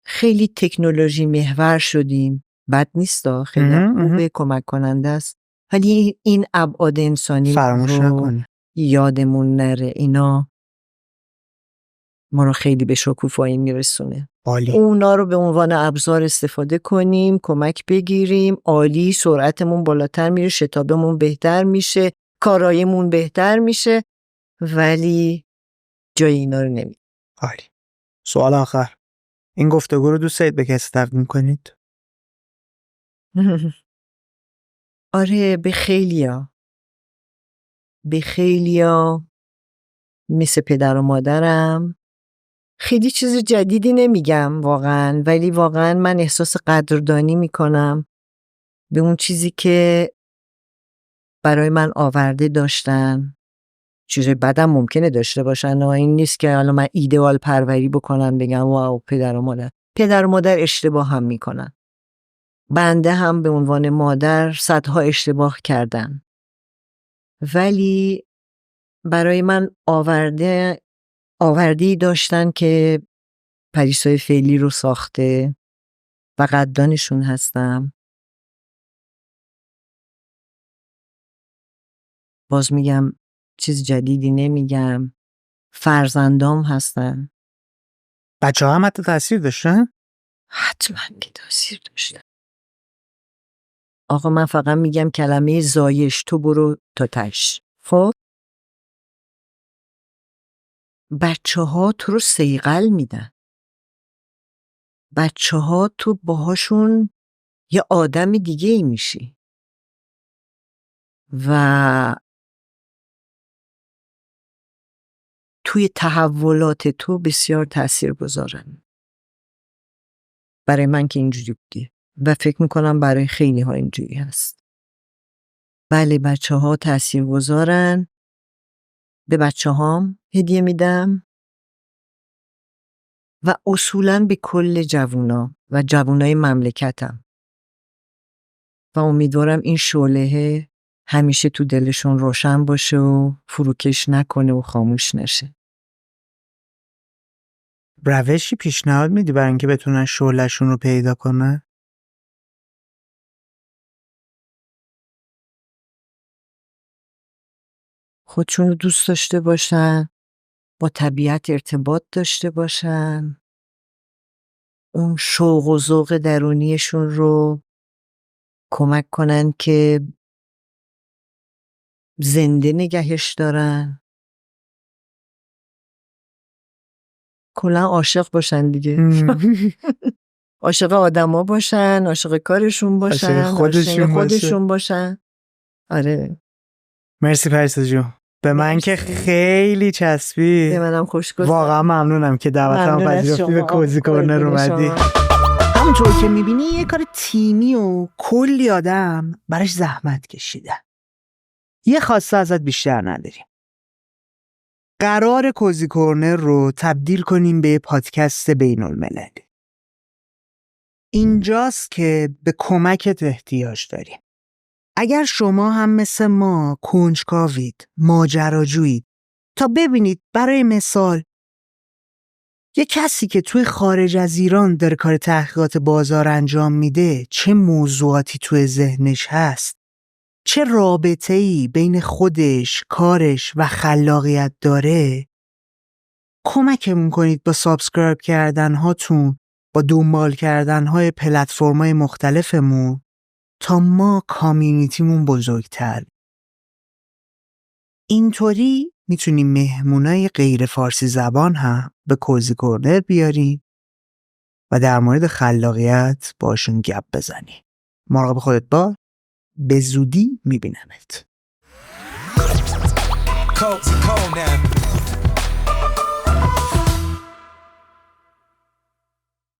خیلی تکنولوژی محور شدیم، بد نیست، خیلی خوبه، کمک کننده است، ولی این ابعاد انسانی فراموش نکنیم، یادمون نره. اینا ما رو خیلی به شکوفایی میرسونه. اونا رو به عنوان ابزار استفاده کنیم، کمک بگیریم. عالی، سرعتمون بالاتر میره، شتابمون بهتر میشه، کارایمون بهتر میشه، ولی جای اینا رو نمیده. عالی. سوال آخر، این گفتگو رو دوست دارید به کسی تقدیم کنید؟ آره، به خیلیا مثل پدر و مادرم. خیلی چیز جدیدی نمیگم واقعا، ولی واقعا من احساس قدردانی میکنم به اون چیزی که برای من آورده داشتن. چیز بدم ممکنه داشته باشن و این نیست که حالا من ایدئال پروری بکنم بگم واو پدر و مادر اشتباه هم میکنن. بنده هم به عنوان مادر صدها اشتباه کردم، ولی برای من آورده‌ای داشتن که پریسای فعلی رو ساخته و قدردانشون هستم. باز میگم چیز جدیدی نمیگم. فرزندام هستن. بچه ها هم حتی تأثیر داشتن؟ حتما که تأثیر داشتن. آقا من فقط میگم کلمه زایش، تو برو تا تش. خب بچه ها تو رو صیقل میدن. بچه ها تو باهاشون یه آدم دیگه ای میشی و توی تحولات تو بسیار تأثیر گذارن. برای من که اینجوری بودی و فکر میکنم برای خیلی ها اینجوری هست. بله، بچه ها تأثیر گذارن. به بچه هام هدیه میدم و اصولاً به کل جوونا و جوونای مملکتم و امیدوارم این شعله همیشه تو دلشون روشن باشه و فروکش نکنه و خاموش نشه. روشی پیشنهاد میدی برای اینکه بتونن شعله‌شون رو پیدا کنن؟ خودشون رو دوست داشته باشن، با طبیعت ارتباط داشته باشن، اون شوق و ذوق درونیشون رو کمک کنن که زنده نگهش دارن. کلا عاشق باشن دیگه. عاشق آدما باشن، عاشق کارشون باشن، عاشق خودشون باشن. آره. مرسی پریسا جون. به من که خیلی چسبید. به منم خوش گذشت. واقعا ممنونم که دعوتم پذیرفتی، به کوزی کورنر اومدی. همونطور که میبینی یه کار تیمی و کلی آدم براش زحمت کشیدن. یه خواسته ازت بیشتر نداریم. قرار کوزی کورنر رو تبدیل کنیم به پادکست بین المللی. اینجاست که به کمکت احتیاج داریم. اگر شما هم مثل ما کنجکاوید، ماجراجویید، تا ببینید برای مثال یه کسی که توی خارج از ایران داره کار تحقیقات بازار انجام میده چه موضوعاتی توی ذهنش هست، چه رابطه‌ای بین خودش، کارش و خلاقیت داره، کمکمون کنید با سابسکرایب کردن هاتون، با دنبال کردن های پلتفرم‌های مختلفمون تا ما کامیونیتیمون بزرگتر. اینطوری میتونیم مهمونای غیر فارسی زبان هم به کوزی کورنر بیاریم و در مورد خلاقیت باشون گپ بزنیم. مراقب خودت باش. به زودی میبینمت.